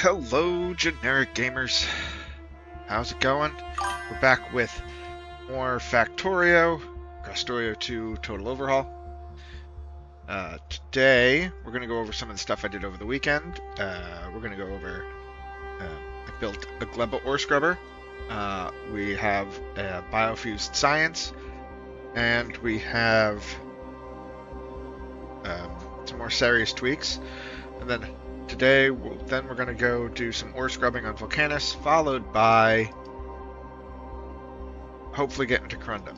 Hello, generic gamers. How's it going? We're back with more Factorio Krastorio 2 Total Overhaul. Today, we're going to go over some of the stuff I did over the weekend. We're going to go over, I built a Gleba Ore Scrubber. We have a Biofused Science, and we have some more Cerys tweaks. And then today, we're going to go do some ore scrubbing on Vulcanus, followed by hopefully getting to Corrundum.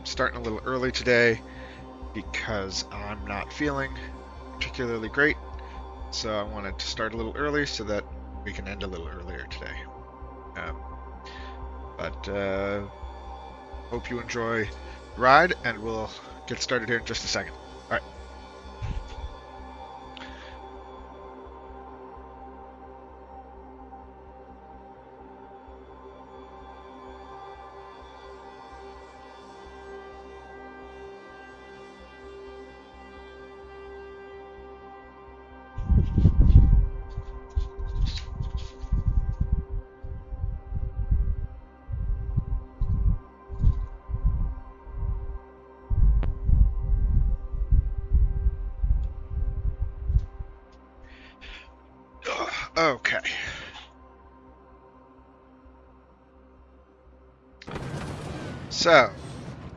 Starting a little early today because I'm not feeling particularly great, so I wanted to start a little early so that we can end a little earlier today. Hope you enjoy the ride, and we'll get started here in just a second. All right. Okay. So,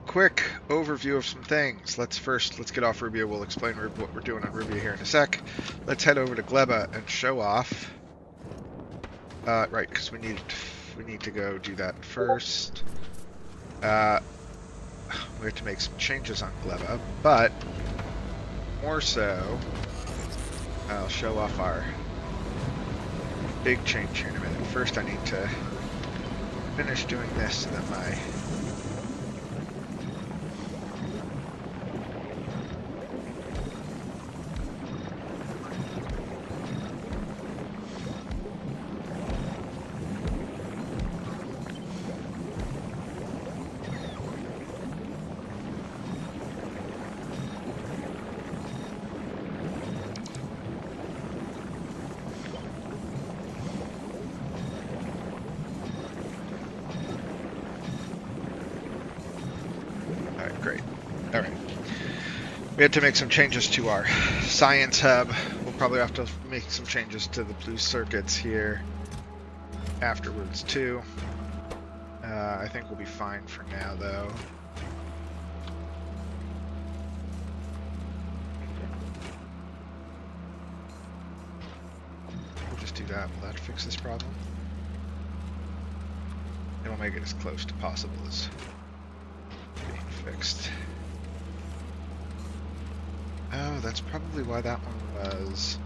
quick overview of some things. Let's get off Rubia. We'll explain what we're doing on Rubia here in a sec. Let's head over to Gleba and show off. Right, because we need to go do that first. We have to make some changes on Gleba, but more so, I'll show off our big change here in a minute. First, I need to finish doing this so that my great. All right. We had to make some changes to our science hub. We'll probably have to make some changes to the blue circuits here afterwards too. I think we'll be fine for now though. We'll just do that. Will that fix this problem? It'll make it as close to possible as being fixed. Oh, that's probably why that one was.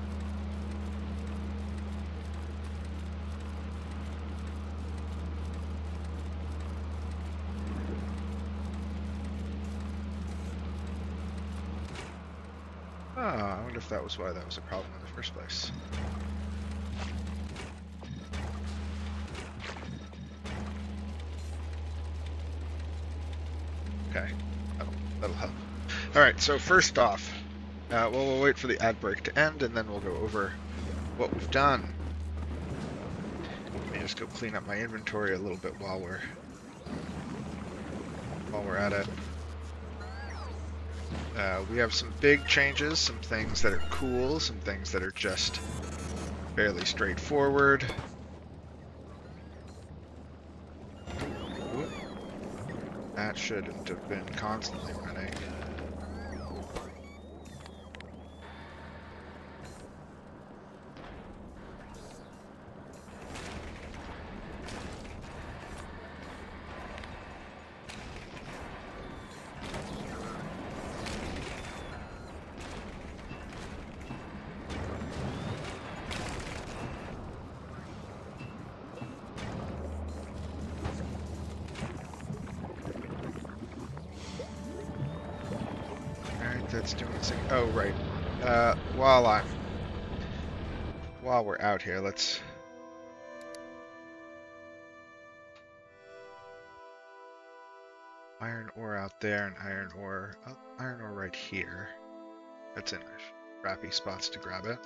Oh, I wonder if that was why that was a problem in the first place. Okay, that'll help. Alright, so first off, we'll wait for the ad break to end, and then we'll go over what we've done. Let me just go clean up my inventory a little bit while we're at it. We have some big changes, some things that are cool, some things that are just fairly straightforward. That shouldn't have been constantly running. That's doing something. Oh, right. While we're out here, let's iron ore out there and iron ore right here. That's in crappy spots to grab it.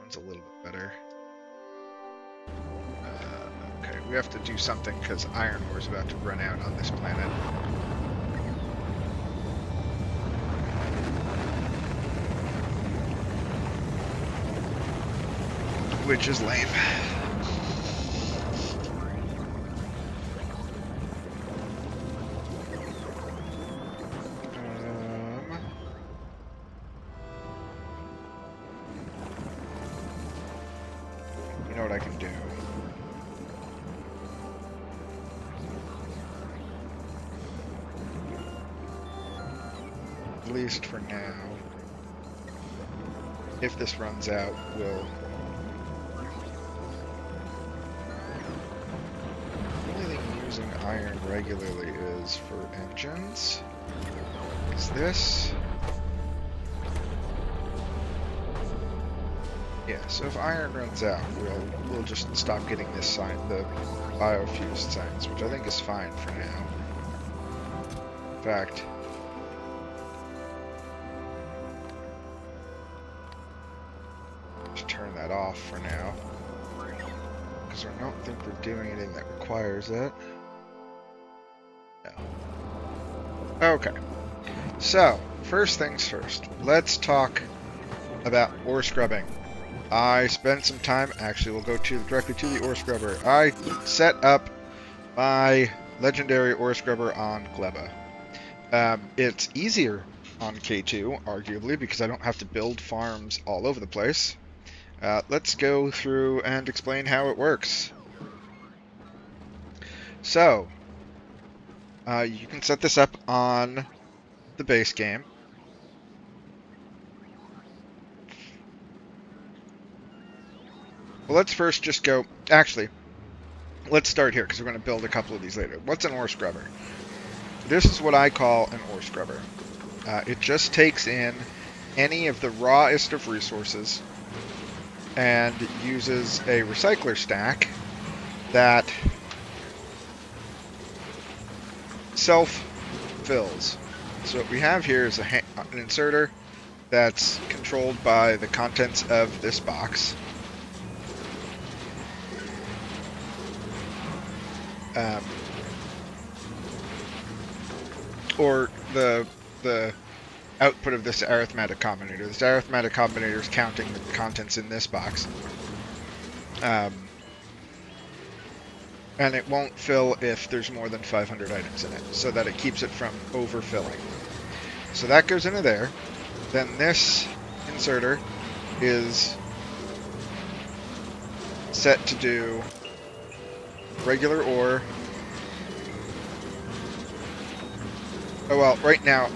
One's a little bit better. Okay, we have to do something because iron ore is about to run out on this planet. Which is lame. You know what I can do? At least for now. If this runs out, we'll... The only thing using iron regularly is for engines. Is this? Yeah, so if iron runs out, we'll just stop getting this sign, the Biofused Science, which I think is fine for now. In fact, just turn that off for now, because I don't think we're doing anything that requires it. No. Okay, so first things first, let's talk about ore scrubbing. I spent some time, actually we'll go directly to the ore scrubber. I set up my legendary ore scrubber on Gleba. It's easier on K2, arguably, because I don't have to build farms all over the place. Let's go through and explain how it works. So, you can set this up on the base game. Well, let's first just go... Actually, let's start here, because we're going to build a couple of these later. What's an ore scrubber? This is what I call an ore scrubber. It just takes in any of the rawest of resources and uses a recycler stack that self-fills. So what we have here is an inserter that's controlled by the contents of this box. Or the output of this arithmetic combinator. This arithmetic combinator is counting the contents in this box. And it won't fill if there's more than 500 items in it, so that it keeps it from overfilling. So that goes into there. Then this inserter is set to do regular ore. Oh well, right now,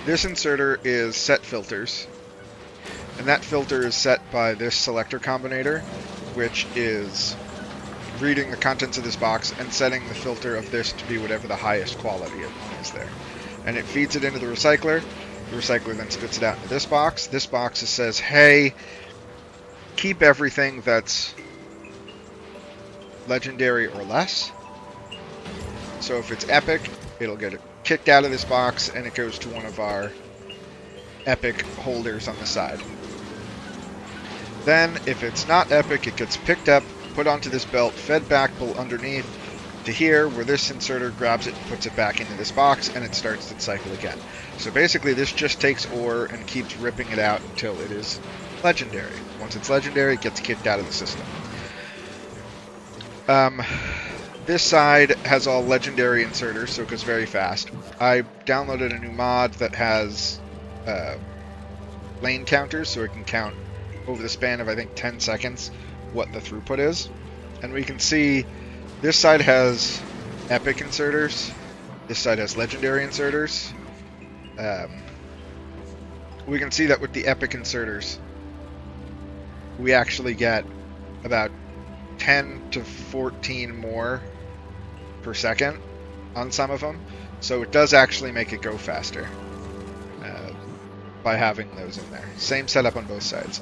this inserter is set filters, and that filter is set by this selector combinator, which is reading the contents of this box and setting the filter of this to be whatever the highest quality is there. And it feeds it into the recycler. The recycler then spits it out into this box. This box says, hey, keep everything that's legendary or less. So if it's epic, it'll get it kicked out of this box and it goes to one of our epic holders on the side. Then if it's not epic, it gets picked up, put onto this belt, fed back underneath to here, where this inserter grabs it and puts it back into this box, and it starts its cycle again. So basically this just takes ore and keeps ripping it out until it is legendary. Once it's legendary, it gets kicked out of the system. This side has all legendary inserters, so it goes very fast. I downloaded a new mod that has lane counters, so it can count over the span of, I think, 10 seconds what the throughput is. And we can see this side has epic inserters, this side has legendary inserters. We can see that with the epic inserters, we actually get about 10 to 14 more per second on some of them. So it does actually make it go faster by having those in there. Same setup on both sides.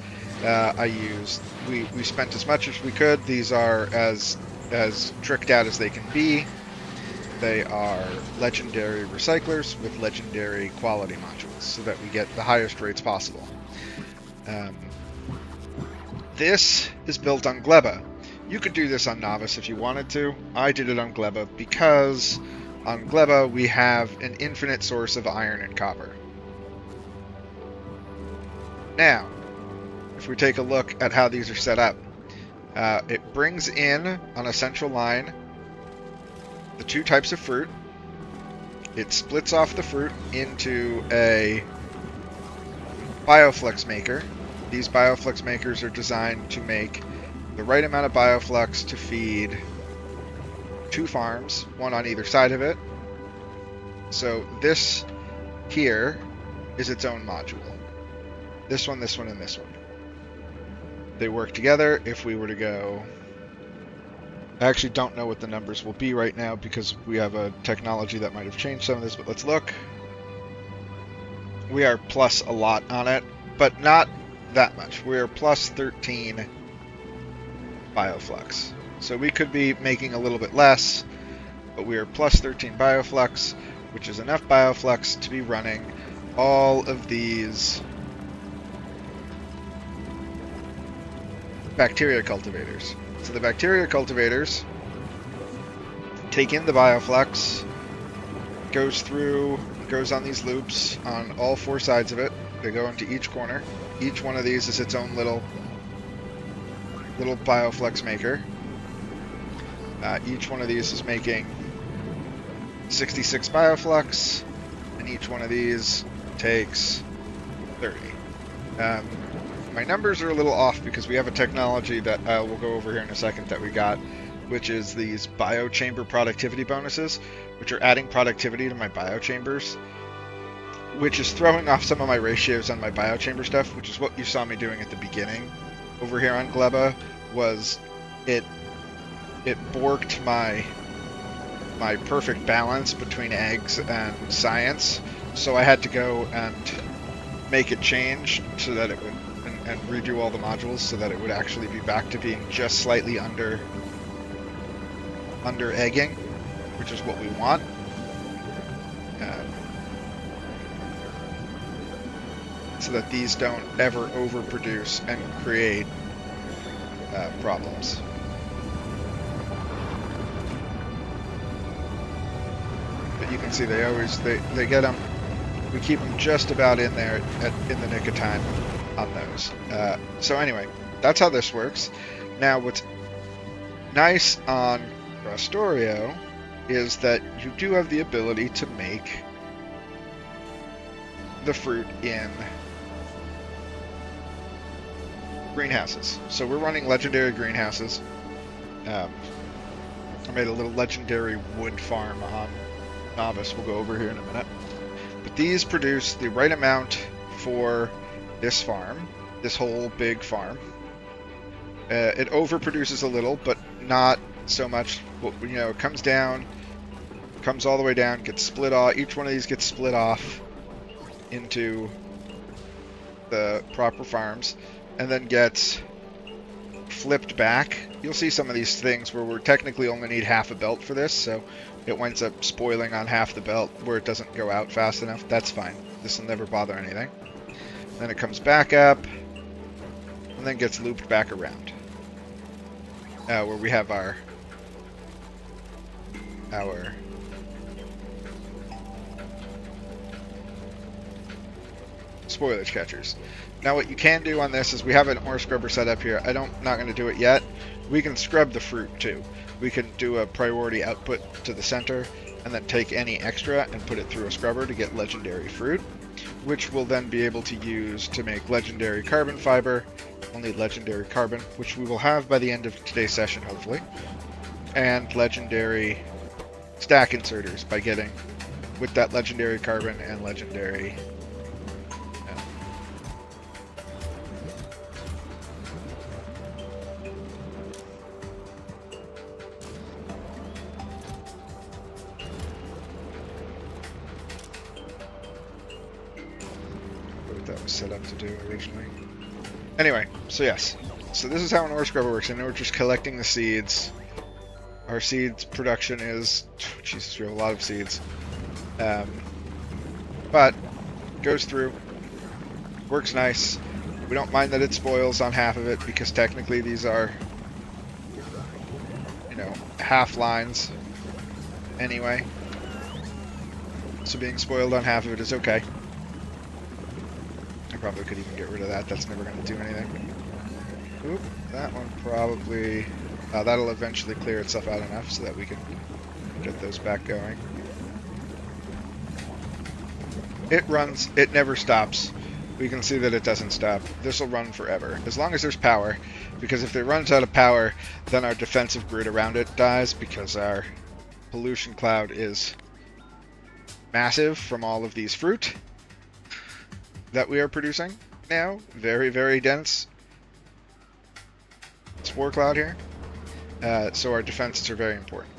We spent as much as we could. These are as tricked out as they can be. They are legendary recyclers with legendary quality modules, so that we get the highest rates possible. This is built on Gleba. You could do this on Novice if you wanted to. I did it on Gleba because on Gleba we have an infinite source of iron and copper. Now, if we take a look at how these are set up, it brings in on a central line the two types of fruit. It splits off the fruit into a Bioflux maker. These Bioflux makers are designed to make the right amount of Bioflux to feed two farms, one on either side of it. So this here is its own module. This one, and this one. They work together. If we were to go... I actually don't know what the numbers will be right now because we have a technology that might have changed some of this, but let's look. We are plus a lot on it, but not that much. We are plus 13 Bioflux. So we could be making a little bit less, but we are plus 13 Bioflux, which is enough Bioflux to be running all of these bacteria cultivators. So the bacteria cultivators take in the Bioflux, goes on these loops on all four sides of it. They go into each corner. Each one of these is its own little Bioflux maker. Each one of these is making 66 Bioflux, and each one of these takes 30. My numbers are a little off because we have a technology that we'll go over here in a second that we got, which is these biochamber productivity bonuses, which are adding productivity to my biochambers, which is throwing off some of my ratios on my biochamber stuff, which is what you saw me doing at the beginning over here on Gleba. Was it borked my perfect balance between eggs and science, so I had to go and make it change so that it would and redo all the modules so that it would actually be back to being just slightly under egging, which is what we want. So that these don't ever overproduce and create problems. But you can see they get them. We keep them just about in there in the nick of time on those. So anyway, that's how this works. Now what's nice on Krastorio is that you do have the ability to make the fruit in greenhouses. So we're running legendary greenhouses. I made a little legendary wood farm on Novice. We'll go over here in a minute. But these produce the right amount for this farm, this whole big farm. It overproduces a little, but not so much. You know, it comes down, comes all the way down, gets split off. Each one of these gets split off into the proper farms, and then gets flipped back. You'll see some of these things where we technically only need half a belt for this, so it winds up spoiling on half the belt where it doesn't go out fast enough. That's fine. This will never bother anything. Then it comes back up, and then gets looped back around. Where we have our spoilage catchers. Now what you can do on this is we have an ore scrubber set up here. Not going to do it yet. We can scrub the fruit too. We can do a priority output to the center and then take any extra and put it through a scrubber to get legendary fruit, which we'll then be able to use to make legendary carbon fiber. We'll need legendary carbon, which we will have by the end of today's session, hopefully, and legendary stack inserters by getting with that legendary carbon and legendary that was set up to do originally. Anyway, so yes. So this is how an ore scrubber works. I know we're just collecting the seeds. Our seeds production is... Jesus, we have a lot of seeds. But, goes through. Works nice. We don't mind that it spoils on half of it, because technically these are, you know, half lines anyway. So being spoiled on half of it is okay. I probably could even get rid of that. That's never going to do anything. Oop, that one probably... that'll eventually clear itself out enough so that we can get those back going. It runs, it never stops. We can see that it doesn't stop. This will run forever, as long as there's power, because if it runs out of power, then our defensive grid around it dies, because our pollution cloud is massive from all of these fruit that we are producing now. Very, very dense spore cloud here. So our defenses are very important.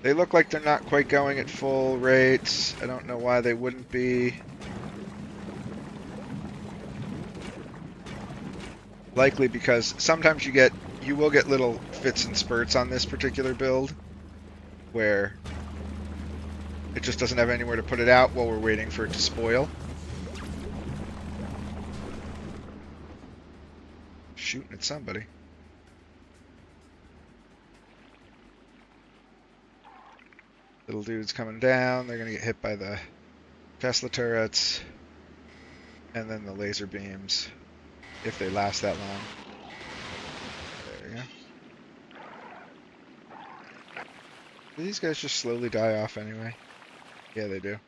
They look like they're not quite going at full rates. I don't know why they wouldn't be. Likely because sometimes you will get little fits and spurts on this particular build where it just doesn't have anywhere to put it out while we're waiting for it to spoil. Shooting at somebody. Little dudes coming down. They're going to get hit by the Tesla turrets and then the laser beams if they last that long. There you go. Do these guys just slowly die off anyway? Yeah, they do.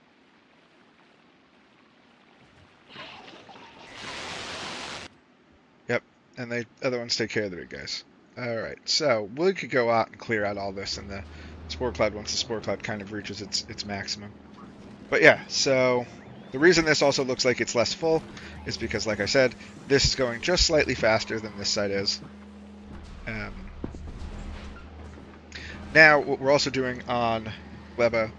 Yep, and the other ones take care of the big guys. Alright, so we could go out and clear out all this in the spore cloud once the spore cloud kind of reaches its maximum. But yeah, so the reason this also looks like it's less full is because, like I said, this is going just slightly faster than this side is. Now, what we're also doing on Gleba,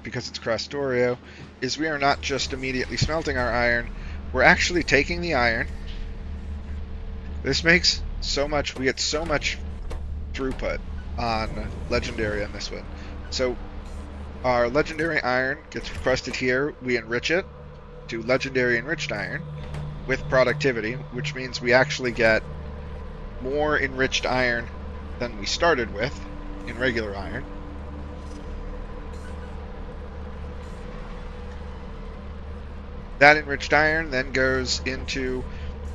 because it's Krastorio, is we are not just immediately smelting our iron, we're actually taking the iron. This makes so much, we get so much throughput on Legendary on this one. So our Legendary iron gets requested here, we enrich it to Legendary enriched iron with productivity, which means we actually get more enriched iron than we started with in regular iron. That enriched iron then goes into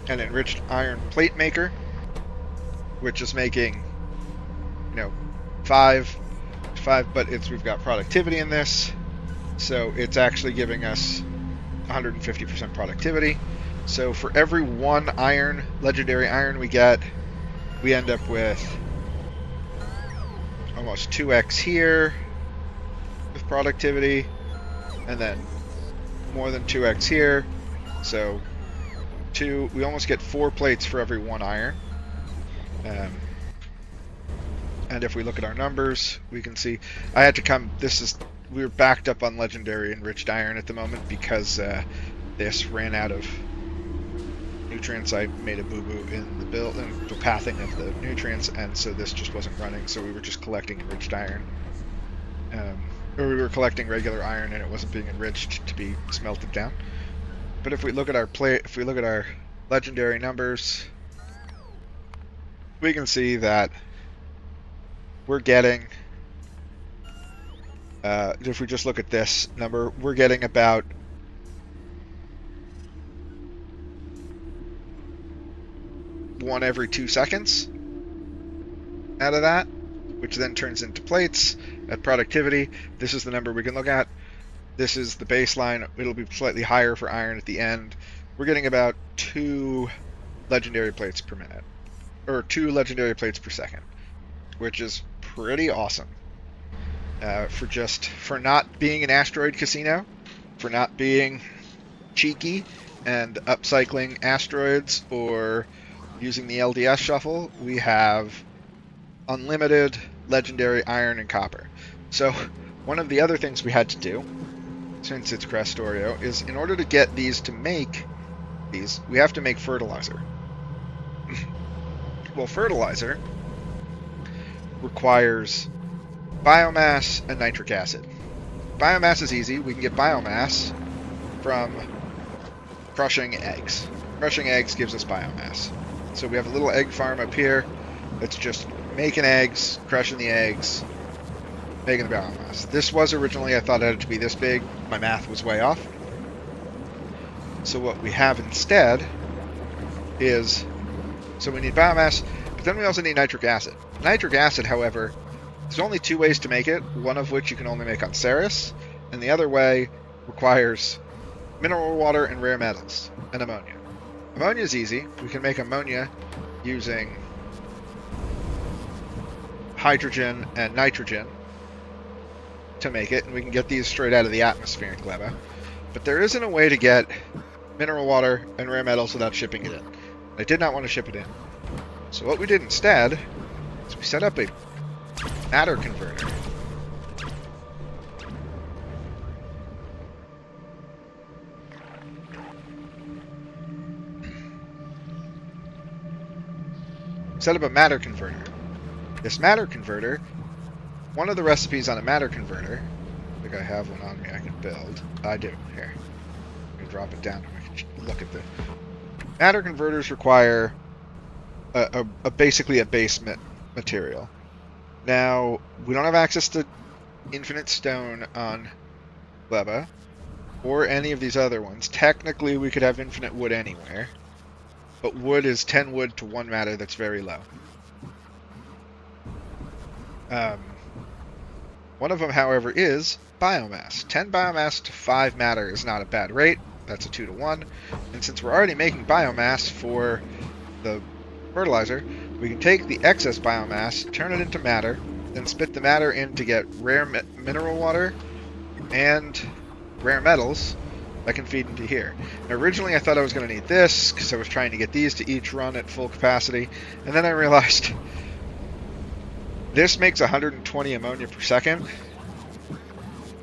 an enriched iron plate maker, which is making, you know, five, but we've got productivity in this, so it's actually giving us 150% productivity. So for every one iron, legendary iron we get, we end up with almost 2x here with productivity, and then more than 2x here. So we almost get 4 plates for every 1 iron. And if we look at our numbers, we can see I had to come. We were backed up on legendary enriched iron at the moment because this ran out of nutrients. I made a boo-boo in the build and the pathing of the nutrients, and so this just wasn't running. So we were just collecting enriched iron, or we were collecting regular iron, and it wasn't being enriched to be smelted down. But if we look at our if we look at our legendary numbers, we can see that we're getting, if we just look at this number, we're getting about one every 2 seconds out of that, which then turns into plates at productivity. This is the number we can look at. This is the baseline. It'll be slightly higher for iron at the end. We're getting about 2 legendary plates per minute, or 2 legendary plates per second, which is pretty awesome for not being an asteroid casino, for not being cheeky and upcycling asteroids or using the LDS shuffle. We have unlimited legendary iron and copper. So one of the other things we had to do, since it's Krastorio, is in order to get these to make these, we have to make fertilizer. Well, fertilizer requires biomass and nitric acid. Biomass is easy. We can get biomass from crushing eggs. Crushing eggs gives us biomass. So we have a little egg farm up here that's just making eggs, crushing the eggs, making the biomass. This was originally, I thought it had to be this big. My math was way off. So what we have instead is, so we need biomass, but then we also need nitric acid. Nitric acid, however, there's only 2 ways to make it, one of which you can only make on Cerys, and the other way requires mineral water and rare metals, and ammonia. Ammonia is easy. We can make ammonia using hydrogen and nitrogen to make it, and we can get these straight out of the atmosphere in Gleba. But there isn't a way to get mineral water and rare metals without shipping it in. I did not want to ship it in. So what we did instead is we set up a matter converter. Set up a matter converter. This matter converter, one of the recipes on a matter converter, I think I have one on me I can build. I do. Here. I can drop it down and we can look at the... Matter converters require basically a base material. Now, we don't have access to infinite stone on Gleba, or any of these other ones. Technically, we could have infinite wood anywhere, but wood is 10 wood to 1 matter. That's very low. One of them, however, is biomass. 10 biomass to 5 matter is not a bad rate. That's a 2 to 1. And since we're already making biomass for the fertilizer, we can take the excess biomass, turn it into matter, then spit the matter in to get rare mineral water and rare metals that can feed into here. Now, originally I thought I was going to need this because I was trying to get these to each run at full capacity, and then I realized this makes 120 ammonia per second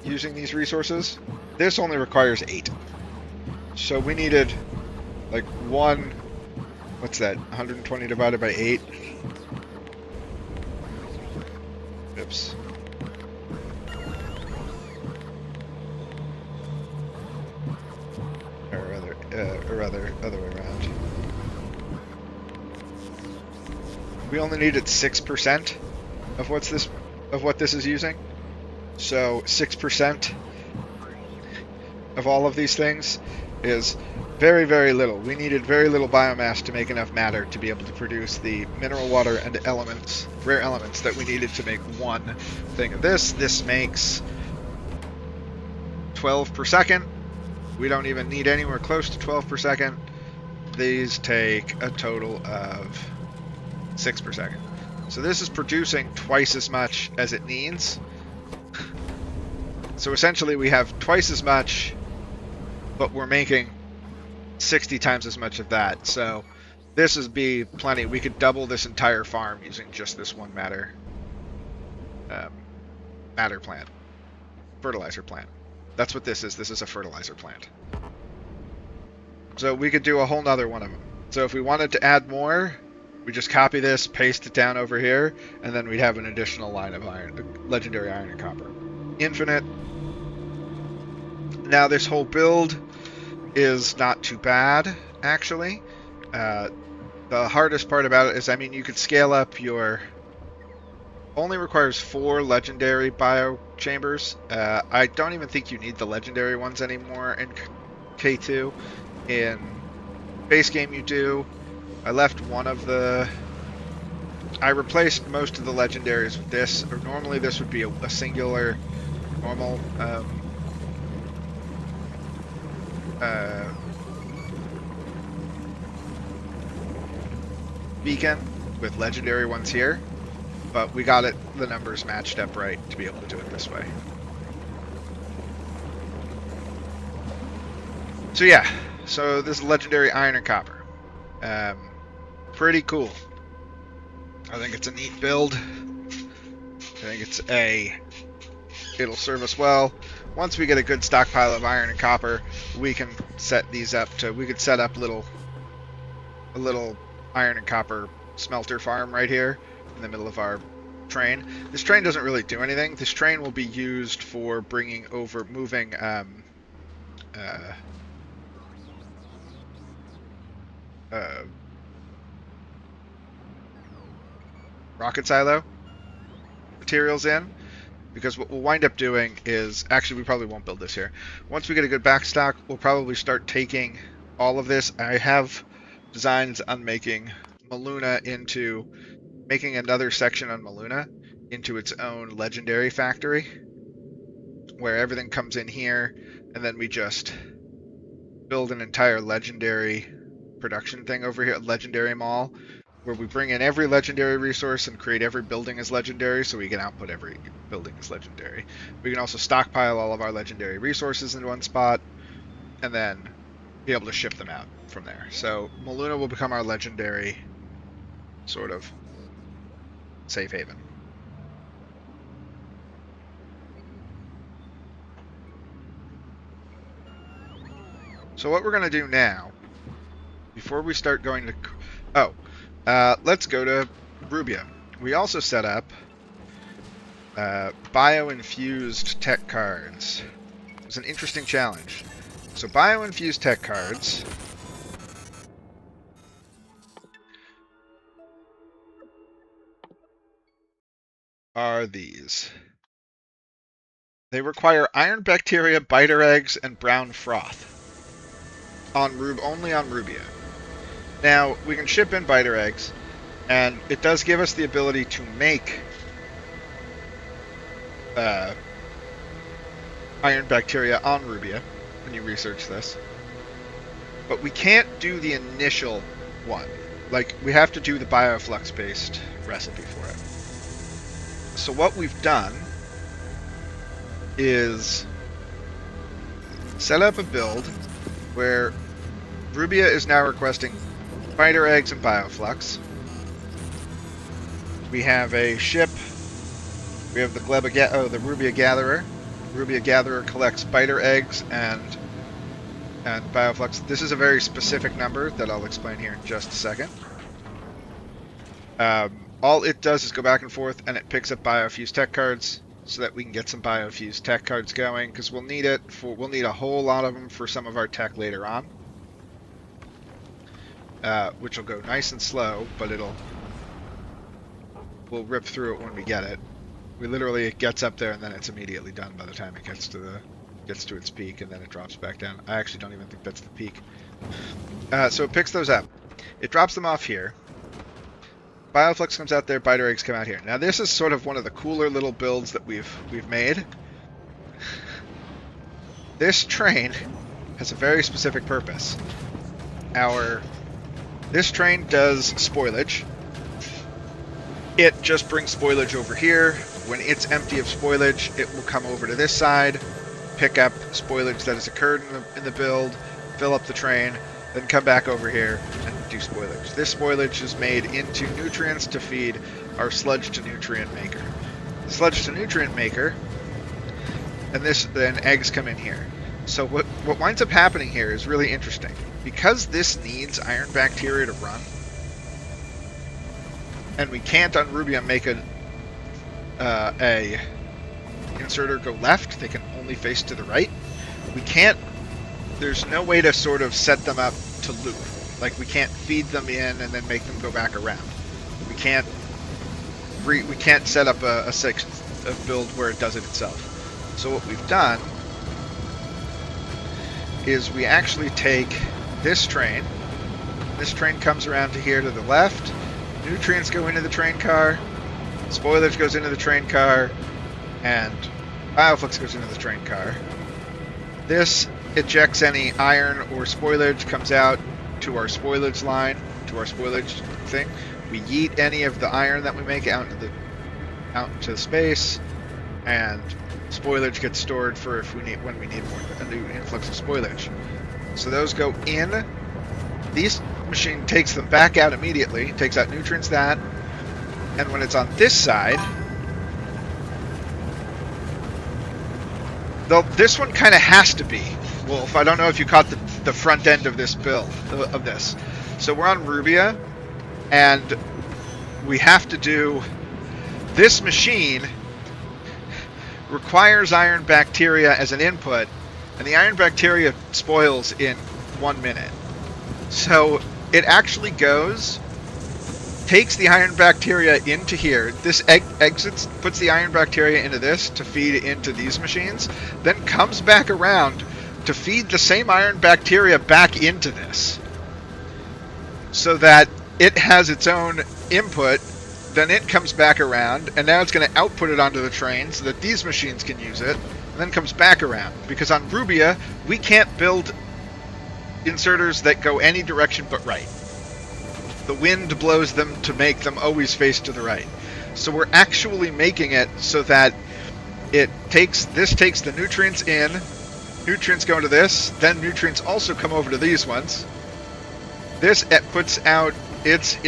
using these resources. This only requires 8. So we needed like what's that, 120 divided by 8? Oops. Or other way around. We only needed 6% of what this is using. So 6% of all of these things is very, very little. We needed very little biomass to make enough matter to be able to produce the mineral water and elements, rare elements that we needed to make one thing of this. This makes 12 per second. We don't even need anywhere close to 12 per second. These take a total of 6 per second. So this is producing twice as much as it needs. So essentially we have twice as much, but we're making 60 times as much of that. So this would be plenty. We could double this entire farm using just this one matter plant, fertilizer plant. That's what this is. This is a fertilizer plant. So we could do a whole nother one of them. So if we wanted to add more, we just copy this, paste it down over here, and then we'd have an additional line of iron, legendary iron and copper. Infinite. Now this whole build is not too bad, actually. The hardest part about it is, I mean, you could scale up your... Only requires 4 legendary bio chambers. I don't even think you need the legendary ones anymore in K2. In base game you do. I left one of the... I replaced most of the legendaries with this. Or normally this would be a singular normal beacon with legendary ones here. But we got the numbers matched up right to be able to do it this way. So yeah, so this is legendary iron and copper. Pretty cool. I think it's a neat build. I think it'll serve us well. Once we get a good stockpile of iron and copper, we can set these up to, we could set up a little iron and copper smelter farm right here in the middle of our train. This train doesn't really do anything. This train will be used for moving rocket silo materials in, because what we'll wind up doing is, actually we probably won't build this here. Once we get a good backstock, we'll probably start taking all of this. I have designs on making another section on Maluna into its own legendary factory, where everything comes in here, and then we just build an entire legendary production thing over here, a legendary mall, where we bring in every legendary resource and create every building as legendary, so we can output every building as legendary. We can also stockpile all of our legendary resources in one spot, and then be able to ship them out from there. So Maluna will become our legendary sort of safe haven. So what we're going to do now, before we start going to... let's go to Rubia. We also set up bio-infused tech cards. It was an interesting challenge. So bio-infused tech cards are these. They require iron bacteria, biter eggs, and brown froth. Only on Rubia. Now, we can ship in biter eggs, and it does give us the ability to make iron bacteria on Rubia when you research this. But we can't do the initial one. Like, we have to do the bioflux-based recipe for it. So what we've done is set up a build where Rubia is now requesting biter eggs and bioflux. We have a ship. We have the the Rubia Gatherer. Rubia Gatherer collects biter eggs and bioflux. This is a very specific number that I'll explain here in just a second. All it does is go back and forth, and it picks up biofused tech cards so that we can get some biofused tech cards going, because we'll need a whole lot of them for some of our tech later on. Which will go nice and slow, but we'll rip through it when we get it. It gets up there and then it's immediately done by the time it gets to its peak, and then it drops back down. I actually don't even think that's the peak. So it picks those up. It drops them off here. Bioflux comes out there, biter eggs come out here. Now this is sort of one of the cooler little builds that we've made. This train has a very specific purpose. This train does spoilage. It just brings spoilage over here. When it's empty of spoilage, it will come over to this side, pick up spoilage that has occurred in the build, fill up the train, then come back over here and do spoilage. This spoilage is made into nutrients to feed our sludge to nutrient maker. The sludge to nutrient maker, and then eggs come in here. So what winds up happening here is really interesting. Because this needs iron bacteria to run, and we can't on Rubia make a inserter go left, they can only face to the right. There's no way to sort of set them up to loop. Like, we can't feed them in and then make them go back around. We can't set up a build where it does it itself. So what we've done is we actually take this train. This train comes around to here to the left. Nutrients go into the train car. Spoilage goes into the train car. And bioflux goes into the train car. This ejects any iron or spoilage, comes out to our spoilage line, to our spoilage thing. We yeet any of the iron that we make out into space, and spoilage gets stored for when we need a new influx of spoilage. So those go in. This machine takes them back out immediately, takes out nutrients and when it's on this side, though this one kind of has to be. Wolf, I don't know if you caught the front end of this build, of this. So we're on Rubia, and we have to do... This machine requires iron bacteria as an input, and the iron bacteria spoils in 1 minute. So it actually goes, takes the iron bacteria into here. This exits, puts the iron bacteria into this to feed into these machines, then comes back around to feed the same iron bacteria back into this, so that it has its own input. Then it comes back around, and now it's going to output it onto the train so that these machines can use it, and then comes back around. Because on Rubia, we can't build inserters that go any direction but right. The wind blows them to make them always face to the right. So we're actually making it so that this takes the nutrients in, nutrients go into this, then nutrients also come over to these ones. This puts out its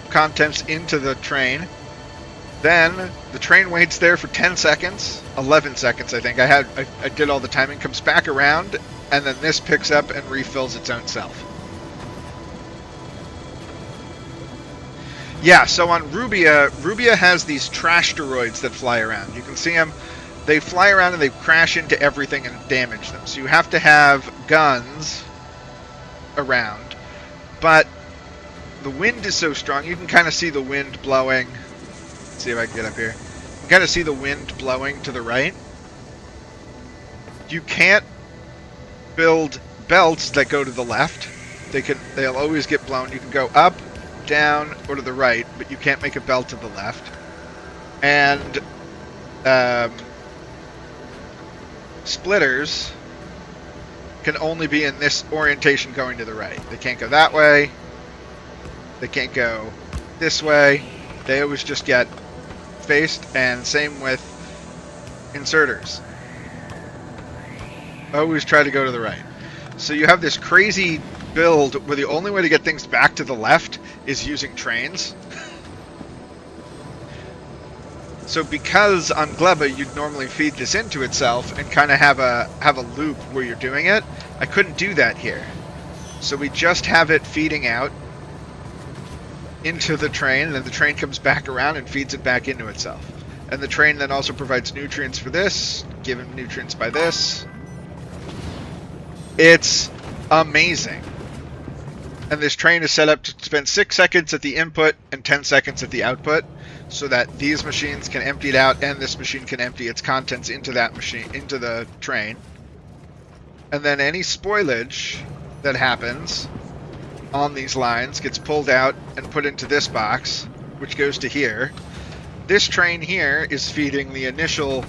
contents into the train. Then the train waits there for 10 seconds, 11 seconds I think. I did all the timing, comes back around, and then this picks up and refills its own self. Yeah, so on Rubia has these trash asteroids that fly around. You can see them. They fly around and they crash into everything and damage them. So you have to have guns around. But the wind is so strong, you can kind of see the wind blowing. Let's see if I can get up here. You can kind of see the wind blowing to the right. You can't build belts that go to the left. They'll always get blown. You can go up, down, or to the right, but you can't make a belt to the left. And splitters can only be in this orientation going to the right. They can't go that way. They can't go this way. They always just get faced, and same with inserters. Always try to go to the right. So you have this crazy build where the only way to get things back to the left is using trains. So because on Gleba you'd normally feed this into itself and kind of have a loop where you're doing it, I couldn't do that here. So we just have it feeding out into the train, and then the train comes back around and feeds it back into itself. And the train then also provides nutrients for this, given nutrients by this. It's amazing. And this train is set up to spend 6 seconds at the input and 10 seconds at the output, so that these machines can empty it out and this machine can empty its contents into that machine, into the train. And then any spoilage that happens on these lines gets pulled out and put into this box, which goes to here. This train here is feeding the initial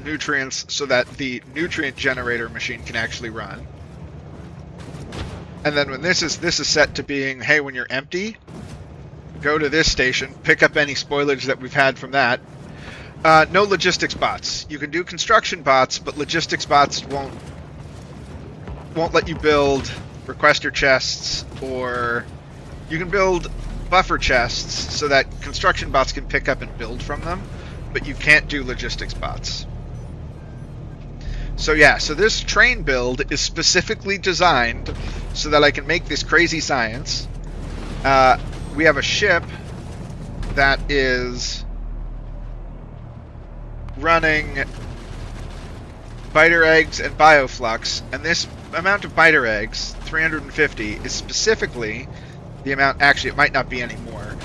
nutrients so that the nutrient generator machine can actually run. And then when this is set to being, hey, when you're empty, go to this station, pick up any spoilage that we've had from that. No logistics bots. You can do construction bots, but logistics bots won't let you build requester chests, or you can build buffer chests so that construction bots can pick up and build from them, but you can't do logistics bots. So yeah, so this train build is specifically designed so that I can make this crazy science. We have a ship that is running biter eggs and bioflux, and this amount of biter eggs, 350, is specifically the amount. Actually, it might not be anymore.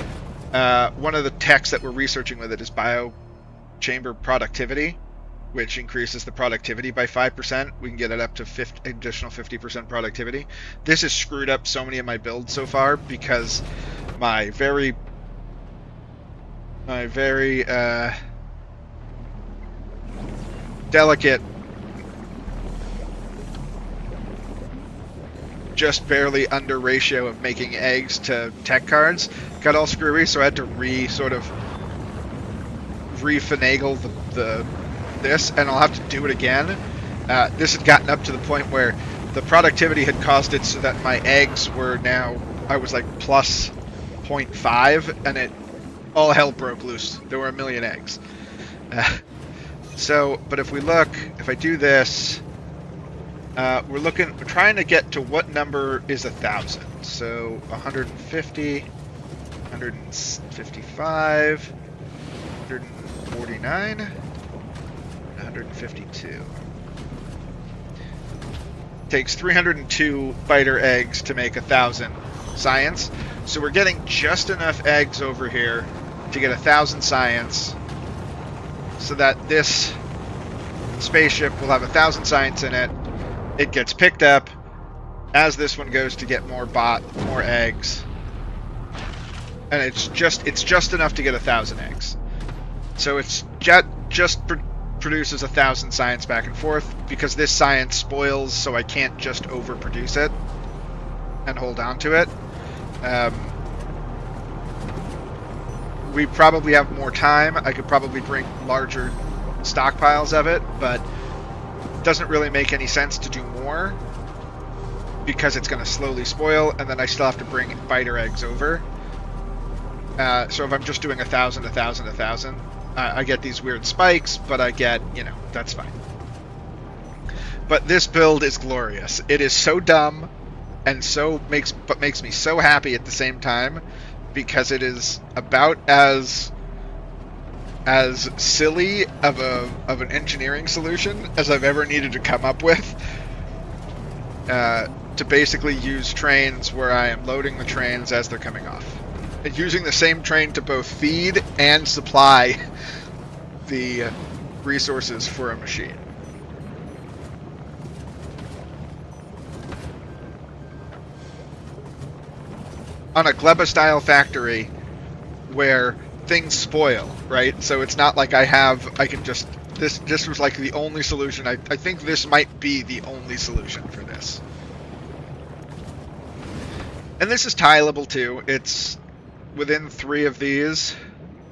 One of the techs that we're researching with it is biochamber productivity, which increases the productivity by 5%. We can get it up to additional 50% productivity. This has screwed up so many of my builds so far because my very delicate, just barely under ratio of making eggs to tech cards got all screwy, so I had to refinagle this, and I'll have to do it again. This had gotten up to the point where the productivity had caused it so that my eggs were now, I was like plus 0.5, and it all hell broke loose. There were 1 million eggs. But if I do this, we're trying to get to what number is 1,000. So 150, 155, 149, 152. takes 302 biter eggs to make 1,000 science. So we're getting just enough eggs over here to get 1,000 science, so that this spaceship will have 1,000 science in it. It gets picked up as this one goes to get more eggs, and it's just enough to get 1,000 eggs. So it's just produces 1,000 science back and forth, because this science spoils, so I can't just overproduce it and hold on to it. We probably have more time. I could probably bring larger stockpiles of it, but it doesn't really make any sense to do more, because it's going to slowly spoil, and then I still have to bring biter eggs over. So if I'm just doing 1,000, 1,000, 1,000, I get these weird spikes, but I get, that's fine. But this build is glorious. It is so dumb, and makes me so happy at the same time, because it is about as silly of an engineering solution as I've ever needed to come up with. To basically use trains where I am loading the trains as they're coming off, and using the same train to both feed and supply the resources for a machine. On a Gleba style factory where things spoil, right? So it's not like this was like the only solution. I think this might be the only solution for this. And this is tileable too. It's within 3 of these,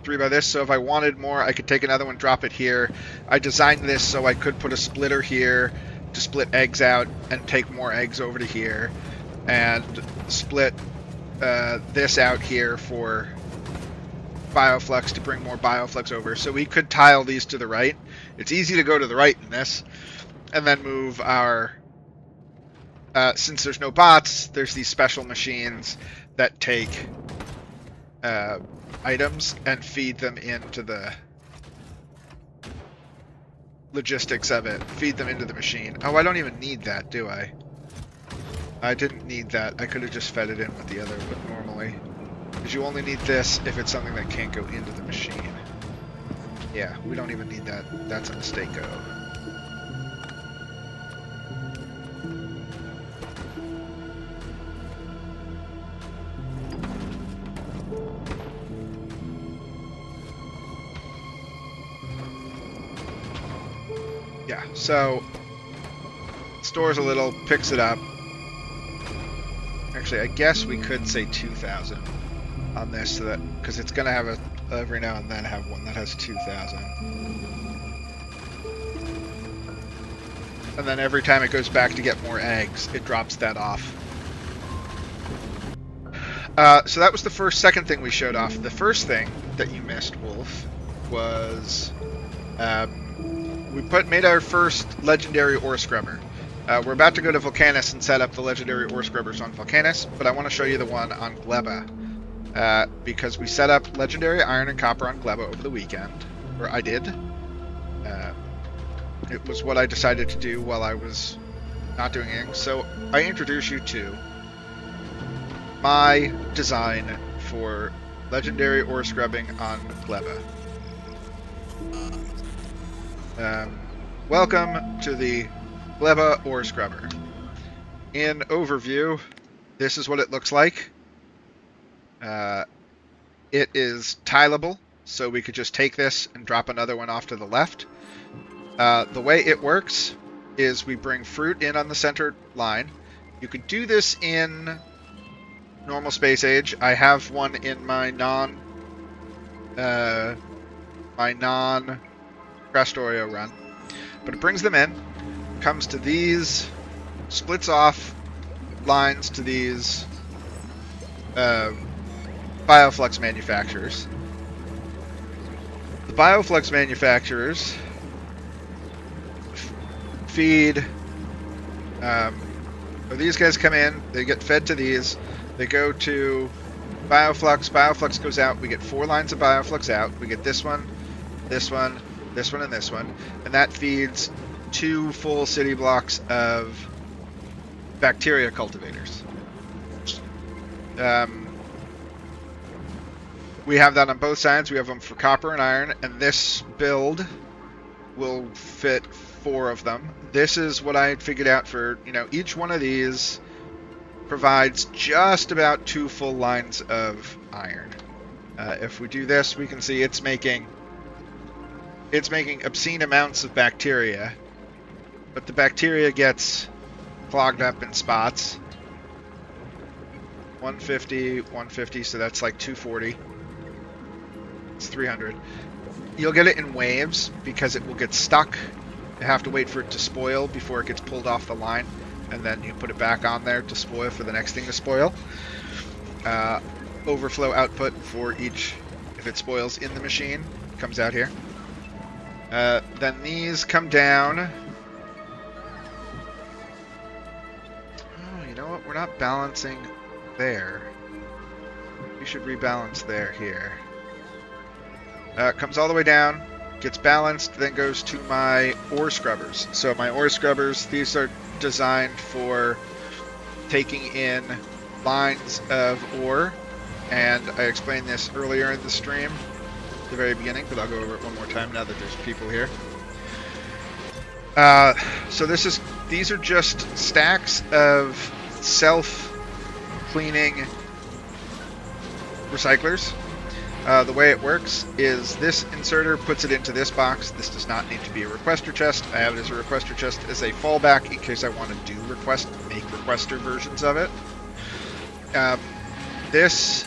3 by this, so if I wanted more, I could take another one, drop it here. I designed this so I could put a splitter here to split eggs out and take more eggs over to here, and split this out here for bioflux to bring more bioflux over. So we could tile these to the right. It's easy to go to the right in this, and then move our... since there's no bots, there's these special machines that take items and feed them into the logistics of it. Feed them into the machine. Oh, I don't even need that, do I? I didn't need that. I could have just fed it in with the other, but normally. Because you only need this if it's something that can't go into the machine. Yeah, we don't even need that. That's a mistake-o. Yeah, so stores a little, picks it up. Actually, I guess we could say 2,000 on this, so that, because it's going to have every now and then have one that has 2,000. And then every time it goes back to get more eggs, it drops that off. So that was the second thing we showed off. The first thing that you missed, Wolf, was we made our first legendary ore scrubber. We're about to go to Vulcanus and set up the legendary ore scrubbers on Vulcanus, but I want to show you the one on Gleba. Because we set up legendary iron and copper on Gleba over the weekend, or I did. It was what I decided to do while I was not doing anything. So I introduce you to my design for legendary ore scrubbing on Gleba. Welcome to the Gleba Ore Scrubber. In overview, this is what it looks like. It is tileable, so we could just take this and drop another one off to the left. The way it works is we bring fruit in on the center line. You could do this in normal space age. I have one in my non-Krastorio run. But it brings them in, comes to these, splits off lines to these bioflux manufacturers. The bioflux manufacturers feed, or these guys come in, they get fed to these, they go to bioflux, bioflux goes out, we get 4 lines of bioflux out, we get this one, this one, this one, and this one, and that feeds 2 full city blocks of bacteria cultivators. We have that on both sides. We have them for copper and iron, and this build will fit 4 of them. This is what I had figured out for, each one of these provides just about 2 full lines of iron. If we do this, we can see it's making obscene amounts of bacteria, but the bacteria gets clogged up in spots. 150, 150, so that's like 240. It's 300. You'll get it in waves because it will get stuck. You have to wait for it to spoil before it gets pulled off the line, and then you put it back on there to spoil for the next thing to spoil. Overflow output for each, if it spoils in the machine, comes out here. Then these come down. Oh, you know what? We're not balancing there. We should rebalance there here. Comes all the way down, gets balanced, then goes to my ore scrubbers. So my ore scrubbers, these are designed for taking in lines of ore, and I explained this earlier in the stream, at the very beginning, but I'll go over it one more time now that there's people here. So these are just stacks of self-cleaning recyclers. The way it works is this inserter puts it into this box. This does not need to be a requester chest. I have it as a requester chest as a fallback in case I want to make requester versions of it. This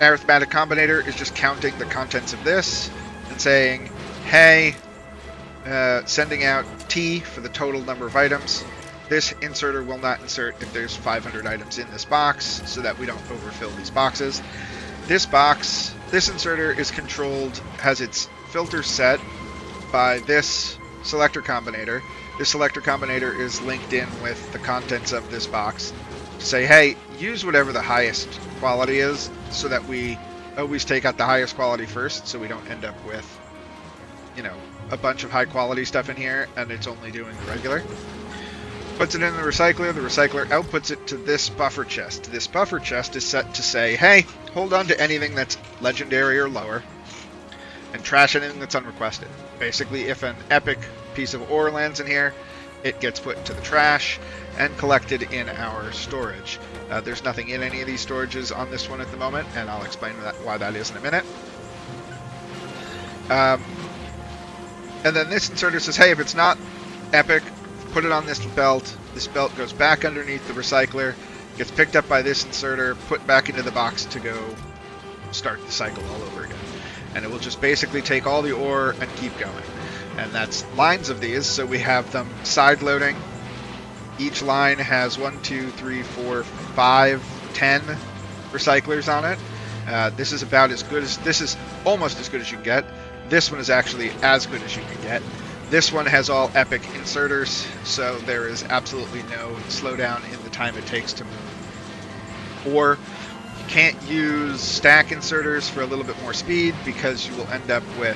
arithmetic combinator is just counting the contents of this and saying, hey, sending out T for the total number of items. This inserter will not insert if there's 500 items in this box so that we don't overfill these boxes. This inserter is controlled, has its filter set by this selector combinator. This selector combinator is linked in with the contents of this box to say, hey, use whatever the highest quality is so that we always take out the highest quality first so we don't end up with, a bunch of high quality stuff in here and it's only doing the regular. Puts it in the recycler outputs it to this buffer chest. This buffer chest is set to say, hey, hold on to anything that's legendary or lower, and trash anything that's unrequested. Basically, if an epic piece of ore lands in here, it gets put into the trash and collected in our storage. There's nothing in any of these storages on this one at the moment, and I'll explain why that is in a minute. And then this inserter says, hey, if it's not epic, put it on this belt. This belt goes back underneath the recycler, gets picked up by this inserter, put back into the box to go start the cycle all over again. And it will just basically take all the ore and keep going. And that's lines of these, so we have them side loading. Each line has 1, 2, 3, 4, 5, 10 recyclers on it. This is almost as good as you can get. This one is actually as good as you can get. This one has all epic inserters, so there is absolutely no slowdown in the time it takes to move. Or you can't use stack inserters for a little bit more speed because you will end up with...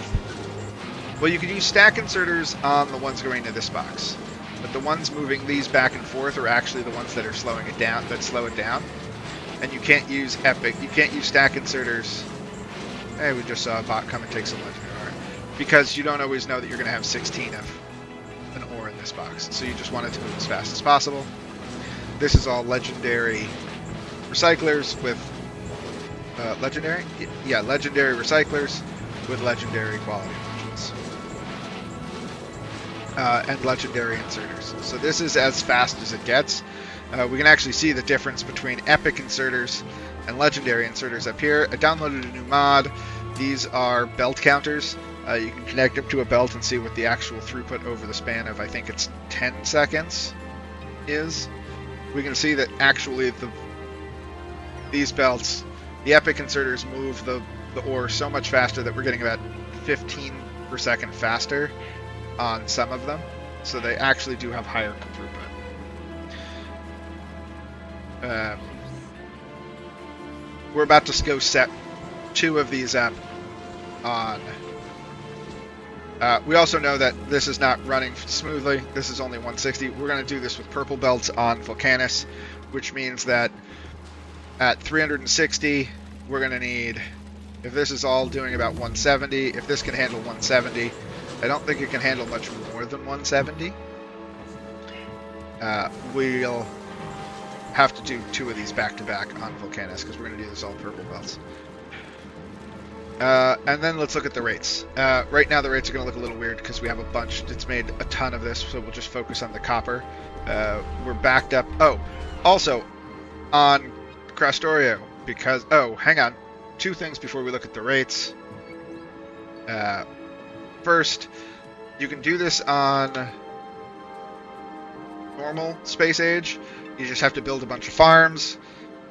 Well, you can use stack inserters on the ones going to this box, but the ones moving these back and forth are actually the ones that are slowing it down, that slow it down. And you can't use stack inserters. Hey, we just saw a bot come and take some legendary ore. Because you don't always know that you're going to have 16 of an ore in this box. So you just want it to move as fast as possible. This is all legendary recyclers with... legendary? Yeah, legendary recyclers with legendary quality versions. And legendary inserters. So this is as fast as it gets. We can actually see the difference between epic inserters and legendary inserters up here. I downloaded a new mod. These are belt counters. You can connect them to a belt and see what the actual throughput over the span of, I think it's 10 seconds is. We can see that actually these belts, the epic inserters move the ore so much faster that we're getting about 15 per second faster on some of them. So they actually do have higher throughput. We're about to go set 2 of these up on We also know that this is not running smoothly. This is only 160. We're going to do this with purple belts on Vulcanus, which means that at 360, we're going to need, if this is all doing about 170, if this can handle 170, I don't think it can handle much more than 170. We'll have to do 2 of these back-to-back on Vulcanus, because we're going to do this all purple belts. And then let's look at the rates. Right now the rates are going to look a little weird because we have a bunch. It's made a ton of this, so we'll just focus on the copper. We're backed up. Oh, also on Krastorio, because... Oh, hang on. 2 things before we look at the rates. First, you can do this on normal space age. You just have to build a bunch of farms.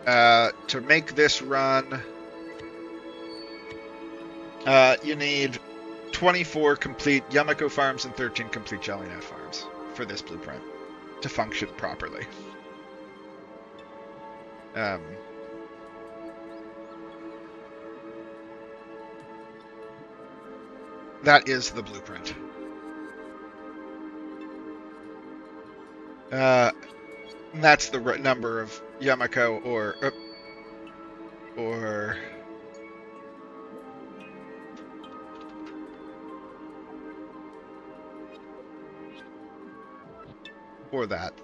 To make this run... you need 24 complete Yumiko farms and 13 complete Jellynet farms for this blueprint to function properly. That is the blueprint. That's the number of Yumiko or that.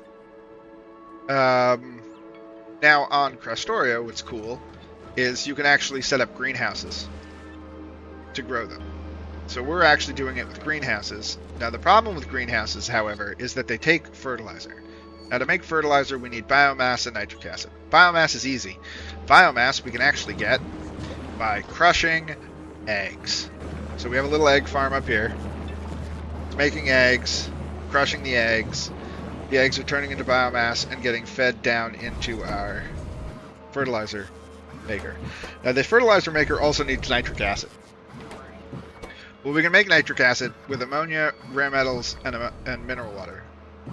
Now on Krastorio, what's cool is you can actually set up greenhouses to grow them. So we're actually doing it with greenhouses. Now the problem with greenhouses, however, is that they take fertilizer. Now to make fertilizer, we need biomass and nitric acid. Biomass is easy. Biomass we can actually get by crushing eggs. So we have a little egg farm up here. It's making eggs, crushing the eggs. The eggs are turning into biomass and getting fed down into our fertilizer maker. Now the fertilizer maker also needs nitric acid. Well, we can make nitric acid with ammonia, rare metals, and mineral water.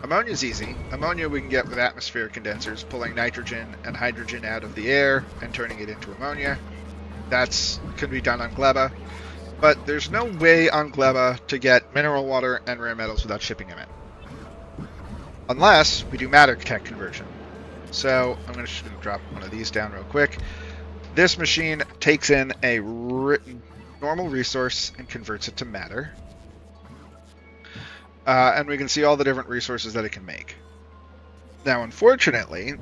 Ammonia is easy. Ammonia we can get with atmospheric condensers, pulling nitrogen and hydrogen out of the air and turning it into ammonia. That's can be done on Gleba. But there's no way on Gleba to get mineral water and rare metals without shipping them in. Unless we do matter tech conversion. So I'm just going to drop one of these down real quick. This machine takes in a normal resource and converts it to matter. And we can see all the different resources that it can make. Now, unfortunately,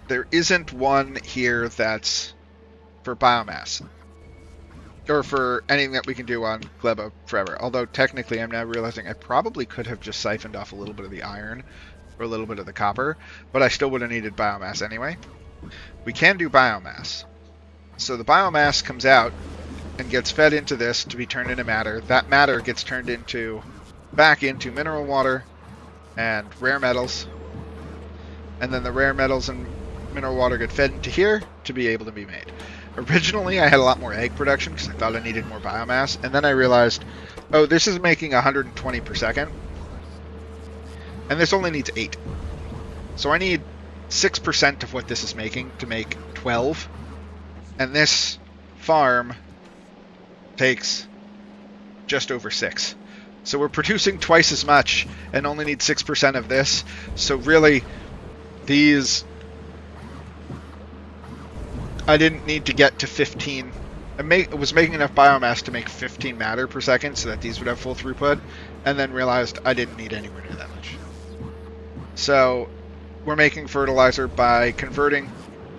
there isn't one here that's for biomass. Or for anything that we can do on Gleba forever. Although, technically, I'm now realizing I probably could have just siphoned off a little bit of the iron or a little bit of the copper, but I still would have needed biomass anyway. We can do biomass. So the biomass comes out and gets fed into this to be turned into matter. That matter gets turned back into mineral water and rare metals. And then the rare metals and mineral water get fed into here to be able to be made. Originally, I had a lot more egg production because I thought I needed more biomass. And then I realized, oh, this is making 120 per second. And this only needs 8. So I need 6% of what this is making to make 12. And this farm takes just over 6. So we're producing twice as much and only need 6% of this. So really, these... I didn't need to get to 15. I was making enough biomass to make 15 matter per second so that these would have full throughput. And then realized I didn't need anywhere near that much. So we're making fertilizer by converting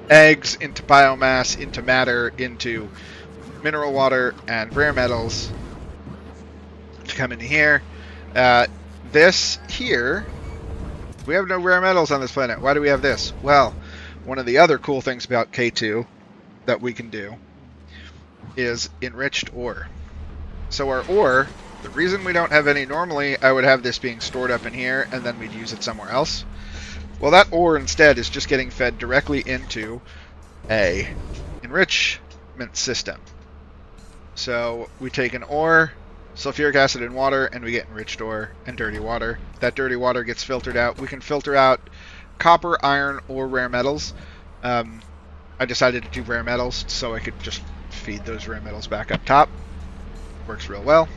eggs into biomass, into matter, into mineral water and rare metals to come into here. This here, we have no rare metals on this planet. Why do we have this? Well, one of the other cool things about K2 that we can do is enriched ore. So our ore, the reason we don't have any normally, I would have this being stored up in here and then we'd use it somewhere else. Well, that ore instead is just getting fed directly into a enrichment system. So we take an ore, sulfuric acid and water, and we get enriched ore and dirty water. That dirty water gets filtered out. We can filter out copper, iron, or rare metals. I decided to do rare metals so I could just feed those rare metals back up top. Works real well.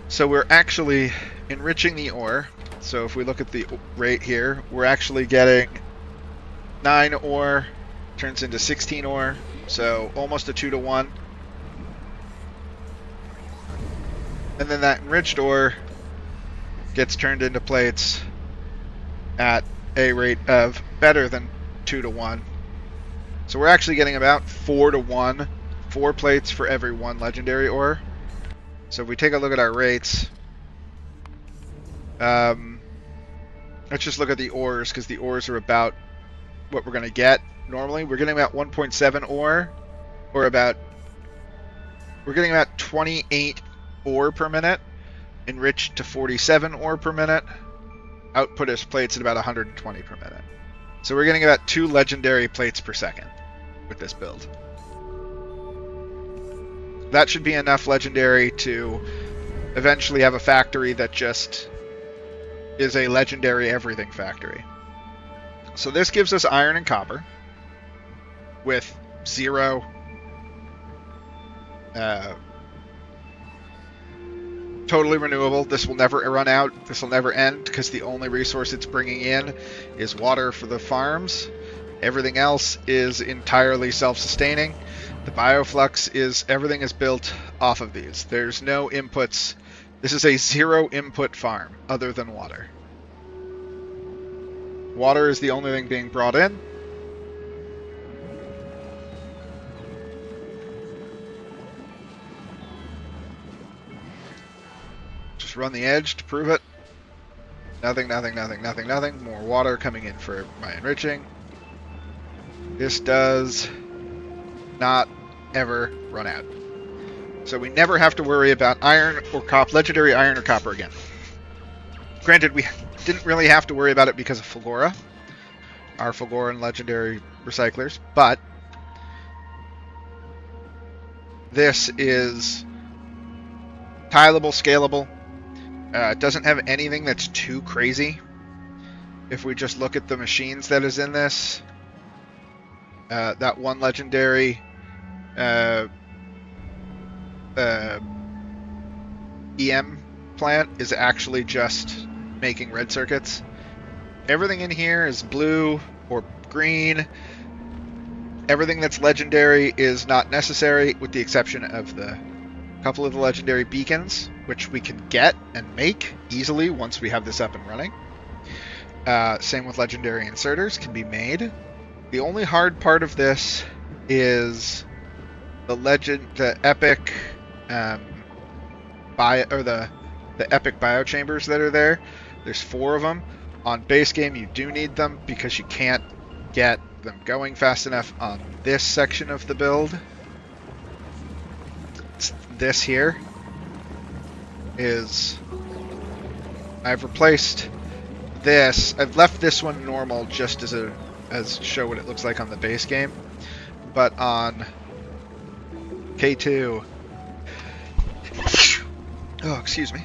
So we're actually enriching the ore. So if we look at the rate here, we're actually getting 9 ore turns into 16 ore, so almost a 2-to-1. And then that enriched ore gets turned into plates at a rate of better than 2-to-1. So we're actually getting about 4-to-1, 4 plates for every 1 legendary ore. So if we take a look at our rates, let's just look at the ores, because the ores are about what we're going to get normally. We're getting about 1.7 ore, or we're getting about 28 ore per minute, enriched to 47 ore per minute. Output is plates at about 120 per minute. So we're getting about 2 legendary plates per second with this build. That should be enough legendary to eventually have a factory that just is a legendary everything factory. So this gives us iron and copper with 0 totally renewable. This will never run out. This will never end because the only resource it's bringing in is water for the farms. Everything else is entirely self-sustaining. The bioflux is, everything is built off of these. There's no inputs. This is a 0 input farm other than water. Water is the only thing being brought in. Just run the edge to prove it. Nothing, nothing, nothing, nothing, nothing. More water coming in for my enriching. This does not ever run out. So we never have to worry about iron or legendary iron or copper again. Granted, we didn't really have to worry about it because of Fulgora, our Fulgoran legendary recyclers, but this is tileable, scalable. It doesn't have anything that's too crazy. If we just look at the machines that is in this, that one legendary EM plant is actually just making red circuits. Everything in here is blue or green. Everything that's legendary is not necessary, with the exception of the couple of the legendary beacons, which we can get and make easily once we have this up and running. Same with legendary inserters, can be made. The only hard part of this is the epic the epic biochambers that are there. There's 4 of them. On base game, you do need them because you can't get them going fast enough on this section of the build. This here is, I've replaced this. I've left this one normal just as show what it looks like on the base game, but on K2, oh excuse me,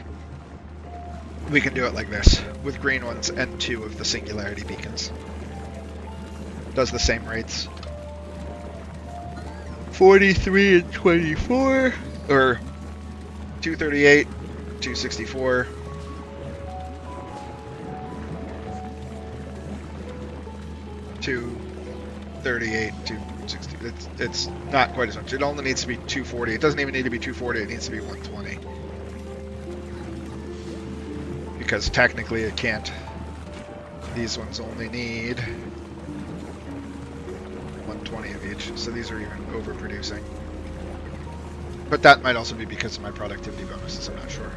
we can do it like this with green ones and 2 of the singularity beacons. Does the same rates. 43 and 24, or 238, 264. $238, 260. It's not quite as much. It only needs to be 240. It doesn't even need to be 240. It needs to be 120. Because technically it can't. These ones only need 120 of each. So these are even overproducing. But that might also be because of my productivity bonuses. I'm not sure.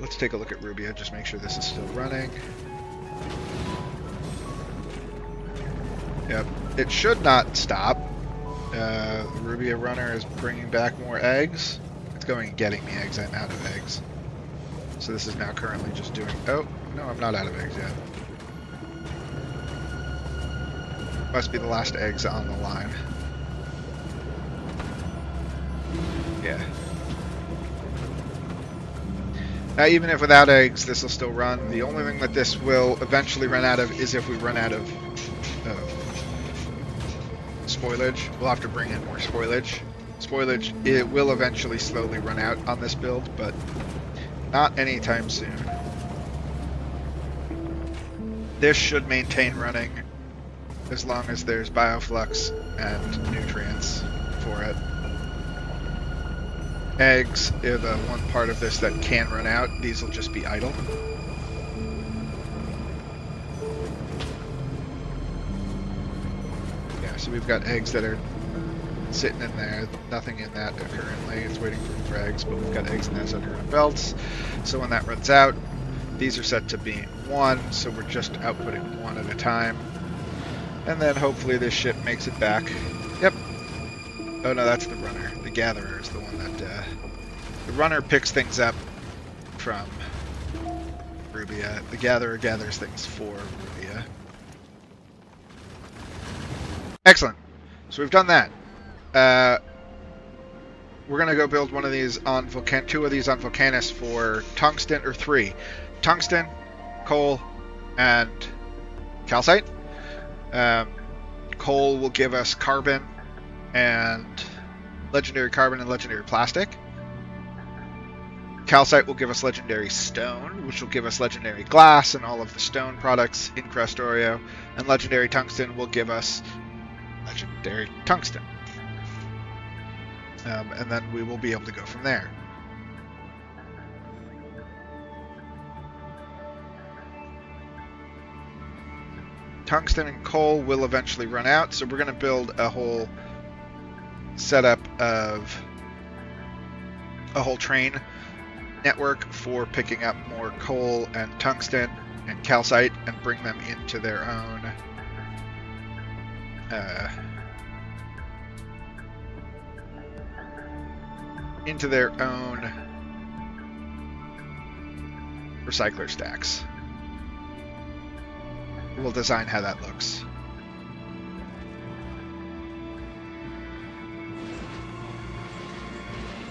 Let's take a look at Rubia. Just make sure this is still running. Yep, it should not stop. The Rubia runner is bringing back more eggs. It's going and getting me eggs. I'm out of eggs. So this is now currently just doing... Oh, no, I'm not out of eggs yet. Must be the last eggs on the line. Yeah. Now, even if without eggs, this will still run. The only thing that this will eventually run out of is if we run out of spoilage. We'll have to bring in more spoilage. Spoilage, it will eventually slowly run out on this build, but not anytime soon. This should maintain running as long as there's bioflux and nutrients for it. Eggs are the one part of this that can run out. These will just be idle. Yeah, so we've got eggs that are sitting in there. Nothing in that currently. It's waiting for eggs, but we've got eggs in those under our belts. So when that runs out, these are set to being 1, so we're just outputting 1 at a time. And then hopefully this ship makes it back. Yep. Oh no, that's the runner. The gatherer is the one that... the runner picks things up from Rubia. The gatherer gathers things for Rubia. Excellent. So we've done that. We're going to go build one of these on two of these on Vulcanus for tungsten, or 3. Tungsten, coal, and calcite. Coal will give us carbon and legendary plastic. Calcite will give us legendary stone, which will give us legendary glass and all of the stone products in Krastorio. And legendary tungsten will give us legendary tungsten. And then we will be able to go from there. Tungsten and coal will eventually run out, so we're going to build a whole setup of a whole train network for picking up more coal and tungsten and calcite and bring them into their own recycler stacks. We'll design how that looks.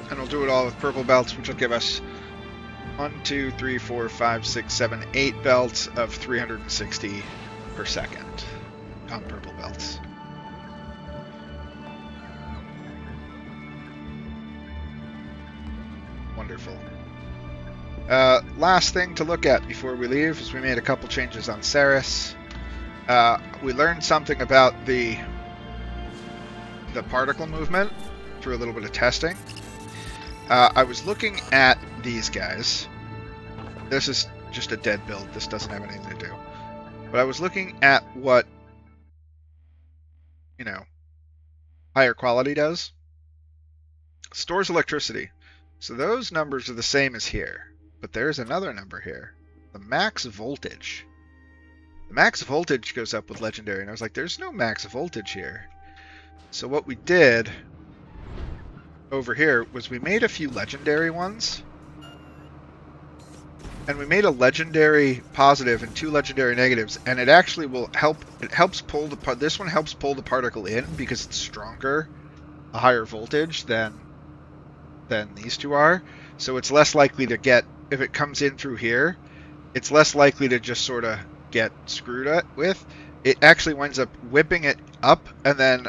And we'll do it all with purple belts, which will give us 1, 2, 3, 4, 5, 6, 7, 8 belts of 360 per second on purple belts. Wonderful. Last thing to look at before we leave is we made a couple changes on Cerys. We learned something about the particle movement through a little bit of testing. I was looking at these guys. This is just a dead build. This doesn't have anything to do. But I was looking at what, higher quality does. Stores electricity. So those numbers are the same as here. But there's another number here. The max voltage. The max voltage goes up with legendary. And I was like, there's no max voltage here. So what we did over here was we made a few legendary ones. And we made a legendary positive and 2 legendary negatives. And it actually will help. It helps pull this one helps pull the particle in because it's stronger, a higher voltage than these two are. So it's less likely to get, if it comes in through here, it's less likely to just sort of get screwed with. It actually winds up whipping it up and then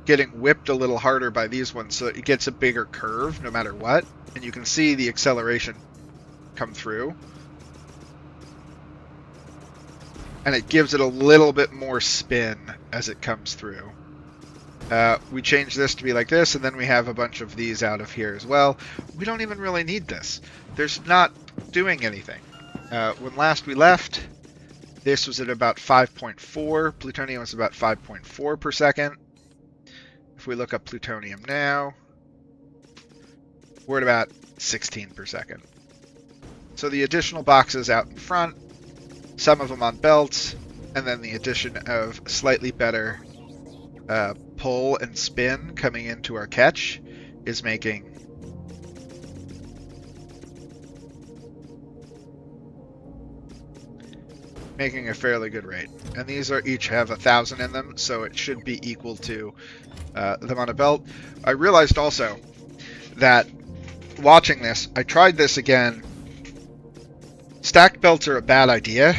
getting whipped a little harder by these ones, so it gets a bigger curve no matter what. And you can see the acceleration come through. And it gives it a little bit more spin as it comes through. We change this to be like this, and then we have a bunch of these out of here as well. We don't even really need this. There's not doing anything. When last we left, this was at about 5.4. Plutonium was about 5.4 per second. If we look up plutonium now, we're at about 16 per second. So the additional boxes out in front, some of them on belts, and then the addition of slightly better pull and spin coming into our catch is making a fairly good rate. And these are each have 1,000 in them, so it should be equal to them on a belt. I realized also that watching this, I tried this again. Stacked belts are a bad idea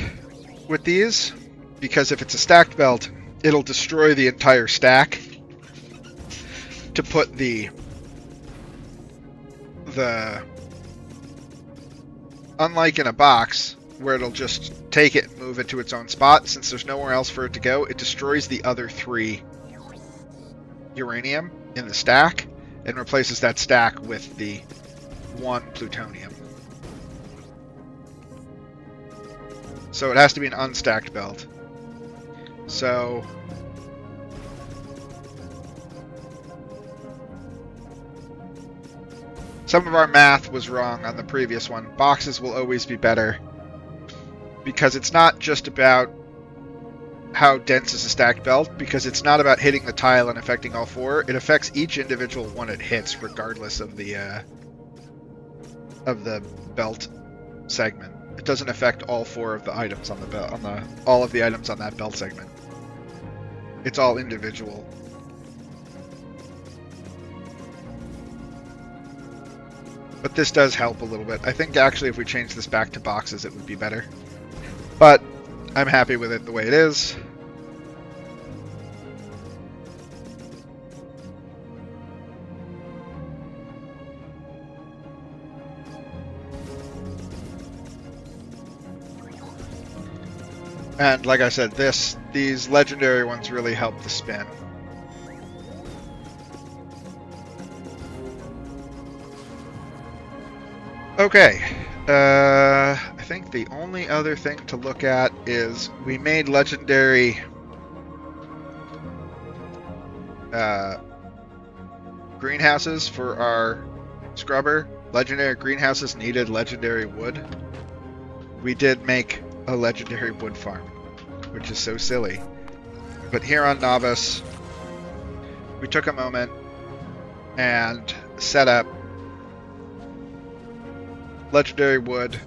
with these, because if it's a stacked belt, it'll destroy the entire stack to put the unlike in a box where it'll just take it and move it to its own spot, since there's nowhere else for it to go, it destroys the other 3 uranium in the stack and replaces that stack with the 1 plutonium. So it has to be an unstacked belt. So some of our math was wrong on the previous one. Boxes will always be better because it's not just about how dense is a stacked belt, because it's not about hitting the tile and affecting all 4. It affects each individual one it hits, regardless of the belt segment. It doesn't affect all 4 of the items on the belt, all of the items on that belt segment. It's all individual. But this does help a little bit. I think actually if we change this back to boxes, it would be better. But I'm happy with it the way it is. And like I said, these legendary ones really help the spin. Okay, I think the only other thing to look at is we made legendary greenhouses for our scrubber. Legendary greenhouses needed legendary wood. We did make a legendary wood farm, which is so silly. But here on Novice, we took a moment and set up legendary wood.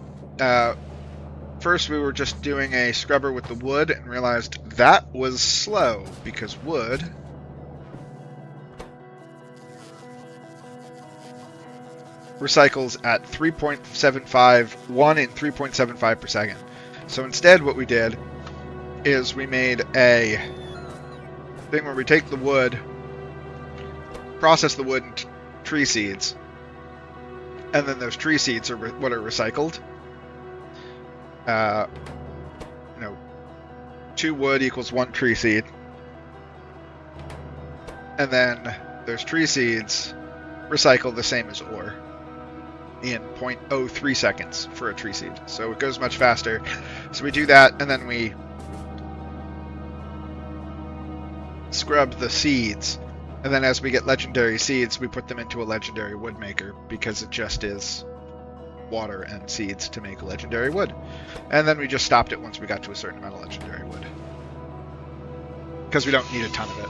First we were just doing a scrubber with the wood and realized that was slow because wood recycles at 1 in 3.75 per second. So instead what we did is we made a thing where we take the wood, process the wood into tree seeds, and then those tree seeds are what are recycled. 2 wood equals 1 tree seed. And then those tree seeds recycle the same as ore in 0.03 seconds for a tree seed. So it goes much faster. So we do that, and then we scrub the seeds. And then as we get legendary seeds, we put them into a legendary wood maker, because it just is water and seeds to make legendary wood. And then we just stopped it once we got to a certain amount of legendary wood, because we don't need a ton of it.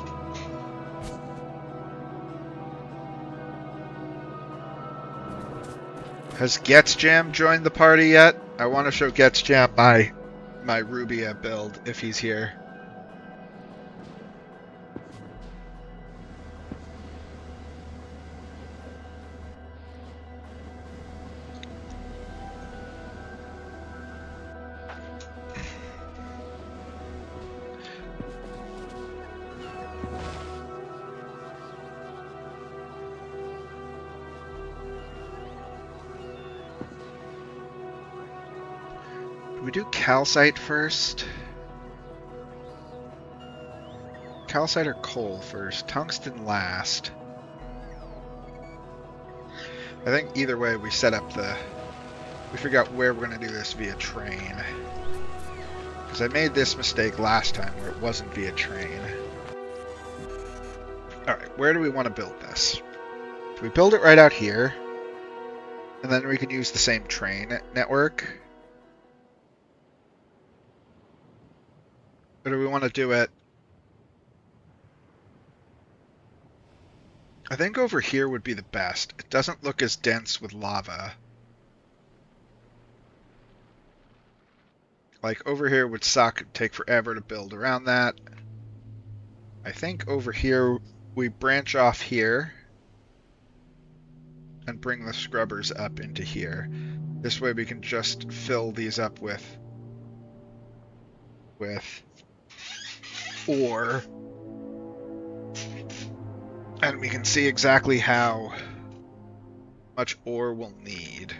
Has GetsJam joined the party yet? I want to show GetsJam my Rubia build if he's here. We do calcite first. Calcite or coal first. Tungsten last. I think either way we set up we figure out where we're going to do this via train. Because I made this mistake last time where it wasn't via train. Alright, where do we want to build this? Do we build it right out here? And then we can use the same train network? Or do we want to do it? I think over here would be the best. It doesn't look as dense with lava. Like over here would suck. It'd take forever to build around that. I think over here we branch off here and bring the scrubbers up into here. This way we can just fill these up with ore, and we can see exactly how much ore we'll need.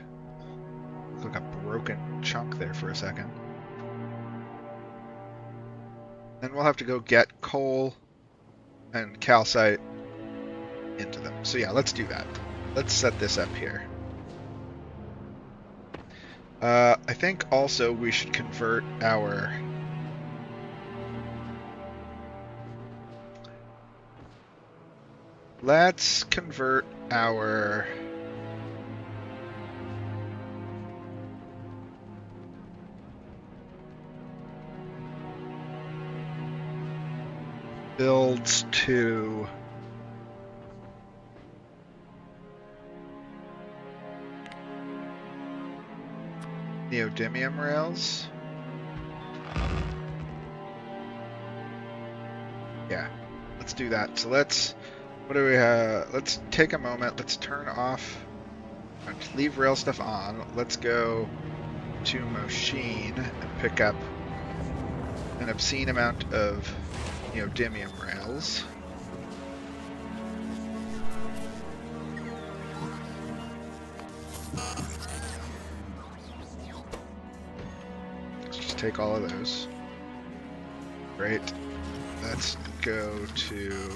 Look like a broken chunk there for a second. Then we'll have to go get coal and calcite into them. So yeah, let's do that. Let's set this up here. I think also we should convert our... Let's convert our... builds to... neodymium rails. Yeah, let's do that. So let's... what do we have? Let's take a moment. Let's turn off... leave rail stuff on. Let's go to machine and pick up an obscene amount of neodymium rails. Let's just take all of those. Great. Let's go to...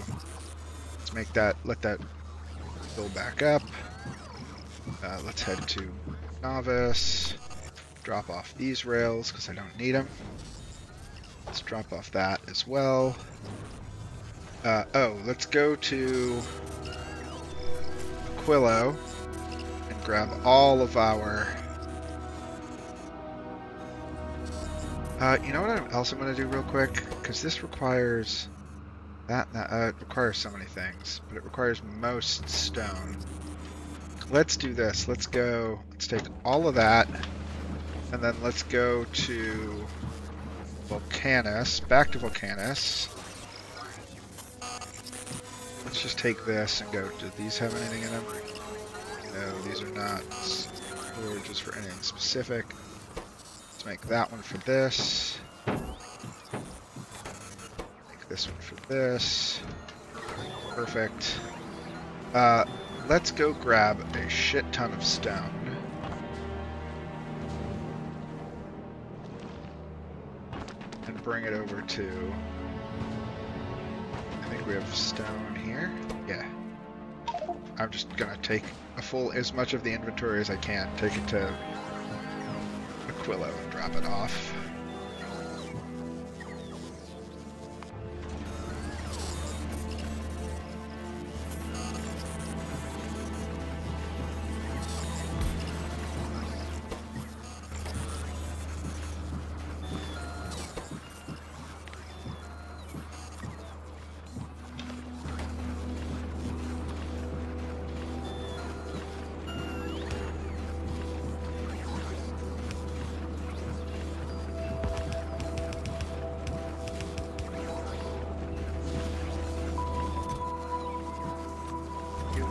let's make that... let that build back up. Let's head to Novice. Drop off these rails because I don't need them. Let's drop off that as well. Oh, let's go to Aquilo and grab all of our... you know what else I'm going to do real quick? Because this requires... it requires so many things, but it requires most stone. Let's do this. Let's take all of that, and then let's go to Vulcanus, back to Vulcanus. Let's just take this and go, do these have anything in them? No, these are not storages for anything specific. Let's make that one for this. Make this one for this. Perfect. Let's go grab a shit ton of stone. And bring it over to... I think we have stone here. Yeah. I'm just gonna take as much of the inventory as I can, take it to Aquilo and drop it off.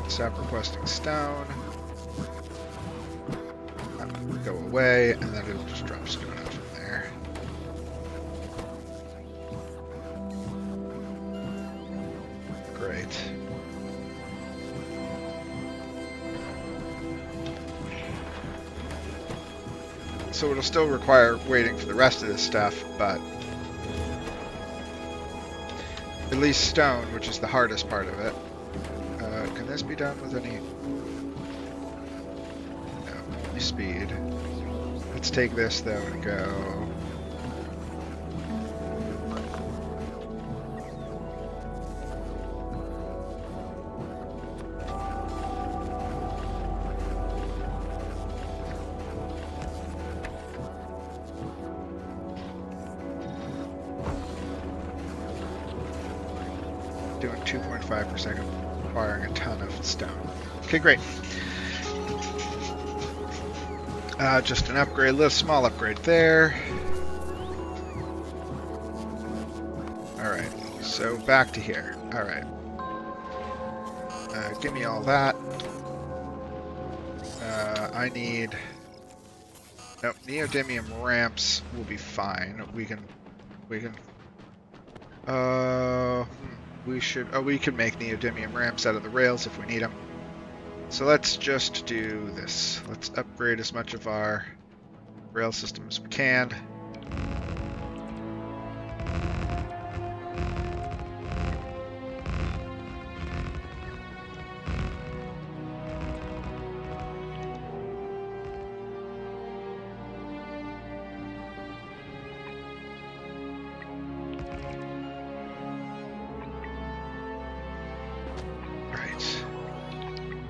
Stop requesting stone. Go away, and then it'll just drop stone out from there. Great. So it'll still require waiting for the rest of this stuff, but at least stone, which is the hardest part of it. Can this be done with any... no, only speed. Let's take this though and go... doing 2.5 per second. Requiring a ton of stone. Okay, great. Just an upgrade, little small upgrade there. Alright, so back to here. Alright. Give me all that. I need... nope, neodymium ramps will be fine. We can... we should... oh, we can make neodymium ramps out of the rails if we need them. So let's just do this. Let's upgrade as much of our rail system as we can.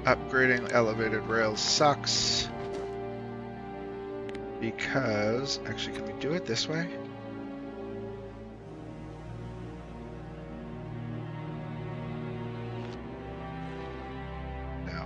Upgrading elevated rails sucks because, actually, can we do it this way? No.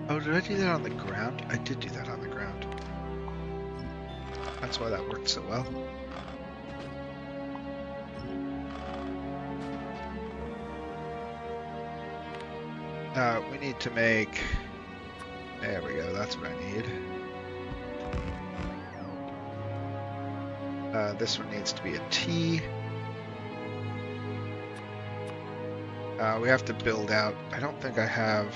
Oh, did I do that on the ground? I did do that on the ground. That's why that worked so well. We need to make... There we go, that's what I need. This one needs to be a T. We have to build out... I don't think I have...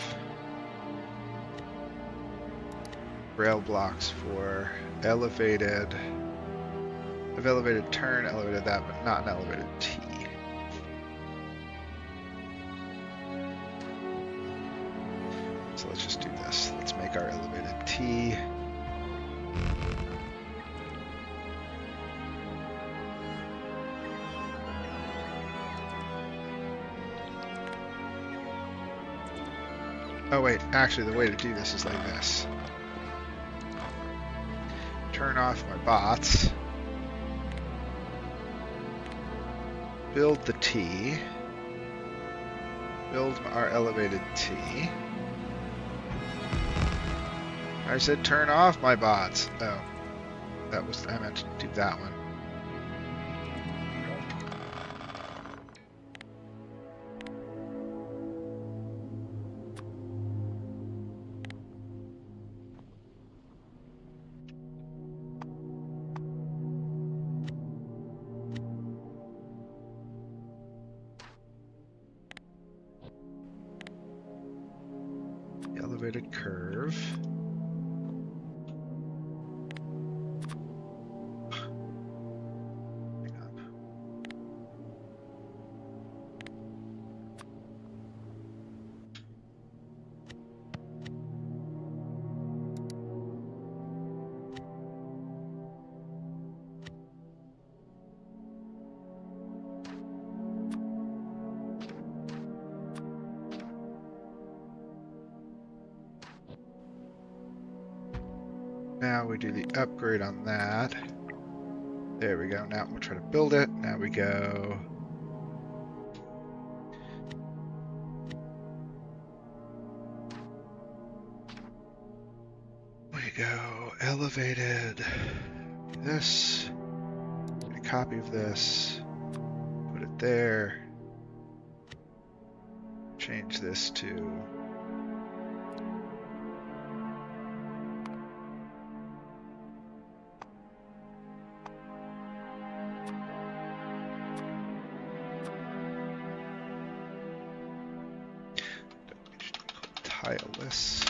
rail blocks for elevated. I've elevated turn, elevated that, but not an elevated T. So let's just do this. Let's make our elevated T. Oh wait, actually the way to do this is like this. Turn off my bots, build the T, build our elevated T. I said turn off my bots. Oh, that was, I meant to do that one. Elevated curve. Hang on. Now we do the upgrade on that. There we go. Now we'll try to build it. Now we go. We go elevated. This. Get a copy of this. Put it there. Change this to. Tileless.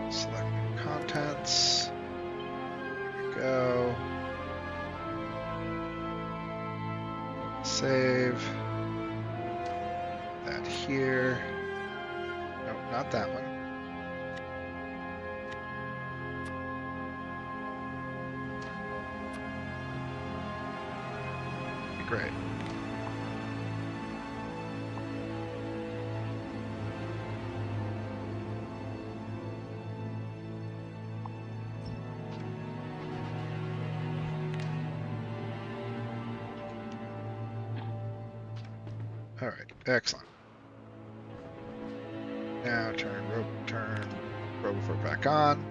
Select contents. There we go. Save that here. not that one. Great. All right, excellent. Now turn Robofort back on.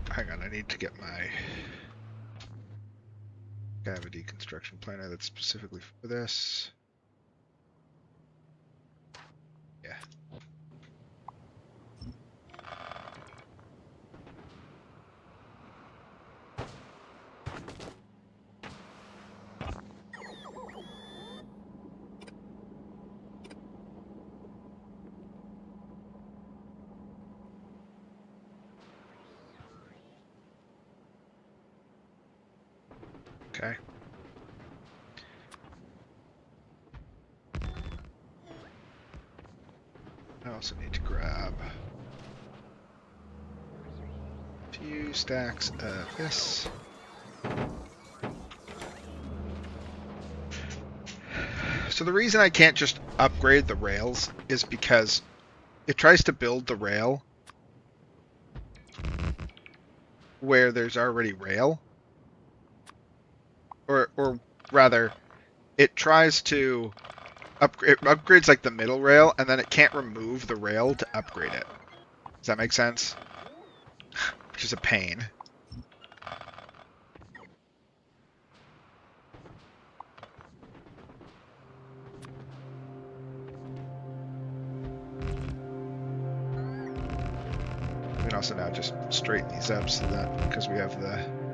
Hang on, I need to get my cavity construction planner that's specifically for this. Yeah. Okay. I also need to grab a few stacks of this. So the reason I can't just upgrade the rails is because it tries to build the rail where there's already rail. Or rather, it tries to it upgrades like the middle rail, and then it can't remove the rail to upgrade it. Does that make sense? Which is a pain. We can also now just straighten these up so that, because we have the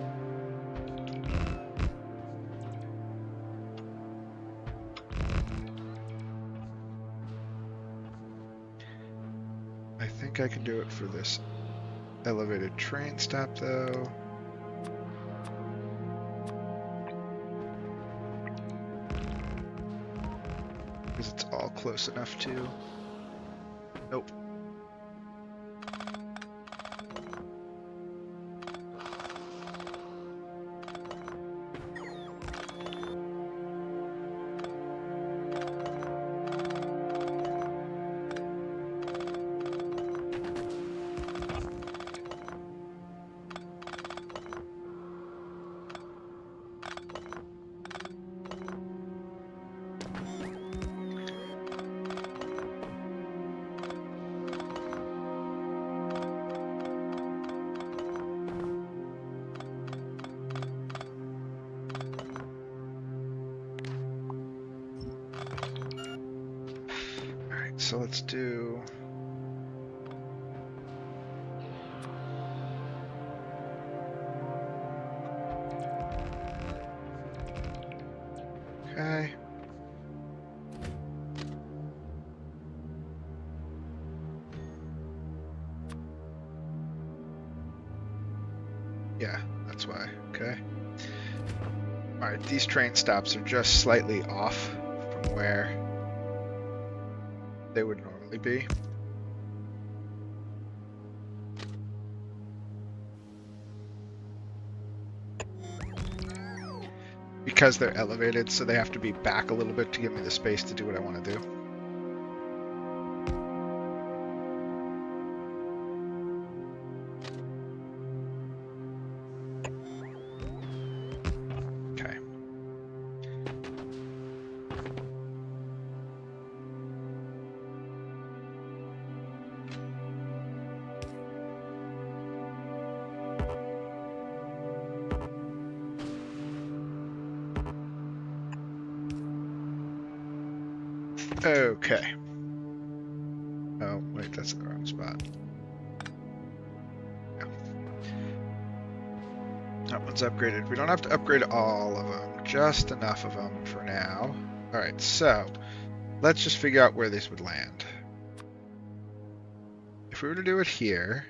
I think I can do it for this elevated train stop, though. Because it's all close enough to... Nope. So let's do... Okay. Yeah, that's why. Okay. Alright, these train stops are just slightly off from where they would normally be. Because they're elevated, so they have to be back a little bit to give me the space to do what I want to do. Okay. Oh, wait, that's in the wrong spot. Yeah. That one's upgraded. We don't have to upgrade all of them, just enough of them for now. Alright, so let's just figure out where these would land. If we were to do it here,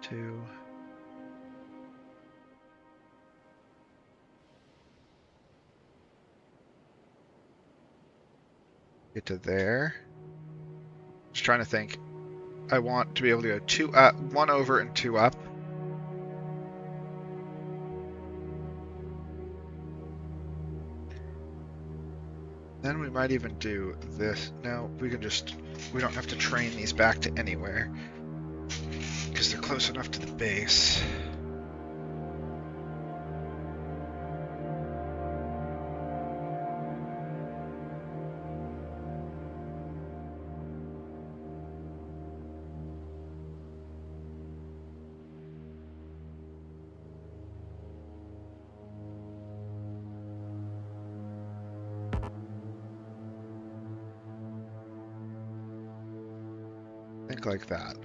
two, get to there. Just trying to think. I want to be able to go two up, one over and two up. Then we might even do this. No, we can just, we don't have to train these back to anywhere because they're close enough to the base. Think like that.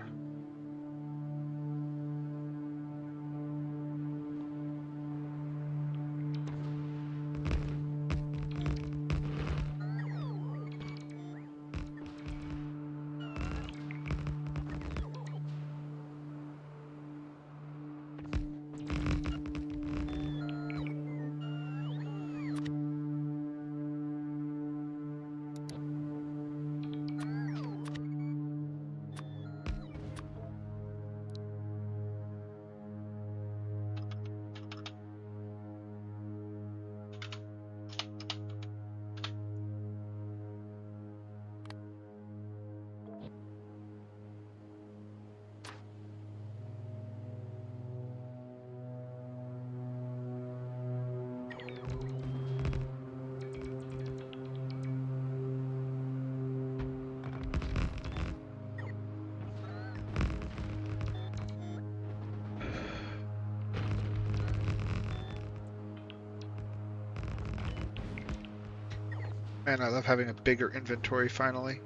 Man, I love having a bigger inventory finally.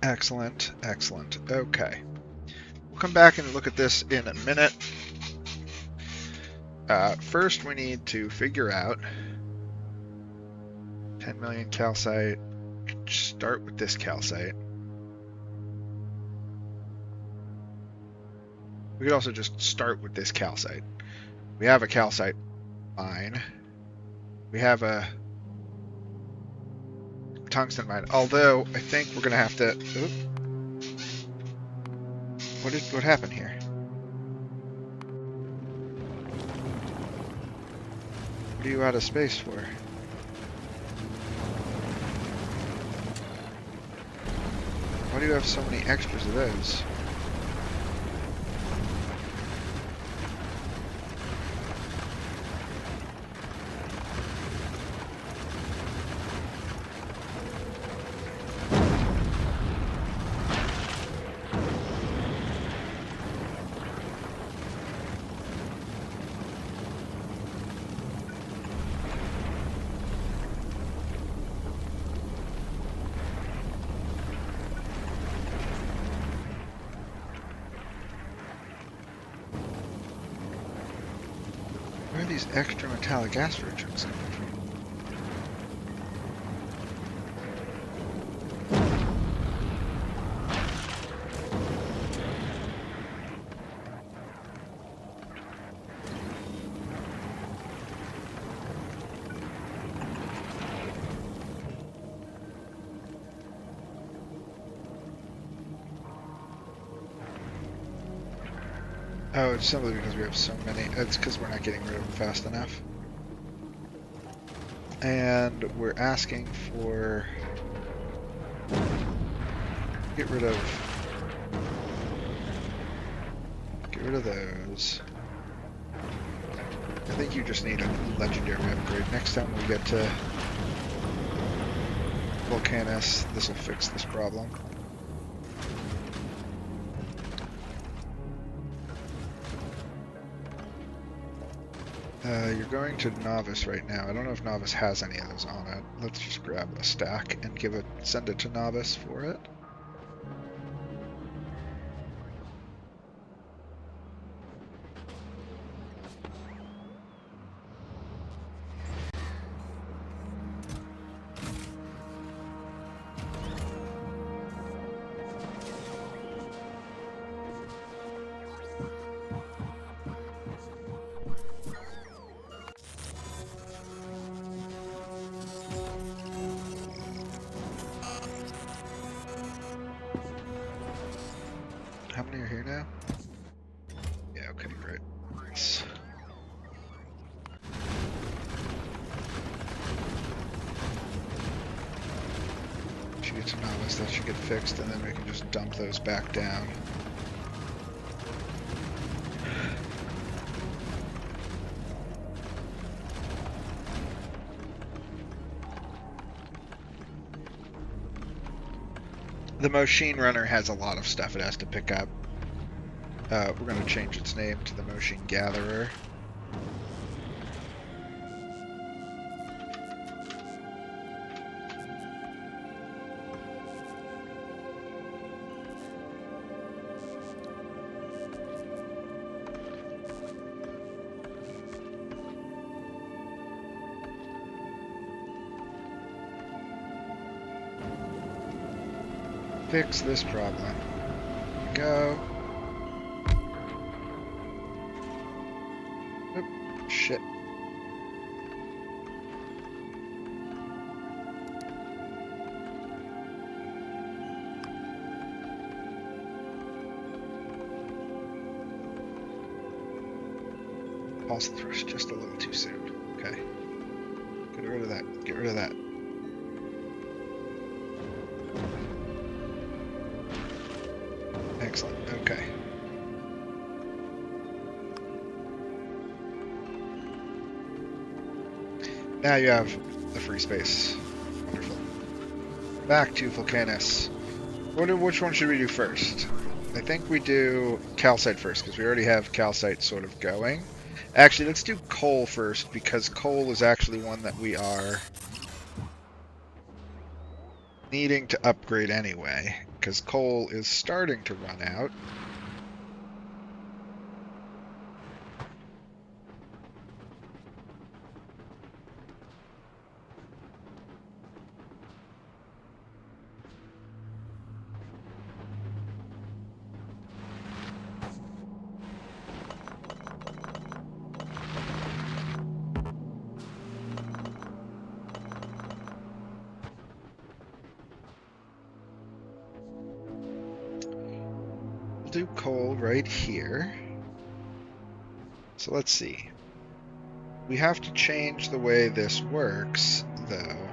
Excellent, excellent. Okay. We'll come back and look at this in a minute. First, we need to figure out 10 million calcite. Start with this calcite. We could also just start with this calcite. We have a calcite mine. We have a tungsten mine. Although I think we're gonna have to. Oop. What happened here? What are you out of space for? Why do you have so many extras of those? Where are these extra metallic asteroid chunks coming from? Oh, it's simply because we have so many. It's because we're not getting rid of them fast enough. And we're asking for... Get rid of those. I think you just need a legendary upgrade. Next time we get to Vulcanus, this will fix this problem. You're going to Novice right now. I don't know if Novice has any of those on it. Let's just grab a stack and send it to Novice for it. How many are here now? Yeah, okay, great. Nice. Should get to Novice, that should get fixed, and then we can just dump those back down. The Machine Runner has a lot of stuff it has to pick up. We're going to change its name to the Machine Gatherer. Fix this problem. Go. Oop, shit. Pulse thrust just a little too soon. Okay. Get rid of that. Get rid of that. Excellent. Okay. Now you have the free space. Wonderful. Back to Vulcanus. Which one should we do first? I think we do calcite first, because we already have calcite sort of going. Actually, let's do coal first, because coal is actually one that we are needing to upgrade anyway, because coal is starting to run out. Do coal right here. So let's see. We have to change the way this works, though,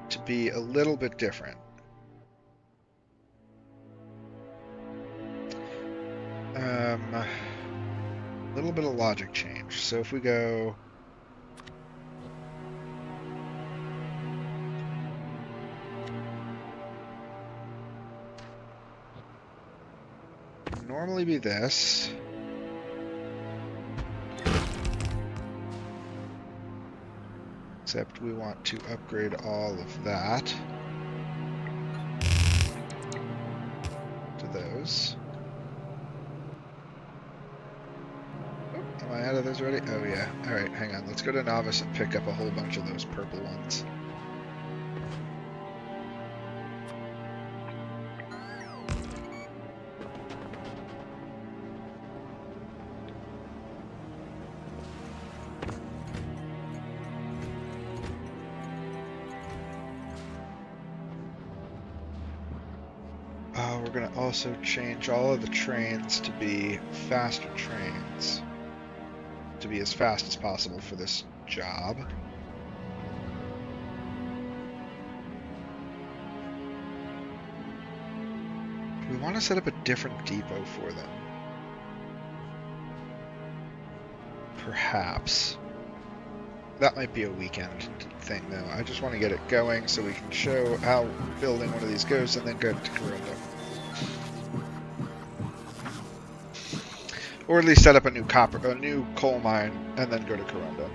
to be a little bit different. A little bit of logic change. So if we go... normally be this. Except we want to upgrade all of that to those. Oh, am I out of those already? Oh yeah. Alright, hang on. Let's go to Novice and pick up a whole bunch of those purple ones. we're going to also change all of the trains to be faster trains, to be as fast as possible for this job. We want to set up a different depot for them. Perhaps. That might be a weekend thing, though. I just want to get it going so we can show how building one of these goes and then go to Corrundum. Or at least set up a new coal mine and then go to Corrundum.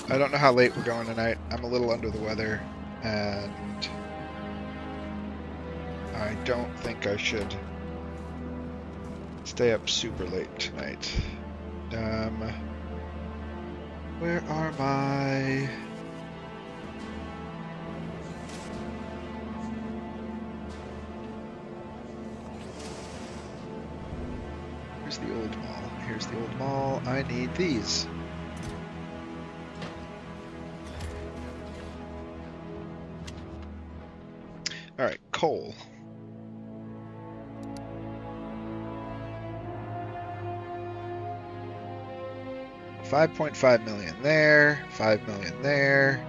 I don't know how late we're going tonight. I'm a little under the weather, and I don't think I should stay up super late tonight. Where are my... Here's the old mall. Here's the old mall. I need these. Alright, coal. $5.5 million there, 5 million there.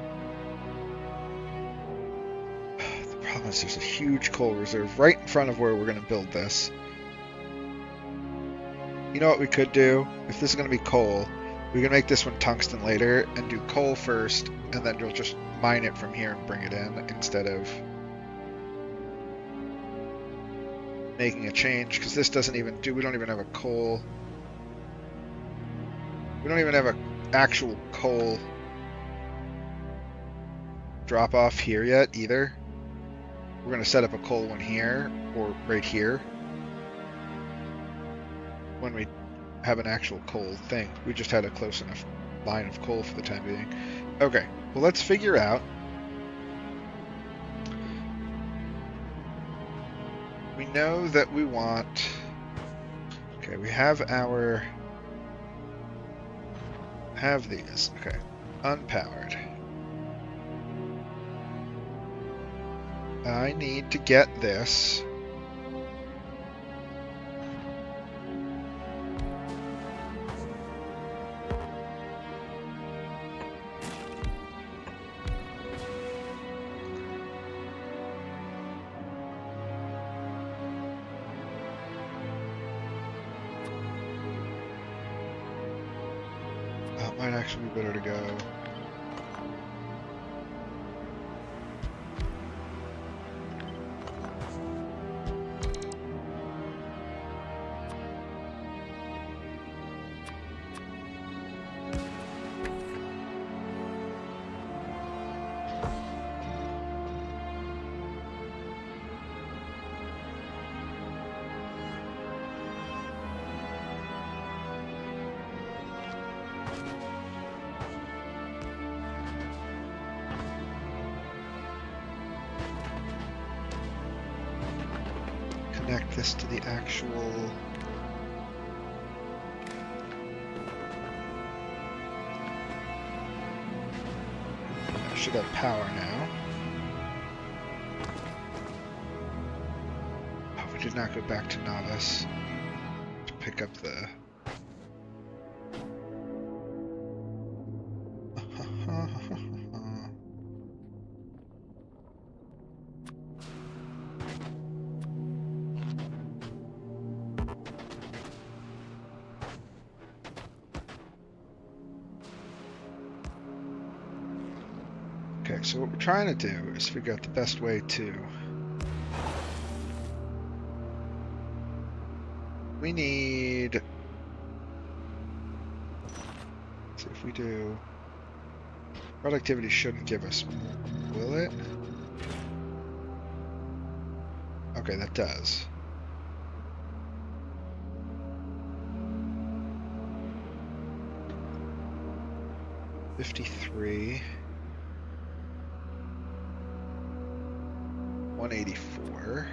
The problem is there's a huge coal reserve right in front of where we're going to build this. You know what we could do? If this is going to be coal, we can make this one tungsten later and do coal first, and then we'll just mine it from here and bring it in instead of making a change, because this doesn't even do, we don't even have a coal. We don't even have an actual coal drop off here yet either. We're going to set up a coal one here or right here when we have an actual coal thing. We just had a close enough line of coal for the time being. Okay, well, let's figure out. We know that we want... Okay, we have our... Have these. Okay. Unpowered. I need to get this. Might actually be better to go. Connect this to the actual... I should have power now. Oh, we did not go back to Novice to pick up the... Okay, so what we're trying to do is figure out the best way to... We need... Let's see if we do... Productivity shouldn't give us more, will it? Okay, that does. $53. 184.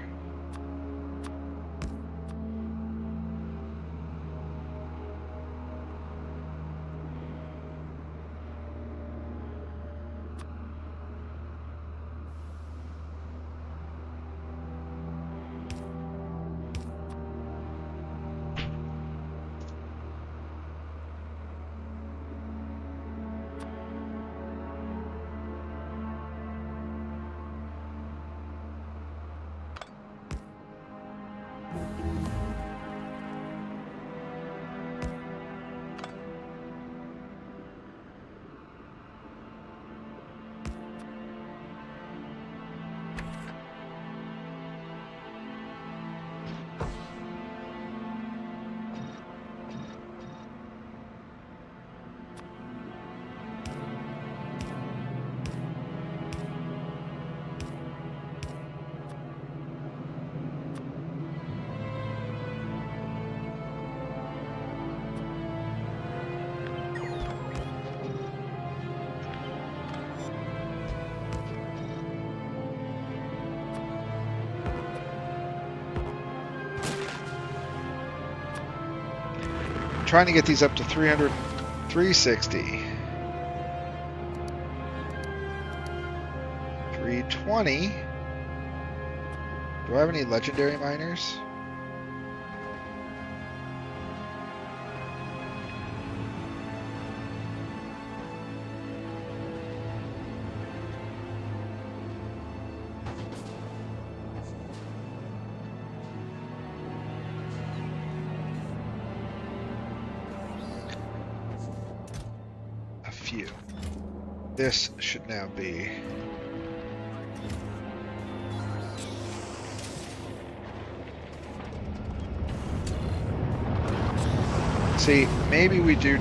trying to get these up to 300, 360. 320. Do I have any legendary miners? A few. This should now be see, maybe we do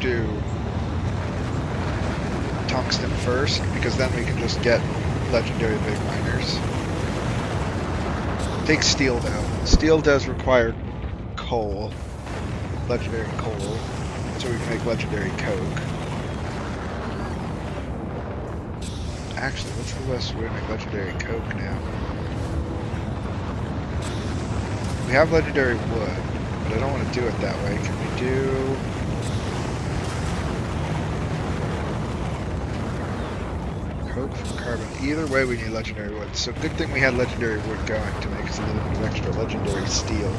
tungsten first, because then we can just get legendary big miners. Take steel though. Steel does require coal, legendary coal, so we can make legendary coke. Actually, what's the best way to make legendary coke now? We have legendary wood, but I don't want to do it that way. Can we do... coke from carbon? Either way, we need legendary wood. So good thing we had legendary wood going to make us a little bit of extra legendary steel.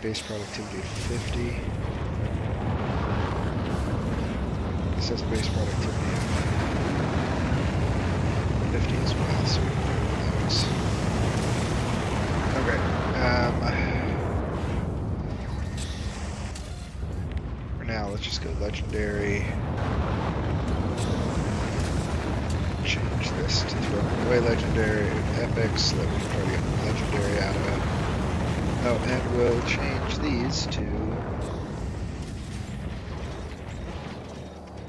Base productivity of 50. This has base productivity of 50 as well, so we can do those. Okay. For now, let's just go legendary. Change this to throw away legendary epics so that we can try to get legendary out of it. Oh, and we'll change these to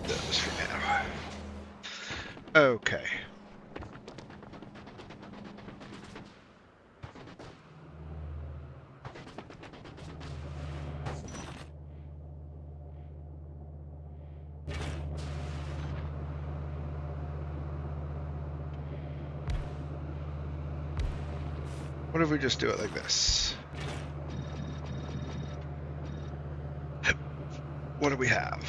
those for now. Okay. What if we just do it like this? What do we have?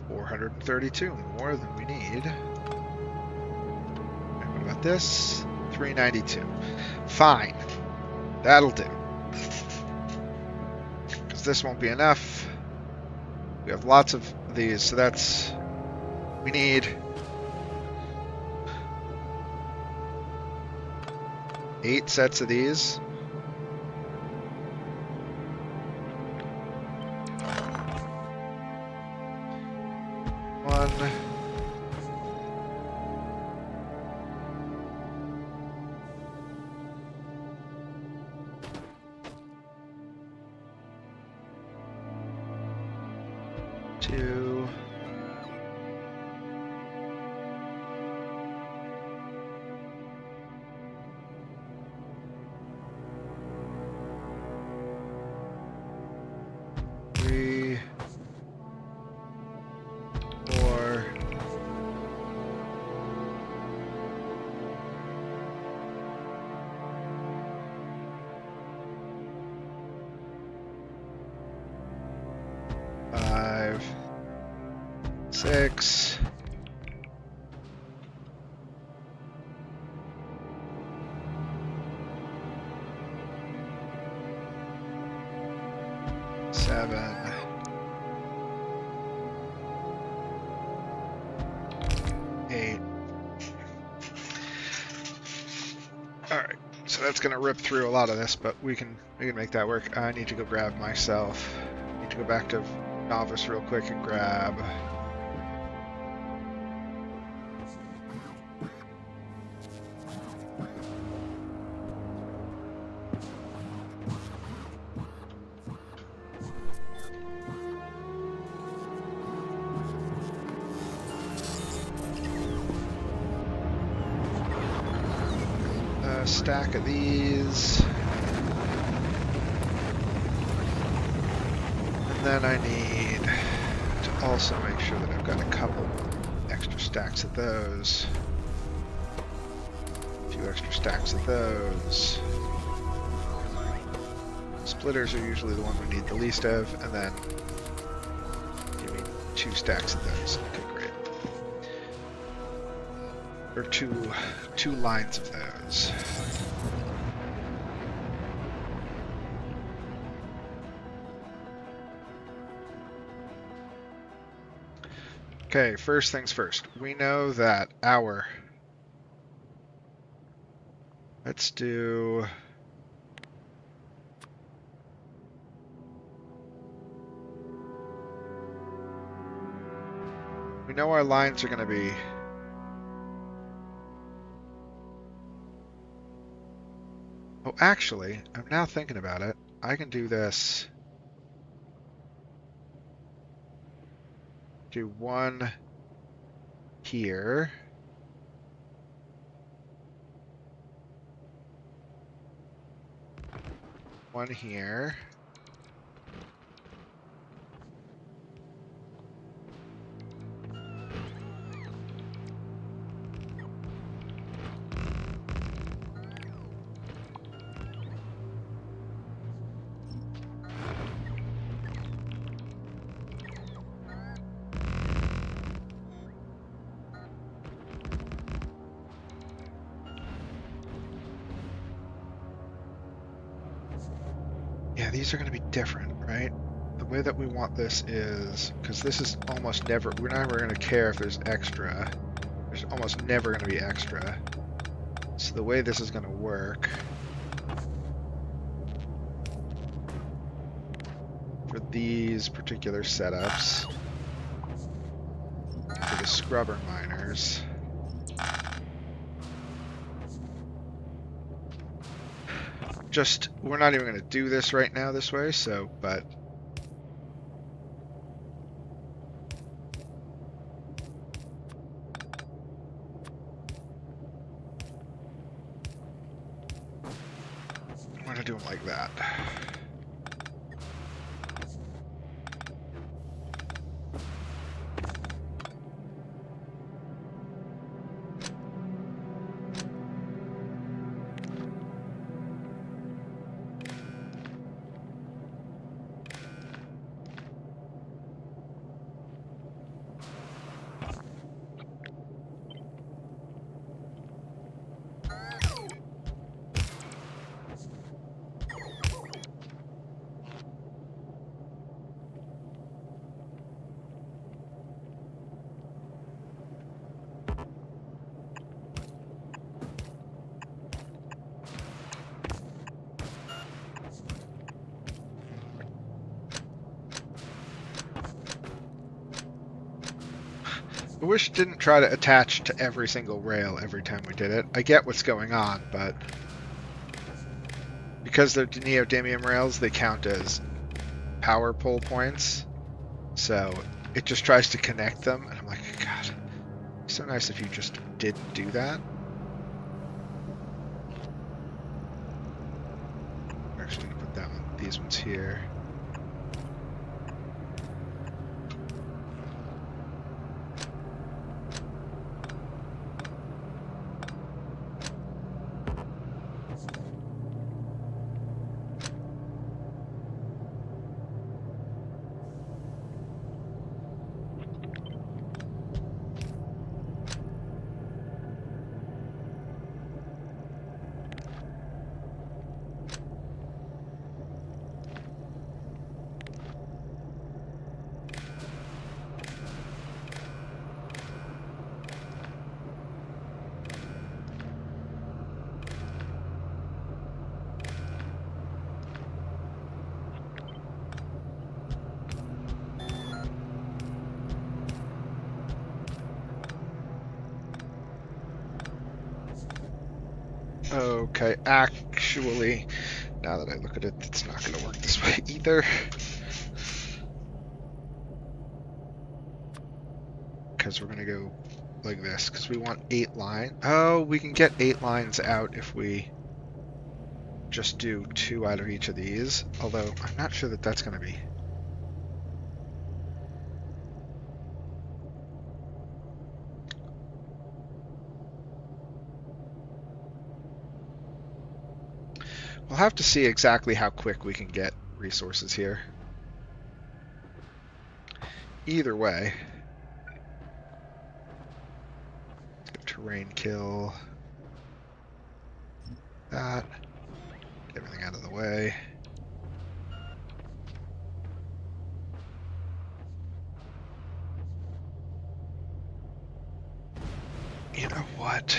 432, more than we need. And what about this? 392. Fine. That'll do. Because this won't be enough. We have lots of these, so that's... we need... 8 sets of these. Two. Three. 4. 5. 6. 7. 8. Alright, so that's gonna rip through a lot of this, but we can make that work. I need to go grab myself. I need to go back to Novice real quick and grab a stack of these. And then I need to also make sure that I've got a couple extra stacks of those. A few extra stacks of those. Splitters are usually the one we need the least of, and then give me 2 stacks of those. Okay, great. Or two lines of those. Okay, first things first. We know that our... Let's do... We know our lines are going to be... Oh, actually, I'm now thinking about it. I can do this... Do one here. One here. Yeah, these are going to be different, right? The way that we want this is, because this is almost never, we're never going to care if there's extra. There's almost never going to be extra. So the way this is going to work for these particular setups, for the scrubber miners, just, we're not even going to do this right now this way, so, but I'm going to do them like that. I wish it didn't try to attach to every single rail every time we did it. I get what's going on, but because they're neodymium rails, they count as power pull points. So it just tries to connect them, and I'm like, God, it's so nice if you just didn't do that. I'm actually gonna put that one, these ones here. Okay, actually, now that I look at it, it's not going to work this way either. Because we're going to go like this, because we want 8 lines. Oh, we can get 8 lines out if we just do 2 out of each of these. Although, I'm not sure that that's going to be... We'll have to see exactly how quick we can get resources here. Either way. Terrain kill. That. Get everything out of the way. You know what?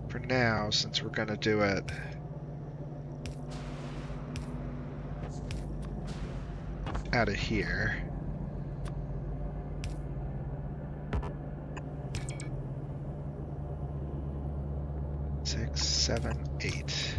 For now, since we're gonna do it, out of here. Six, 7, 8.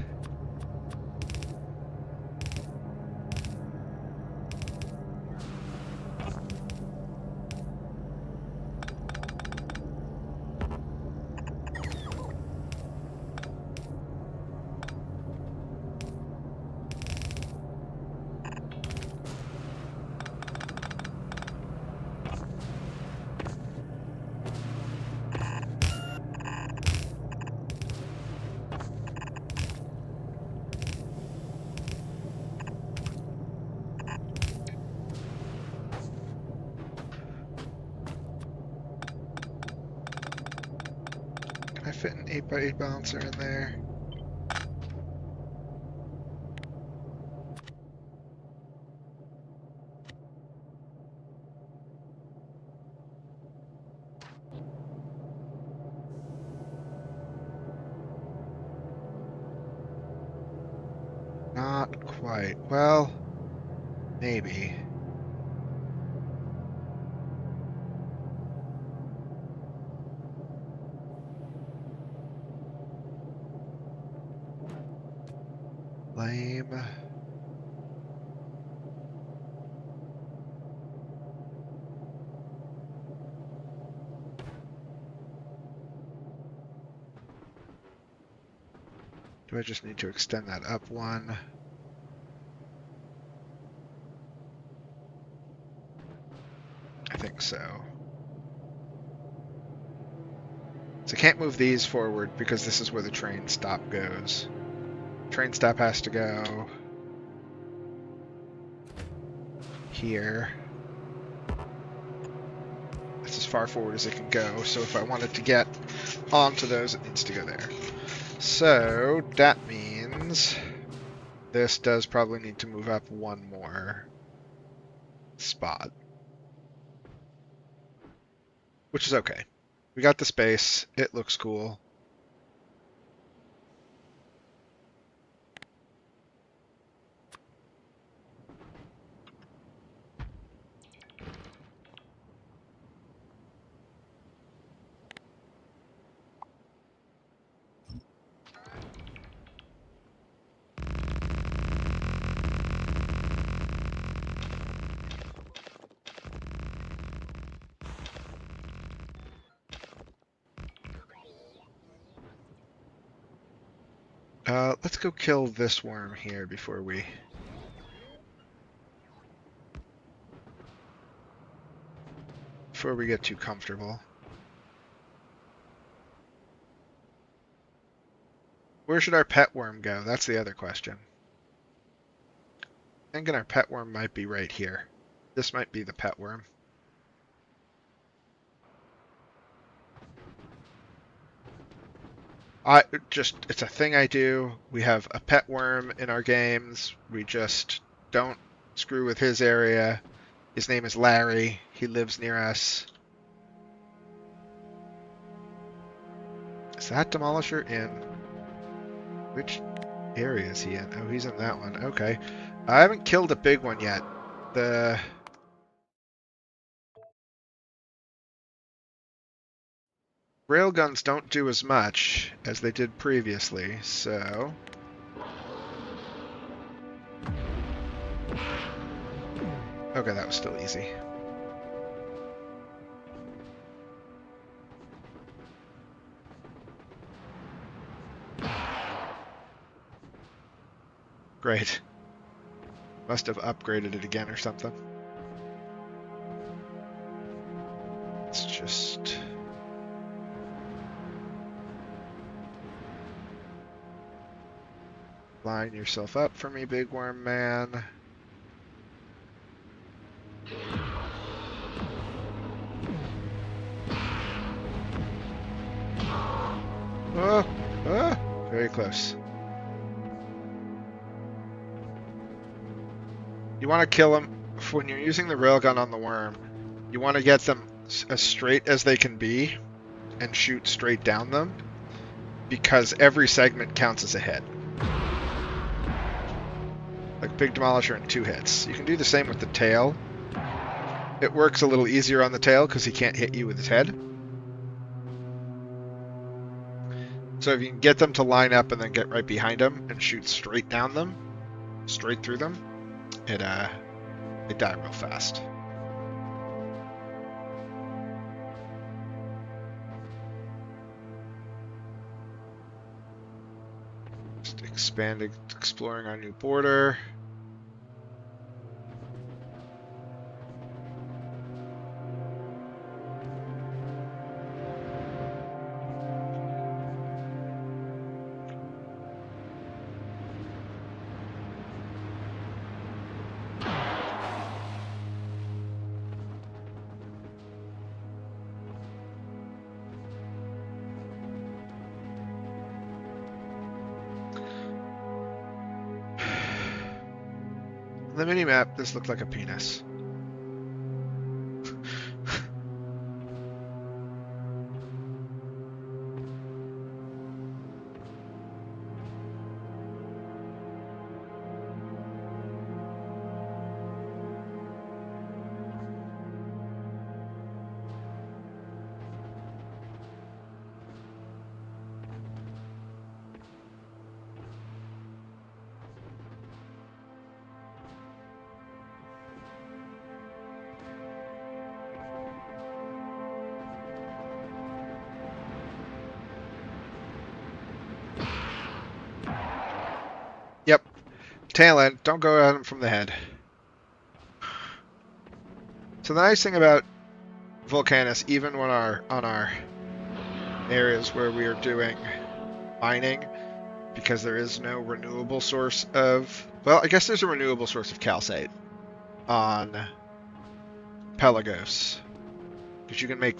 Can I fit an 8x8 balancer in there? Not quite. Well, maybe. Lame. Do I just need to extend that up one? I think so. So I can't move these forward because this is where the train stop goes. Train stop has to go here. That's as far forward as it can go, so if I wanted to get onto those, it needs to go there. So that means this does probably need to move up one more spot. Which is okay. We got the space. It looks cool. Let's go kill this worm here before we... get too comfortable. Where should our pet worm go? That's the other question. I'm thinking our pet worm might be right here. This might be the pet worm. It's a thing I do. We have a pet worm in our games. We just don't screw with his area. His name is Larry. He lives near us. Is that Demolisher in? Which area is he in? Oh, he's in that one. Okay. I haven't killed a big one yet. The... railguns don't do as much as they did previously, so... okay, that was still easy. Great. Must have upgraded it again or something. Let's just... Line yourself up for me, big worm man. Oh, oh, very close. You want to kill them when you're using the railgun on the worm. You want to get them as straight as they can be and shoot straight down them, because every segment counts as a hit. Like Big Demolisher in 2 hits. You can do the same with the tail. It works a little easier on the tail because he can't hit you with his head. So if you can get them to line up and then get right behind them and shoot straight down them, straight through them, they die real fast. Just expanding, exploring our new border. On the mini-map, this looked like a penis. Yep. Tail end. Don't go at him from the head. So the nice thing about Vulcanus, even when on our areas where we are doing mining, because there is no renewable source of... Well, I guess there's a renewable source of calcite on Pelagos. Because you can make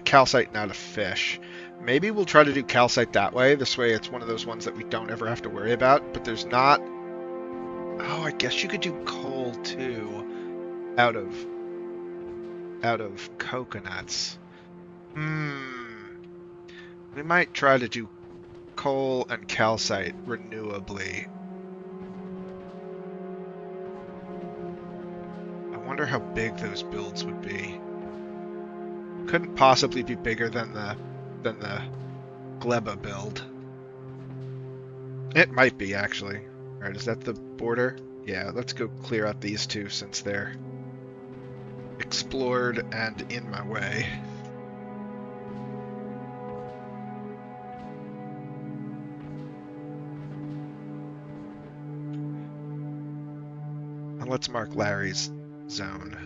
calcite out of fish. Maybe we'll try to do calcite that way. This way it's one of those ones that we don't ever have to worry about. But there's not... Oh, I guess you could do coal too. Out of coconuts. We might try to do coal and calcite renewably. I wonder how big those builds would be. Couldn't possibly be bigger than the Gleba build. It might be, actually. Alright, is that the border? Yeah, let's go clear out these two since they're explored and in my way. And let's mark Larry's zone.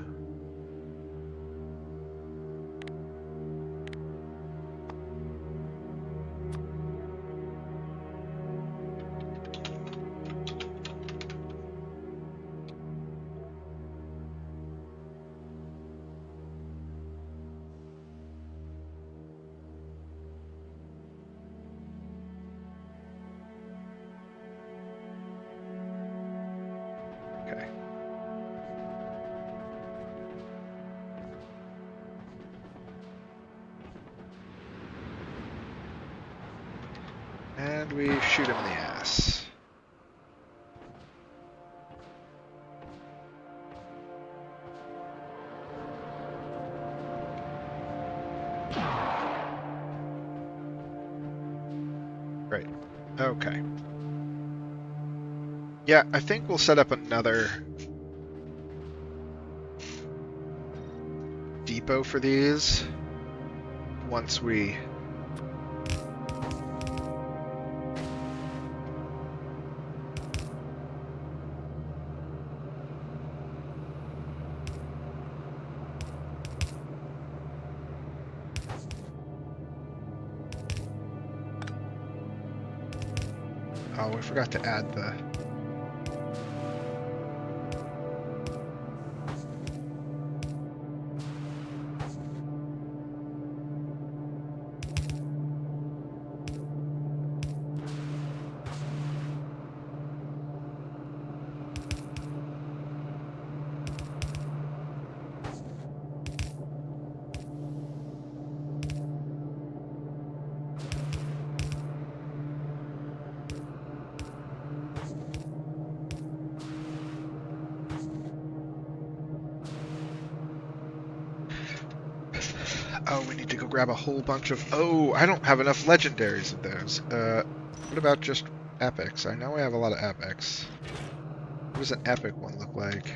And we shoot him in the ass. Great. Okay. Yeah, I think we'll set up another depot for these once we... Oh, we forgot to add the... Oh, we need to go grab a whole bunch of... Oh, I don't have enough legendaries of those. What about just epics? I know I have a lot of epics. What does an epic one look like?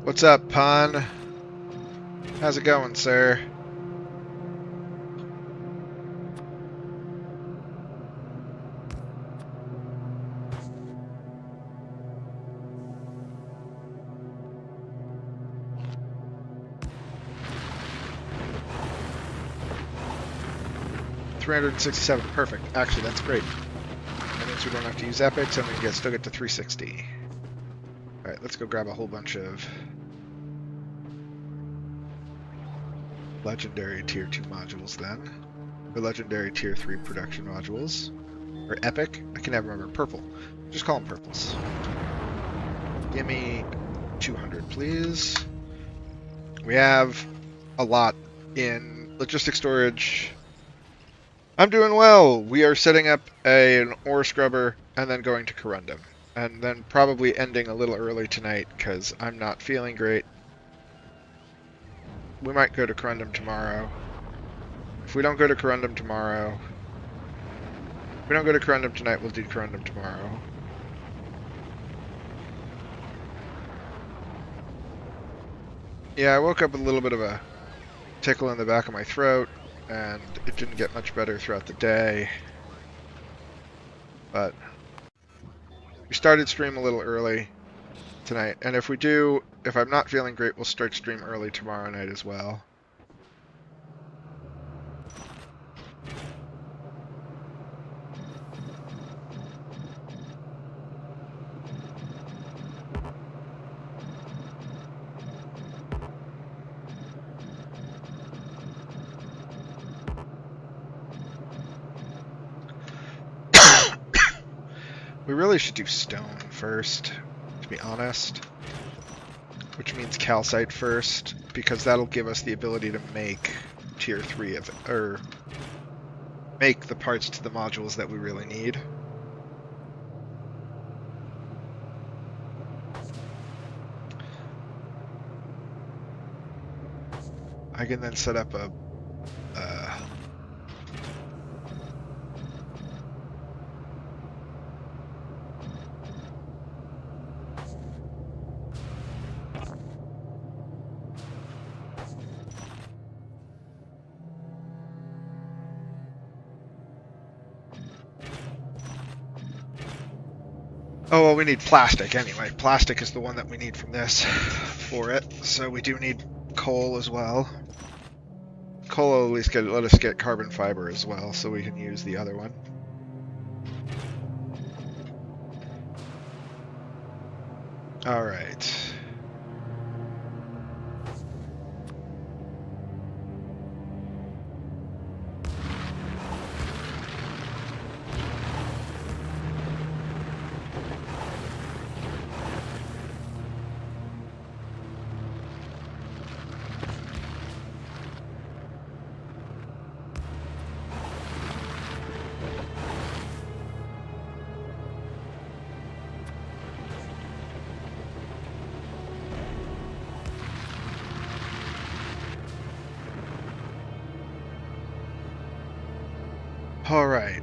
What's up, Pon? How's it going, sir? $367, perfect. Actually, that's great. That means we don't have to use epics, and we can still get to 360. Alright, let's go grab a whole bunch of legendary tier 2 modules then. Or legendary tier 3 production modules. Or epic? I can never remember. Purple. Just call them purples. Give me 200, please. We have a lot in logistic storage. I'm doing well. We are setting up an ore scrubber and then going to Corrundum. And then probably ending a little early tonight because I'm not feeling great. We might go to Corrundum tomorrow. If we don't go to Corrundum tomorrow... If we don't go to Corrundum tonight, we'll do Corrundum tomorrow. Yeah, I woke up with a little bit of a tickle in the back of my throat, and it didn't get much better throughout the day. But we started stream a little early tonight, and if I'm not feeling great, we'll start stream early tomorrow night as well. We really should do stone first, to be honest. Which means calcite first, because that'll give us the ability to make tier 3 of it, or make the parts to the modules that we really need. I can then set up a Oh, well, we need plastic anyway. Plastic is the one that we need from this for it. So we do need coal as well. Coal will at least let us get carbon fiber as well, so we can use the other one. All right. All right.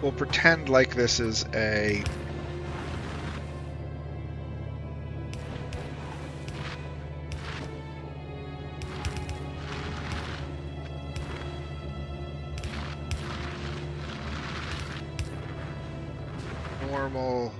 we'll pretend like this is a normal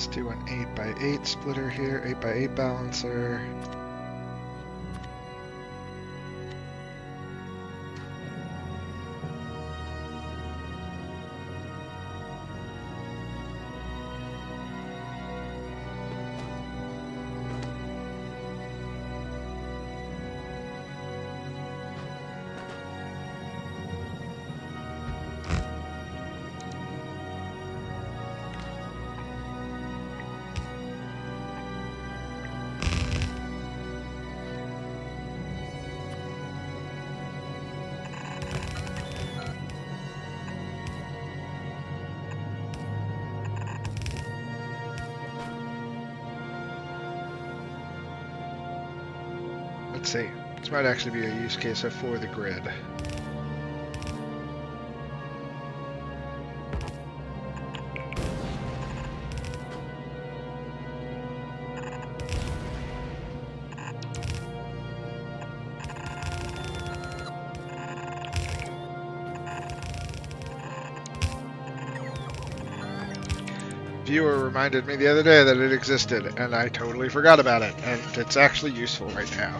Let's do an 8x8 splitter here, 8x8 balancer. Let's see. This might actually be a use case for the grid. Viewer reminded me the other day that it existed, and I totally forgot about it, and it's actually useful right now.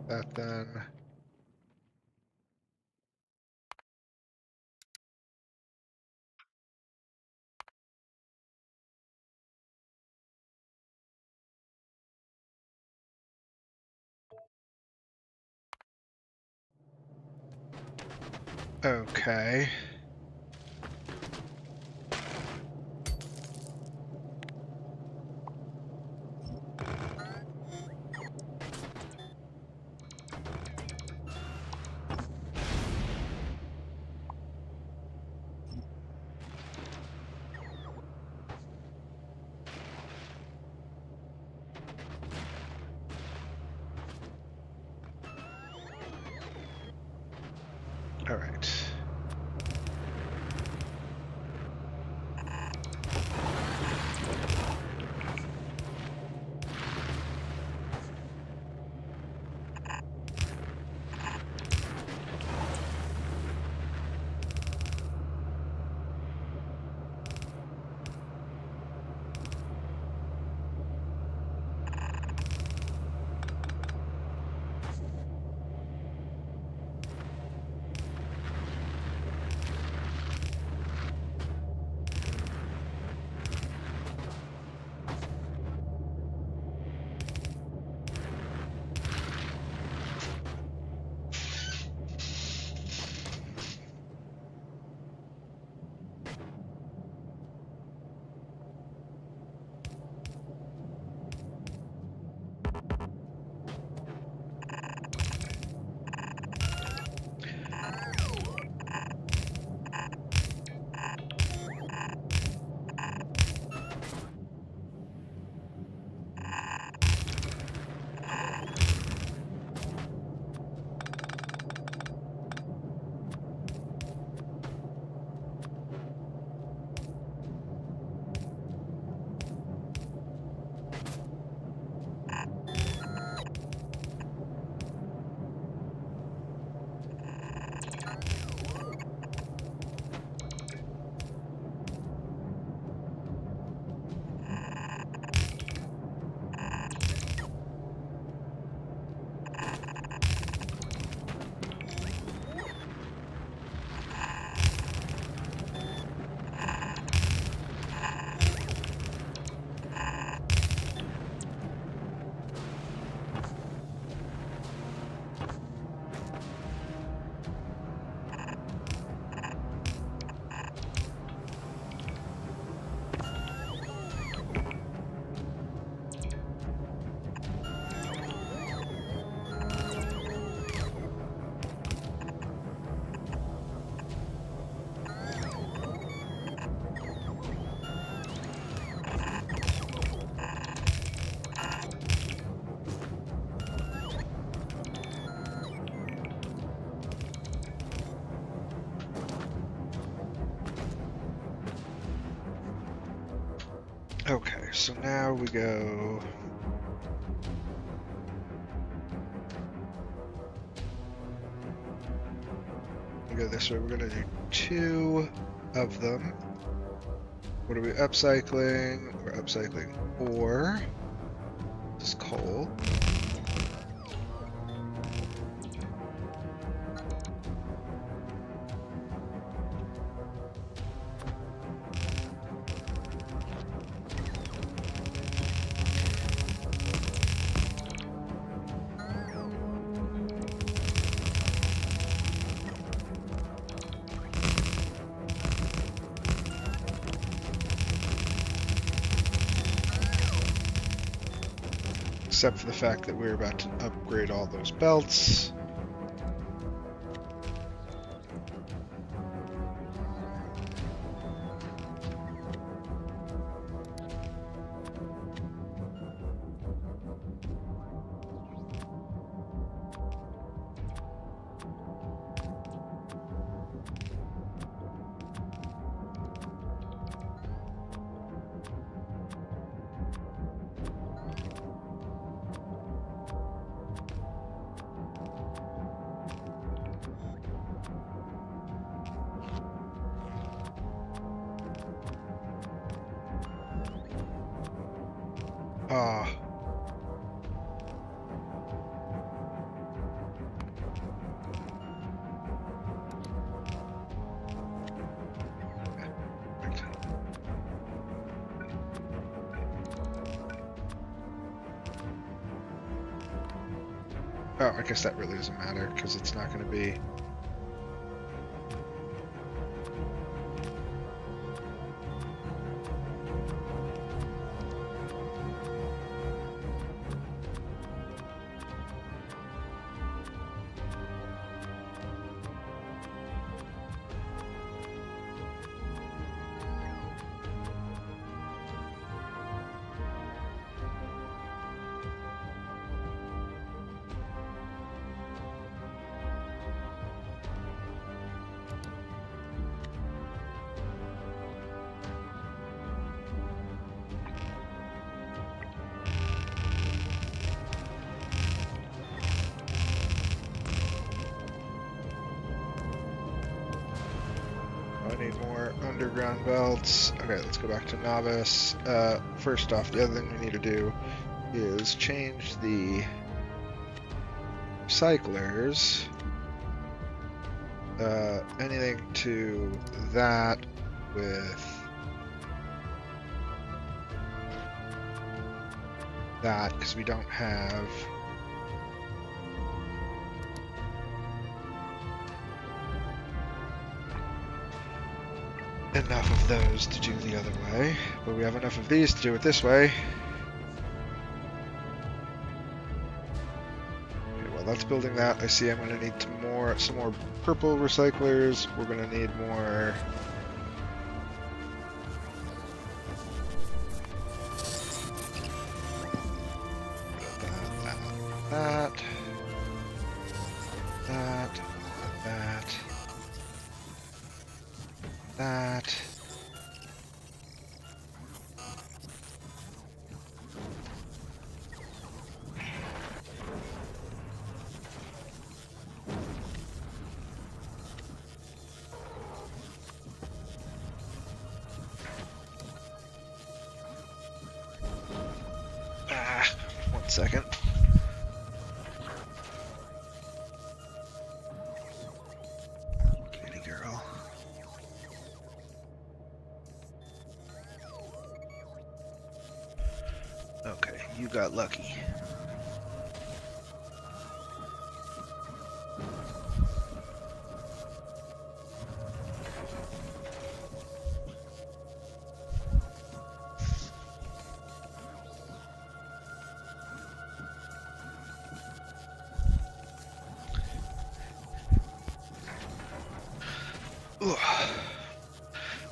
That then. Okay. All right. Okay, so now we go... We go this way. We're going to do 2 of them. What are we upcycling? We're upcycling ore. This is coal. Except for the fact that we're about to upgrade all those belts. Ah. Oh, I guess that really doesn't matter because it's not going to be... I need more underground belts. Okay, let's go back to novice. First off, the other thing we need to do is change the recyclers. Anything to that with that, because we don't have... enough of those to do the other way, but we have enough of these to do it this way. Okay, well that's building that. I see I'm going to need some more purple recyclers. We're going to need more... that. One second. Kitty girl. Okay, you got lucky.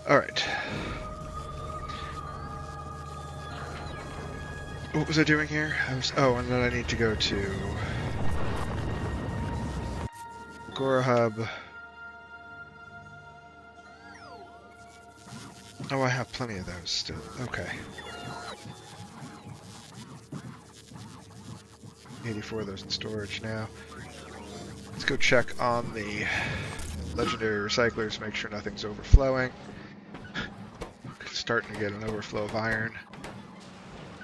Alright. What was I doing here? Oh, and then I need to go to Agora Hub. Oh, I have plenty of those still. Okay. 84 of those in storage now. Let's go check on the legendary recyclers, make sure nothing's overflowing. Starting to get an overflow of iron.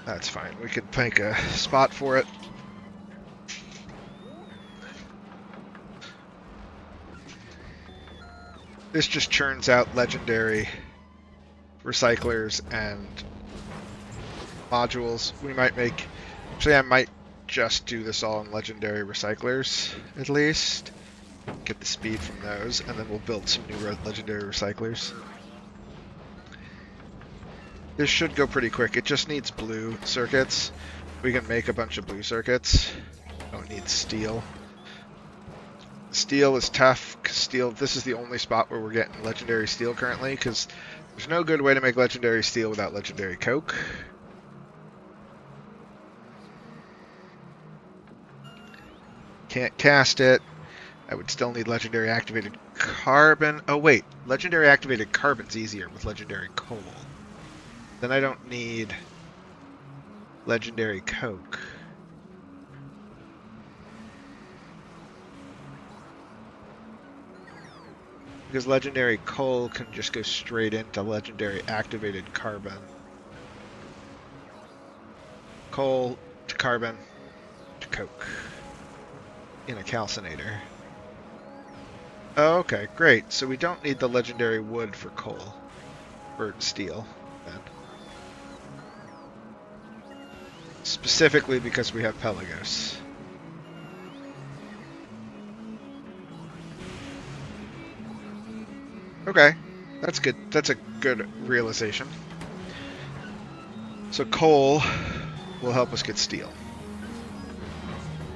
That's fine. We could make a spot for it. This just churns out legendary recyclers and modules. We might make... Actually, I might just do this all in legendary recyclers, at least. Get the speed from those, and then we'll build some new legendary recyclers. This should go pretty quick. It just needs blue circuits. We can make a bunch of blue circuits. Don't need steel. Steel is tough, because steel, this is the only spot where we're getting legendary steel currently, because there's no good way to make legendary steel without legendary coke. Can't cast it. I would still need legendary activated carbon. Oh wait, legendary activated carbon's easier with legendary coal. Then I don't need legendary coke. Because legendary coal can just go straight into legendary activated carbon. Coal to carbon to coke in a calcinator. Oh, okay, great. So we don't need the legendary wood for coal, or steel, then. Specifically because we have Pelagos. Okay, that's good. That's a good realization. So coal will help us get steel.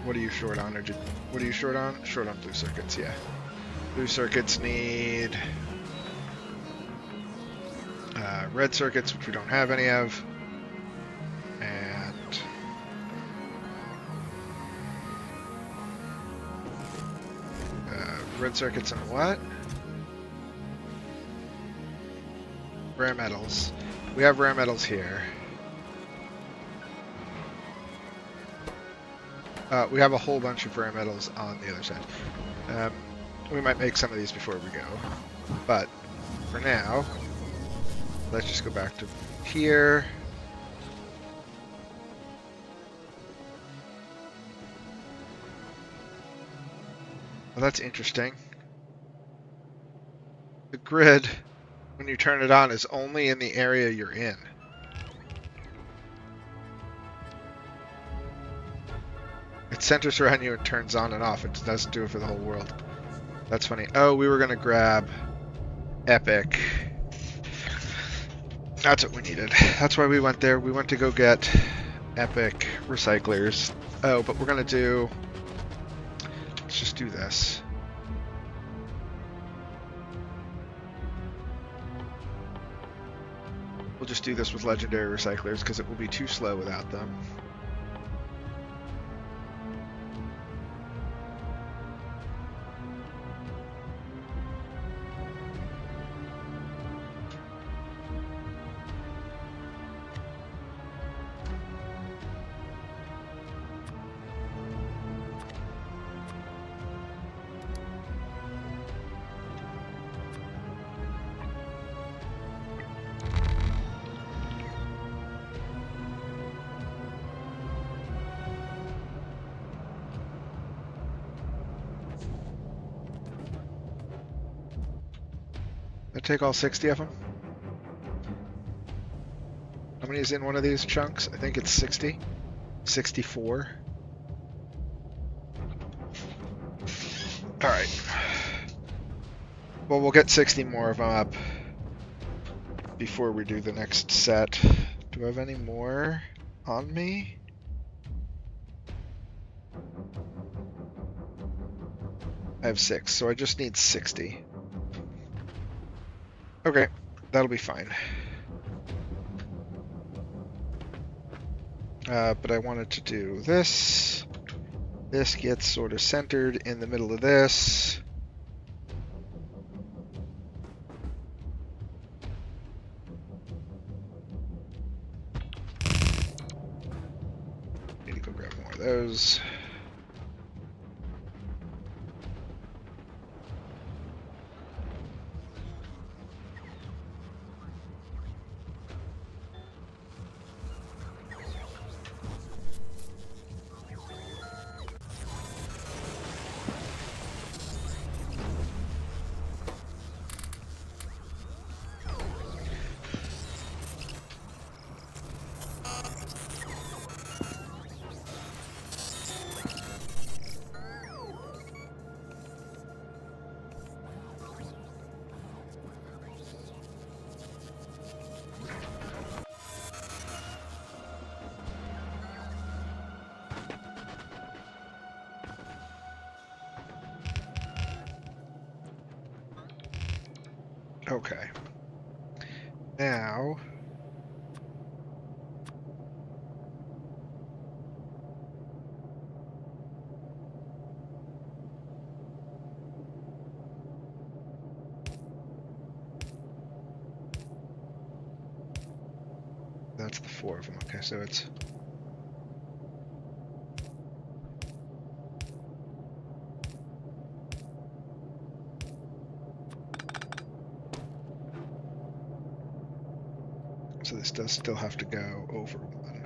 What are you short on? What are you short on? Short on blue circuits, yeah. Blue circuits need red circuits, which we don't have any of, and red circuits and what? Rare metals. We have rare metals here. We have a whole bunch of rare metals on the other side. We might make some of these before we go. But for now, let's just go back to here. Well, that's interesting. The grid, when you turn it on, is only in the area you're in. It centers around you and turns on and off. It doesn't do it for the whole world. That's funny. Oh, we were going to grab Epic. That's what we needed. That's why we went there. We went to go get Epic recyclers. Oh, but we're going to do... Let's just do this. We'll just do this with legendary recyclers because it will be too slow without them. Take all 60 of them? How many is in one of these chunks? I think it's 60. 64. Alright. Well, we'll get 60 more of them up before we do the next set. Do I have any more on me? I have 6, so I just need 60. Okay, that'll be fine. But I wanted to do this. This gets sort of centered in the middle of this. those. Okay. Now, that's the 4 of them. Okay, so it's so this does still have to go over 1.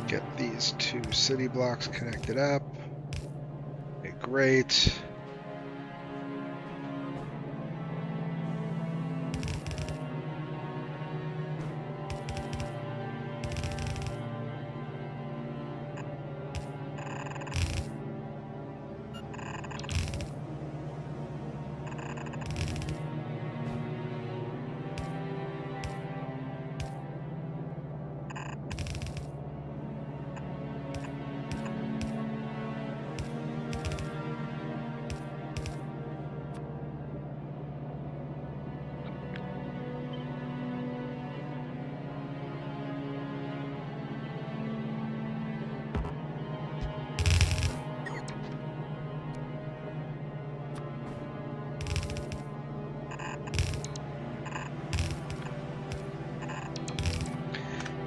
Get these 2 city blocks connected up. Okay, great.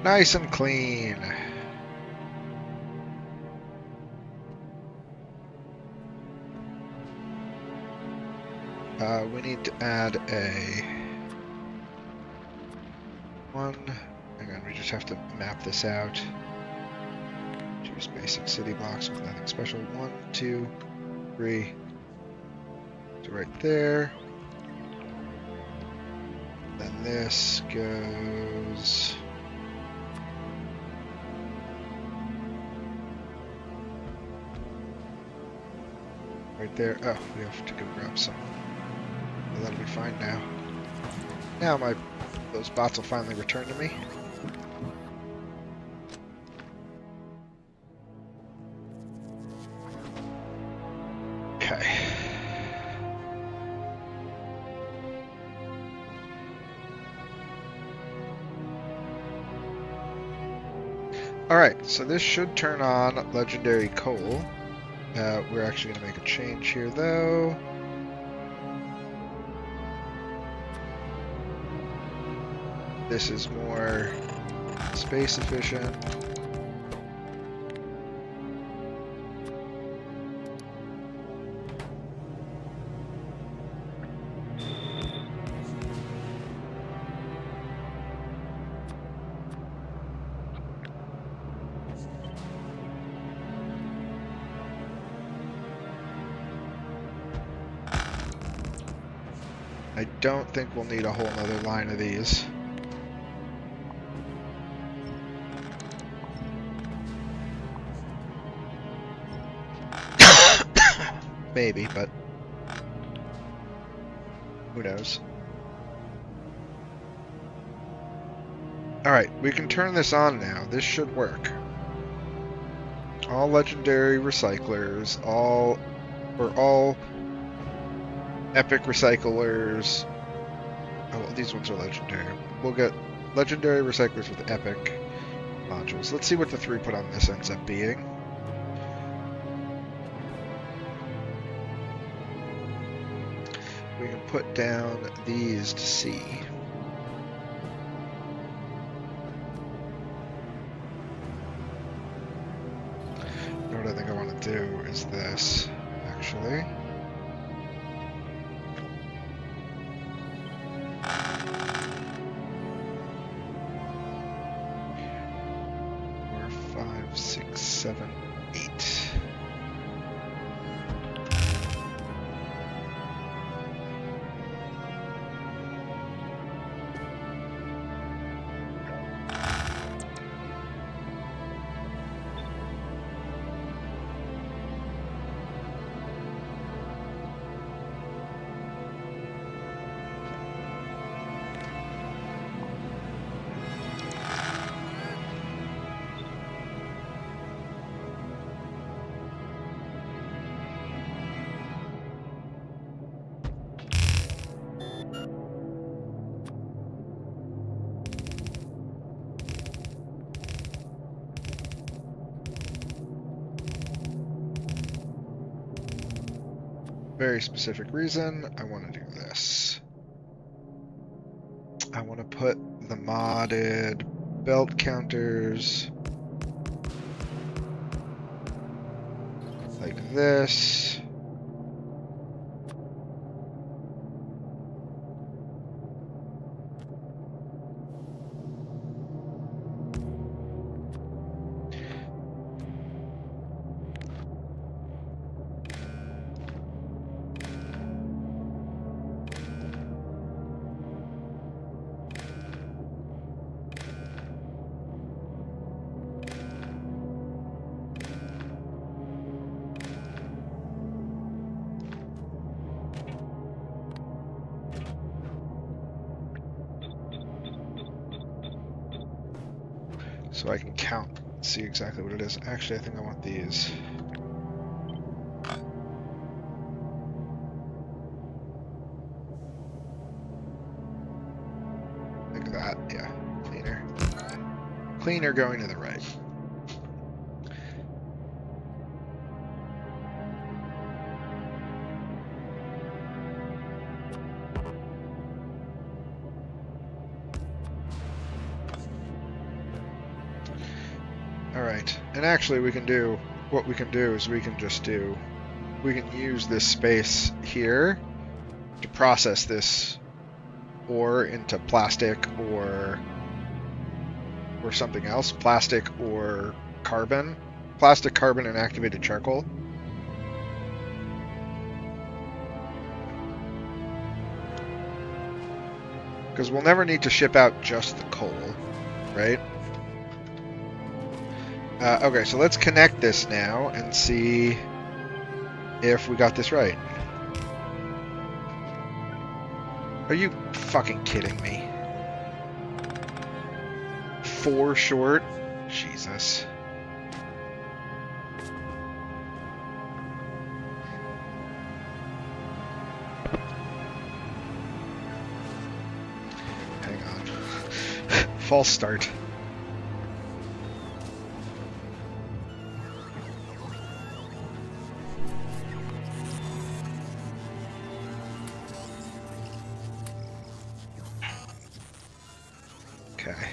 Nice and clean. We need to add a 1. Hang on, we just have to map this out. Choose basic city blocks with nothing special. 1, 2, 3. So right there. Then this goes. Right there. Oh, we have to go grab some. Well, that'll be fine now. Now those bots will finally return to me. Okay. Alright, so this should turn on legendary coal. We're actually going to make a change here, though. This is more space efficient. I don't think we'll need a whole other line of these. Maybe, but who knows? Alright, we can turn this on now. This should work. All legendary recyclers, all epic recyclers. Oh, well, these ones are legendary. We'll get legendary recyclers with epic modules. Let's see what the throughput on this ends up being. We can put down these to see. What I think I want to do is this, actually. Seven, 8. Very specific reason, I want to do this. I want to put the modded belt counters like this. So I can count, see exactly what it is. Actually, I think I want these. Like that, yeah. Cleaner. Cleaner going to the right. Alright, and actually what we can do is we can use this space here to process this ore into plastic or something else. Plastic or carbon. Plastic, carbon, and activated charcoal. Because we'll never need to ship out just the coal, right? Okay, so let's connect this now and see if we got this right. Are you fucking kidding me? 4 short? Jesus. Hang on. False start. Okay.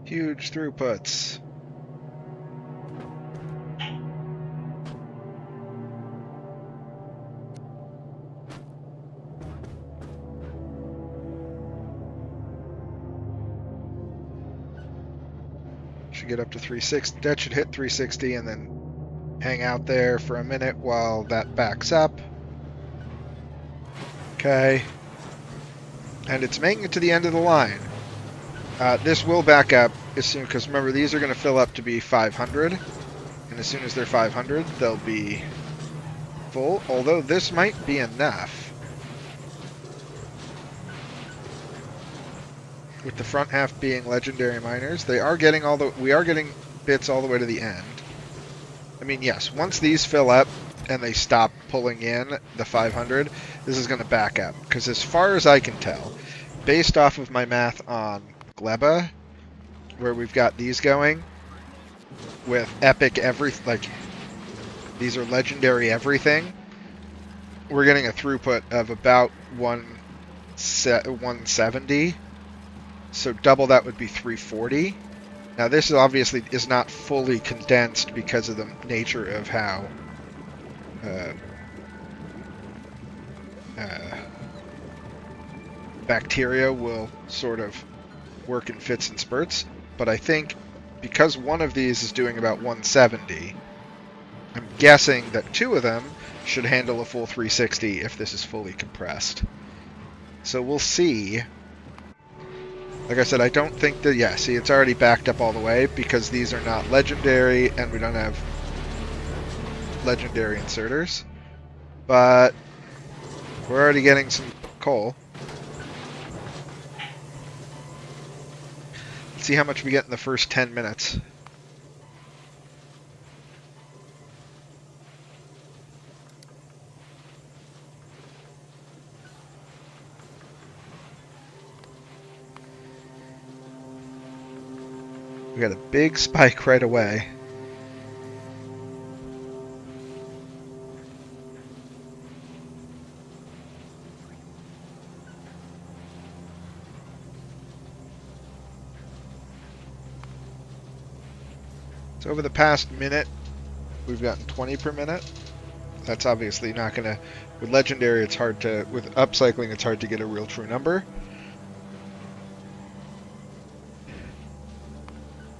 Huge throughputs. Should get up to 360. That should hit 360 and then hang out there for a minute while that backs up. Okay. And it's making it to the end of the line. This will back up as soon, because remember, these are going to fill up to be 500. And as soon as they're 500, they'll be full. Although this might be enough. With the front half being legendary miners, we are getting bits all the way to the end. I mean, yes, once these fill up and they stop pulling in the 500, this is going to back up. Because as far as I can tell, based off of my math on Gleba, where we've got these going, with epic like, these are legendary everything, we're getting a throughput of about 170. So double that would be 340. Now this obviously is not fully condensed because of the nature of how bacteria will sort of work in fits and spurts, but I think because one of these is doing about 170, I'm guessing that two of them should handle a full 360 if this is fully compressed. So we'll see. Like I said, I don't think that, yeah, see, it's already backed up all the way because these are not legendary and we don't have legendary inserters. But we're already getting some coal. Let's see how much we get in the first 10 minutes. We got a big spike right away. So over the past minute, we've gotten 20 per minute. That's obviously not going to... With legendary, it's hard to... With upcycling, it's hard to get a real true number.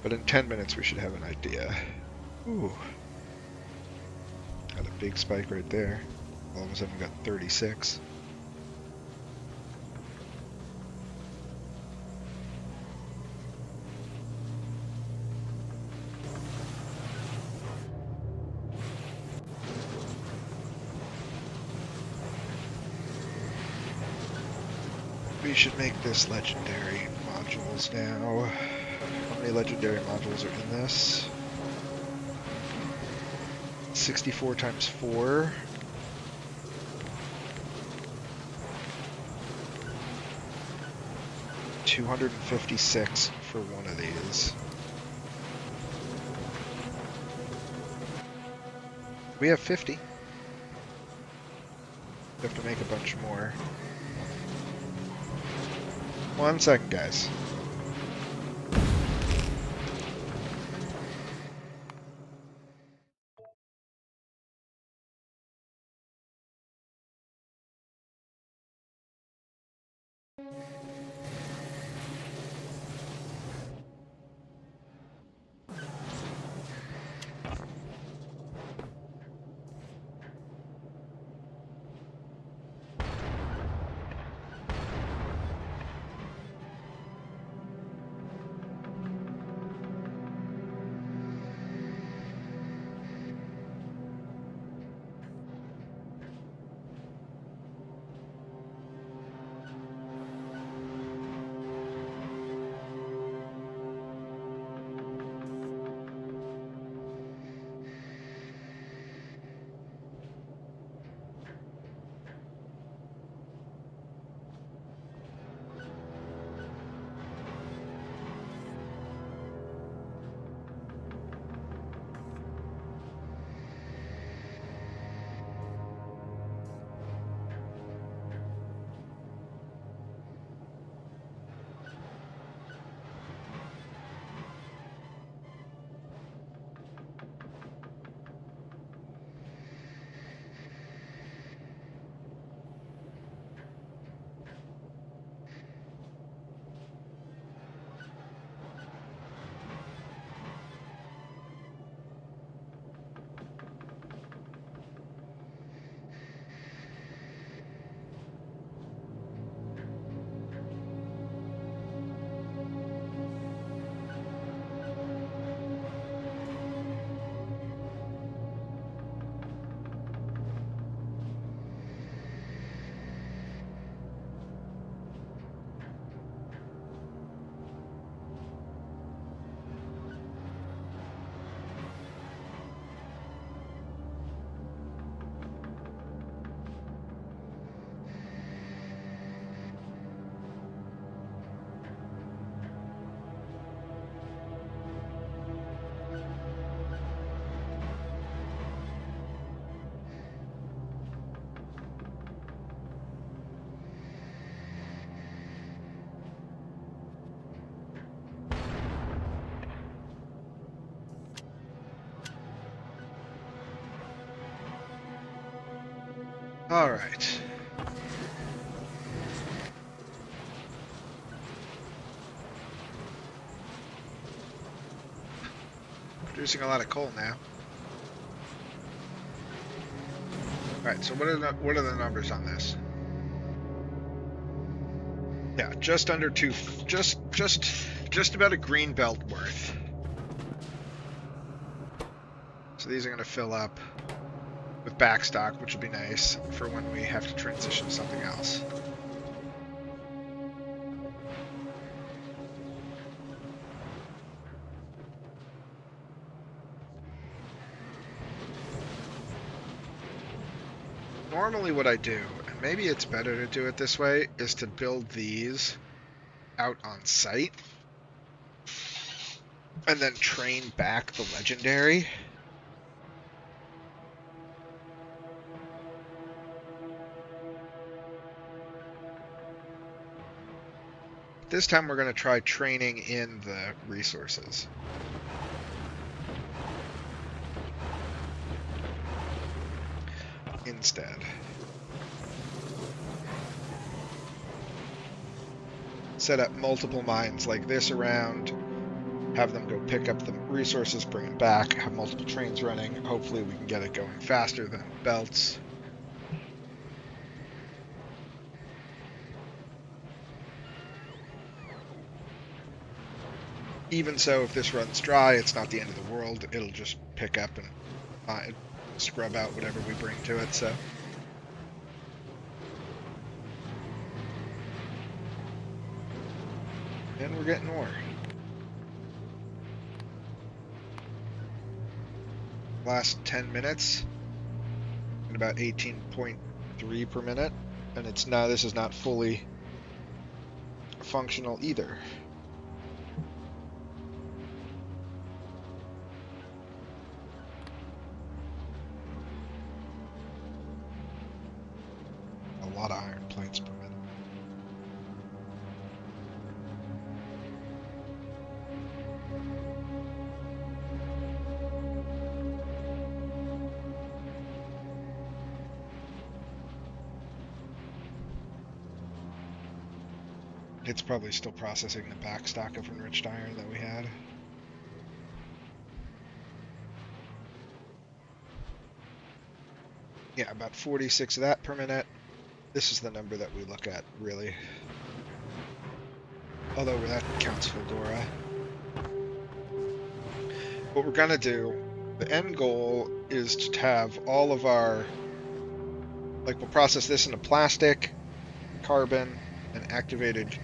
But in 10 minutes, we should have an idea. Ooh. Got a big spike right there. All of a sudden, we got 36. We should make this legendary modules now. How many legendary modules are in this? 64 times 4. $256 for one of these. We have 50. We have to make a bunch more. 1 second, guys. Alright. Producing a lot of coal now. Alright, so what are the numbers on this? Yeah, just under just about a green belt worth. So these are going to fill up with backstock, which will be nice for when we have to transition to something else. Normally what I do, and maybe it's better to do it this way, is to build these out on site and then train back the legendary. This time we're going to try training in the resources. Instead. Set up multiple mines like this around, have them go pick up the resources, bring them back, have multiple trains running. Hopefully we can get it going faster than belts. Even so, if this runs dry, it's not the end of the world. It'll just pick up and scrub out whatever we bring to it, so. And we're getting ore. Last 10 minutes, at about 18.3 per minute, and this is not fully functional either. A lot of iron plates per minute. It's probably still processing the back stock of enriched iron that we had. Yeah, about 46 of that per minute. This is the number that we look at, really. Although that counts Fildora. What we're gonna do, the end goal is to have all of our, like, we'll process this into plastic, carbon, and activated.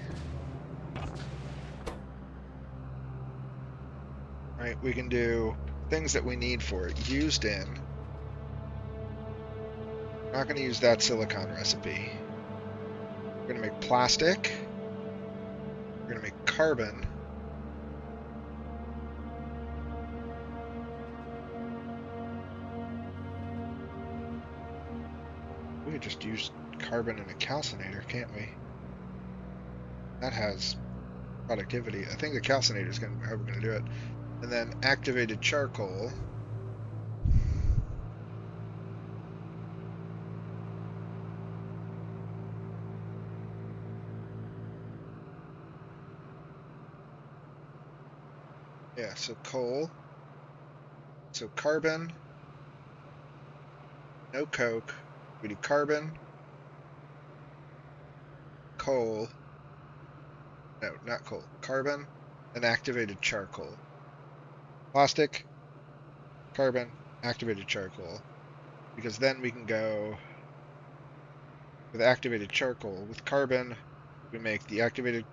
Right, we can do things that we need for it. Used in. We're not going to use that silicon recipe. We're going to make plastic. We're going to make carbon. We could just use carbon in a calcinator, can't we? That has productivity. I think the calcinator is how we're going to do it. And then activated charcoal. Yeah, so coal. So carbon. No coke. We do carbon. Coal. No, not coal. Carbon and activated charcoal. Plastic, carbon, activated charcoal. Because then we can go with activated charcoal. With carbon, we make the activated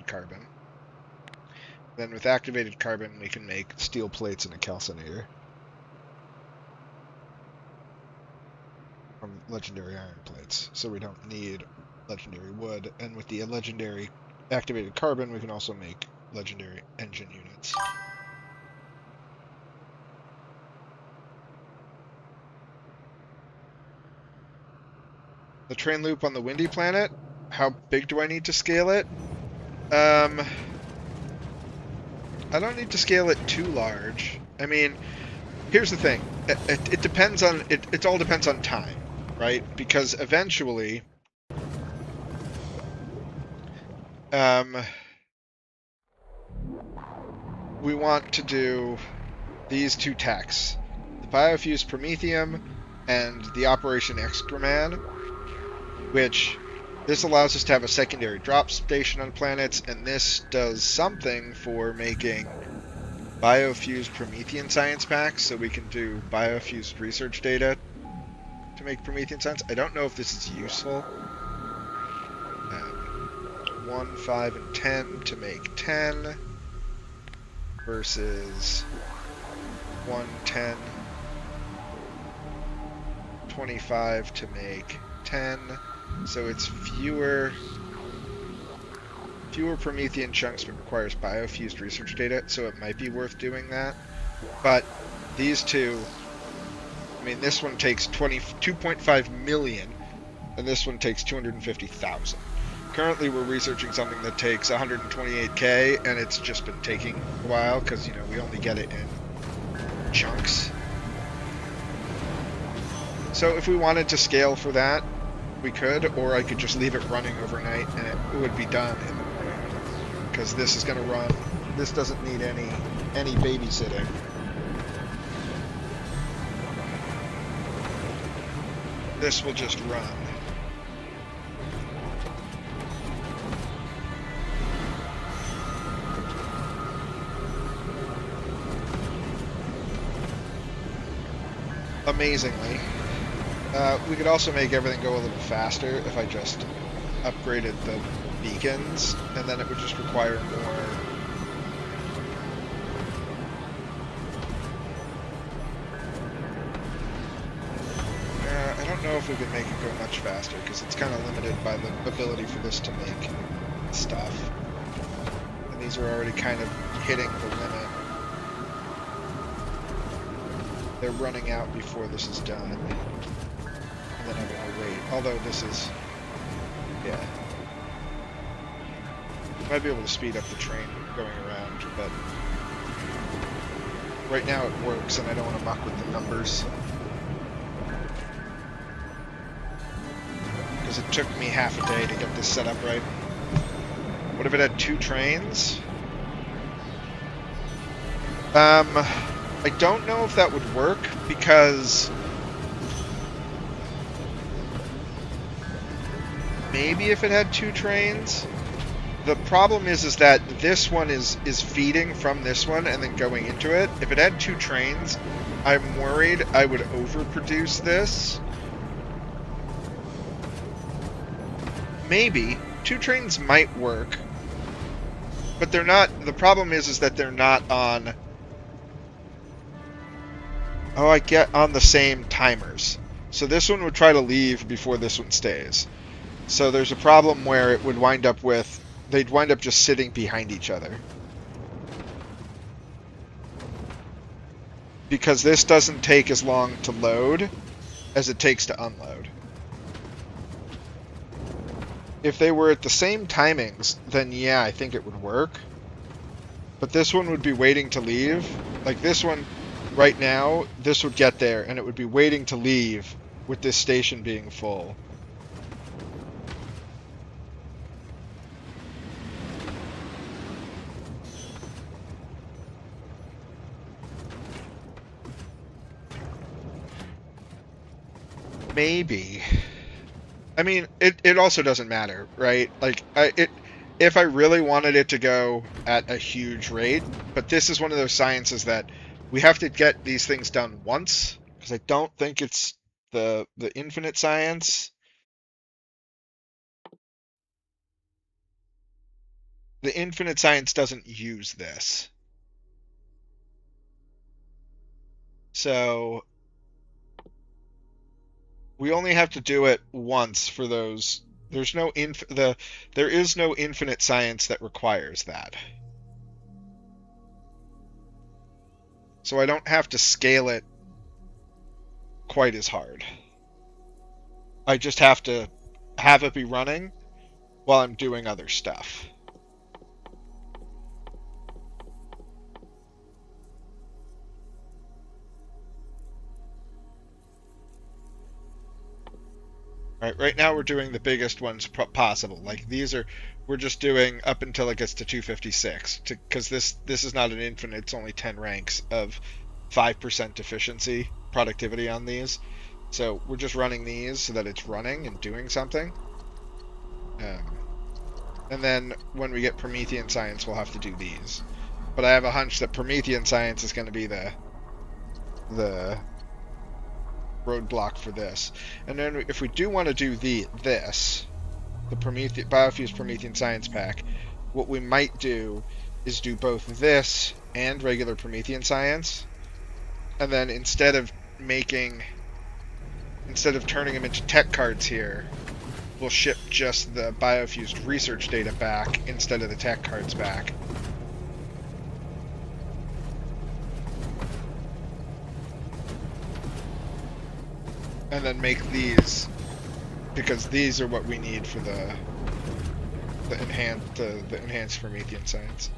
carbon. Then with activated carbon, we can make steel plates and a calcinator. From legendary iron plates. So we don't need legendary wood. And with the legendary activated carbon, we can also make legendary engine units. The train loop on the windy planet, how big do I need to scale it? I don't need to scale it too large. I mean, here's the thing. It depends on it all depends on time. right? Because eventually, we want to do these two techs, the Biofused Promethium and the Operation Excreman, which this allows us to have a secondary drop station on planets, and this does something for making biofused Promethean science packs, so we can do biofused research data to make Promethean science. I don't know if this is useful. 1, 5, and 10 to make 10 versus 1, 10, 25 to make 10. So it's fewer Promethean chunks, but requires biofused research data, so it might be worth doing that. But these two, I mean, this one takes 2.5 million, and this one takes 250,000. Currently, we're researching something that takes 128k, and it's just been taking a while because, you know, we only get it in chunks. So if we wanted to scale for that, we could, or I could just leave it running overnight and it would be done in the morning. Because this is going to run. This doesn't need any babysitting. This will just run. Amazingly. We could also make everything go a little faster if I just upgraded the beacons, and then it would just require more. I don't know if we could make it go much faster, because it's kind of limited by the ability for this to make stuff. And these are already kind of hitting the limit. They're running out before this is done. And then I'm going to wait. Although this is... yeah. Might be able to speed up the train going around, but... right now it works, and I don't want to muck with the numbers. Because it took me half a day to get this set up right. What if it had 2 trains? I don't know if that would work, because maybe if it had 2 trains. The problem is that this one is feeding from this one and then going into it. If it had 2 trains, I'm worried I would overproduce this. Maybe 2 trains might work, but they're not. The problem is that they're not on. Oh, I get on the same timers. So this one would try to leave before this one stays. So there's a problem where it would wind up with, they'd wind up just sitting behind each other. Because this doesn't take as long to load as it takes to unload. If they were at the same timings, then yeah, I think it would work. But this one would be waiting to leave. Like this one... right now, this would get there, and it would be waiting to leave with this station being full. Maybe. I mean, it also doesn't matter, right? Like, if I really wanted it to go at a huge rate, but this is one of those sciences that we have to get these things done once, because I don't think it's the infinite science. The infinite science doesn't use this. So we only have to do it once for those. There's no there is no infinite science that requires that. So I don't have to scale it quite as hard. I just have to have it be running while I'm doing other stuff. Right now we're doing the biggest ones possible. Like we're just doing up until it gets to 256, because this is not an infinite. It's only 10 ranks of 5% efficiency productivity on these. So we're just running these so that it's running and doing something. And then when we get Promethean Science, we'll have to do these. But I have a hunch that Promethean Science is going to be the roadblock for this. And then if we do want to do the Biofused Promethean Science Pack, what we might do is do both this and regular Promethean Science. And then instead of turning them into tech cards here, we'll ship just the biofused research data back instead of the tech cards back. And then make these, because these are what we need for the enhanced Promethean Science.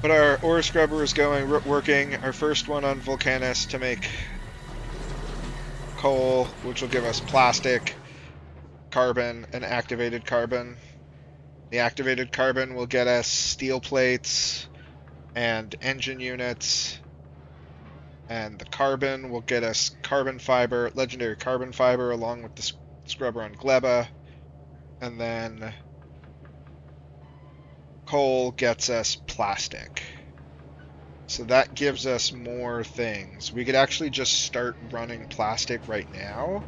But our ore scrubber is working. Our first one on Vulcanus to make coal, which will give us plastic, carbon, and activated carbon. The activated carbon will get us steel plates and engine units, and the carbon will get us carbon fiber, legendary carbon fiber, along with the scrubber on Gleba, and then coal gets us plastic. So that gives us more things. We could actually just start running plastic right now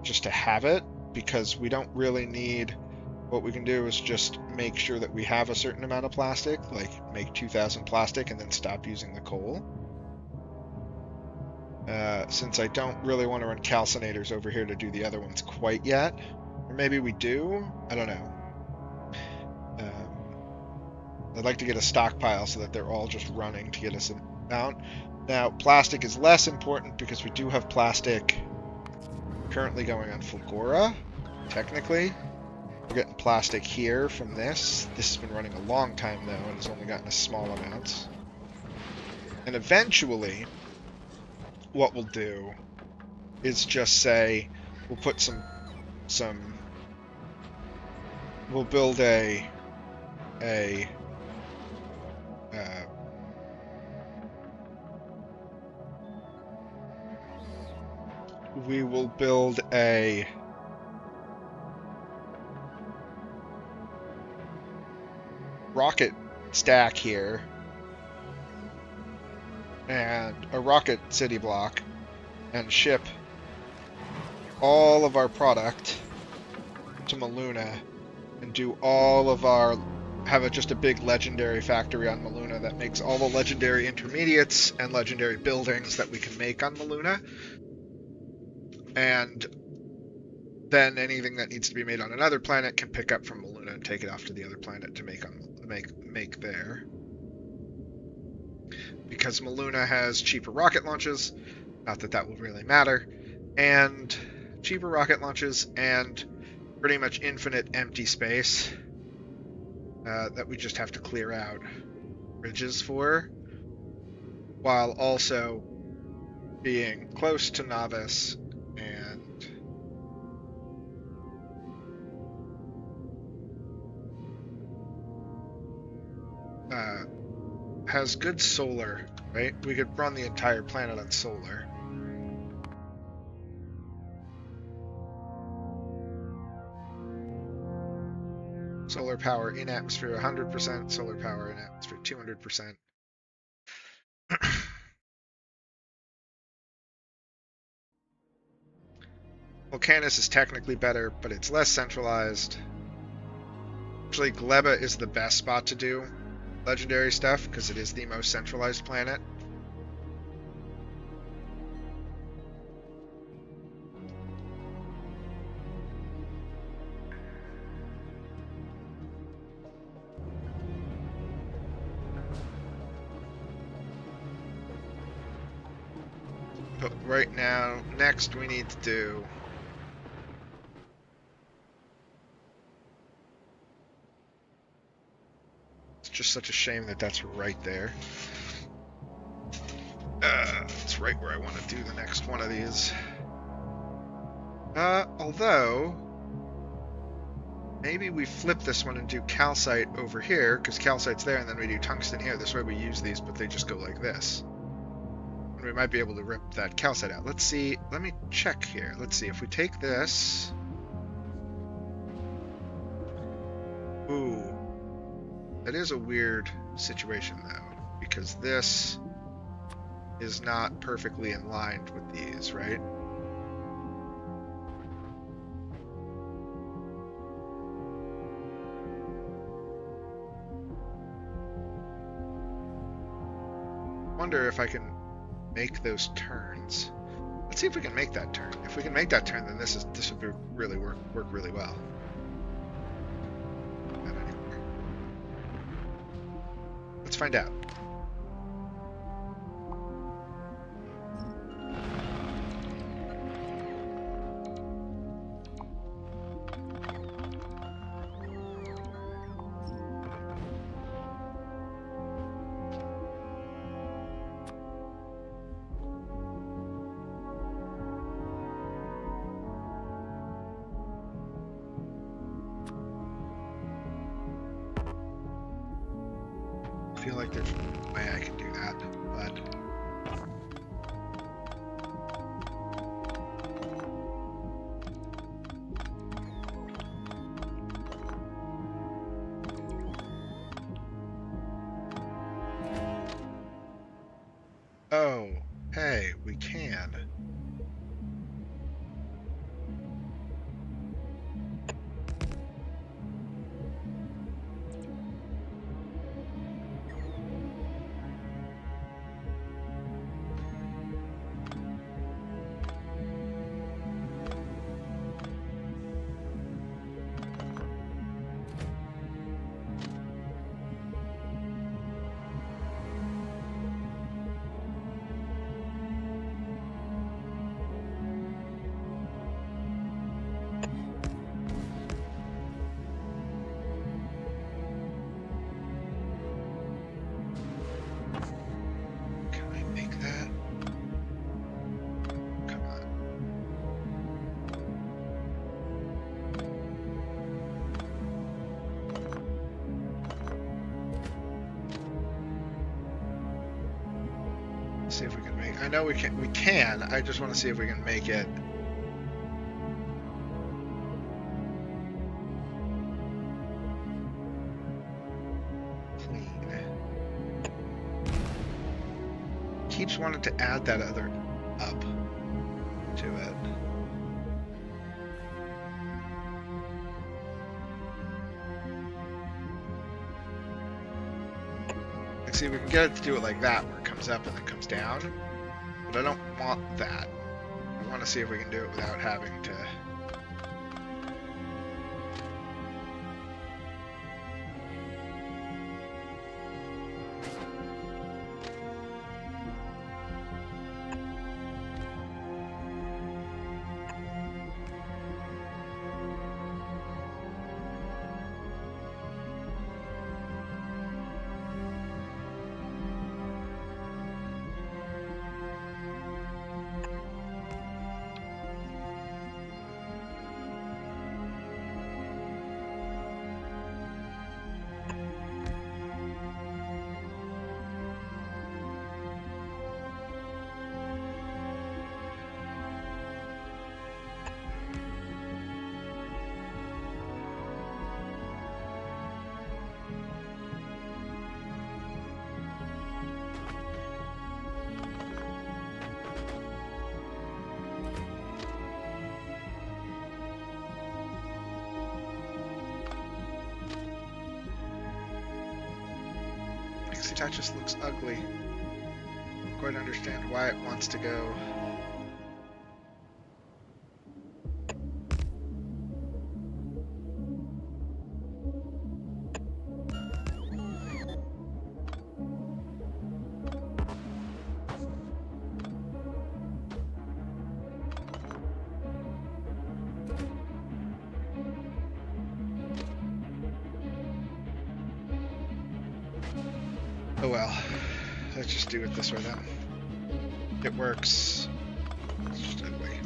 just to have it, because we don't really need. What we can do is just make sure that we have a certain amount of plastic, like make 2,000 plastic and then stop using the coal. Since I don't really want to run calcinators over here to do the other ones quite yet. Or maybe we do? I don't know. I'd like to get a stockpile so that they're all just running to get us an amount. Now, plastic is less important because we do have plastic currently going on Fulgora, technically. We're getting plastic here from this. This has been running a long time, though, and has only gotten a small amount. And eventually, what we'll do is just say, we'll put we'll build we will build a rocket stack here and a rocket city block and ship all of our product to Maluna and do all of our just a big legendary factory on Maluna that makes all the legendary intermediates and legendary buildings that we can make on Maluna. And then anything that needs to be made on another planet can pick up from Maluna and take it off to the other planet to make there. Because Maluna has cheaper rocket launches, not that that will really matter, and cheaper rocket launches and pretty much infinite empty space that we just have to clear out ridges for, while also being close to Novice and has good solar, right? We could run the entire planet on solar. Solar power in atmosphere 100%, solar power in atmosphere 200%. Vulcanus is technically better, but it's less centralized. Actually, Gleba is the best spot to do legendary stuff because it is the most centralized planet. But right now, next we need to do it's just such a shame that that's right there. right where I want to do the next one of these. Although, maybe we flip this one and do calcite over here, because calcite's there, and then we do tungsten here. This way we use these, but they just go like this. And we might be able to rip that calcite out. Let's see. Let me check here. Let's see. If we take this... Ooh. That is a weird situation, though, because this is not perfectly in line with these, right? I wonder if I can make those turns. Let's see if we can make that turn. If we can make that turn, then this would really work really well. Let's find out. I feel like there's no way I can do that, but oh, hey, we can. See if we can make. I know we can. We can. I just want to see if we can make it. Clean. Keeps wanting to add that other up to it. See, we can get it to do it like that, where it comes up and then comes down, but I don't want that. I want to see if we can do it without having to... That just looks ugly. Don't quite understand why it wants to go. Oh well, let's just do it this way then. It works. It's just ugly.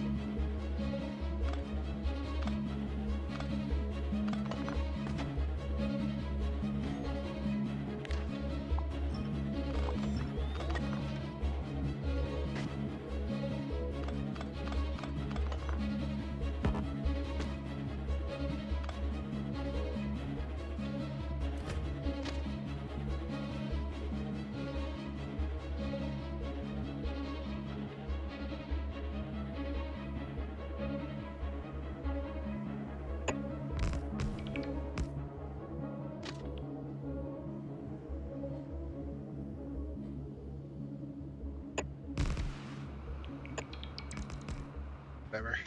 Whatever.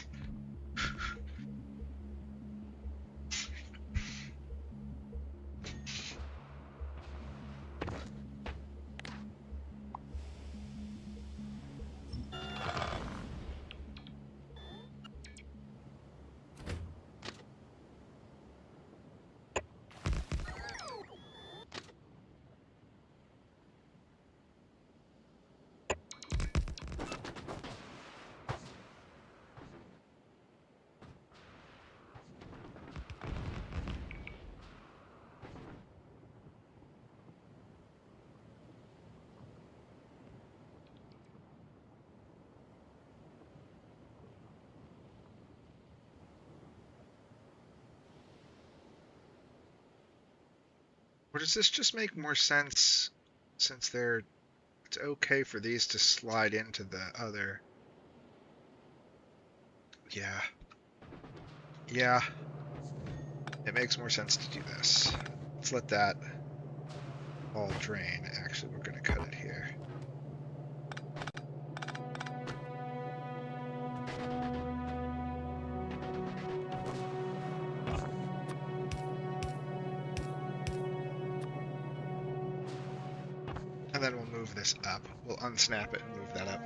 Or does this just make more sense since it's okay for these to slide into the other? Yeah. Yeah. It makes more sense to do this. Let's let that all drain. Actually, we're going to cut it here. And then we'll move this up. We'll unsnap it and move that up.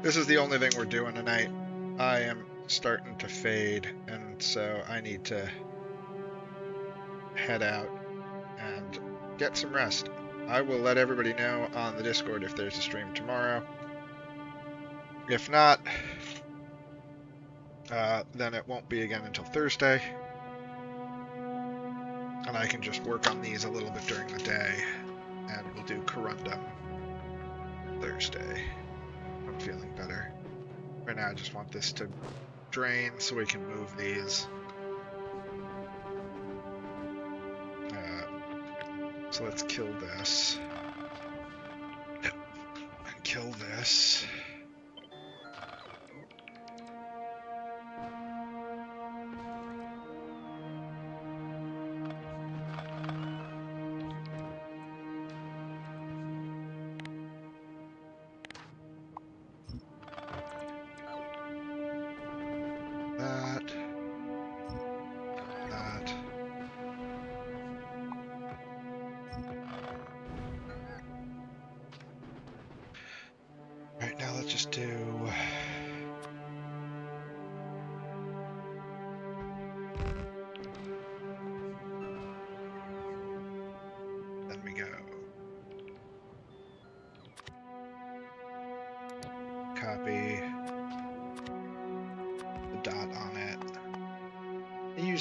This is the only thing we're doing tonight. I am starting to fade, and so I need to head out and get some rest. I will let everybody know on the Discord if there's a stream tomorrow. If not, then it won't be again until Thursday. And I can just work on these a little bit during the day, and we'll do Corrundum Thursday. I'm feeling better. Right now I just want this to drain so we can move these. So let's kill this. And kill this.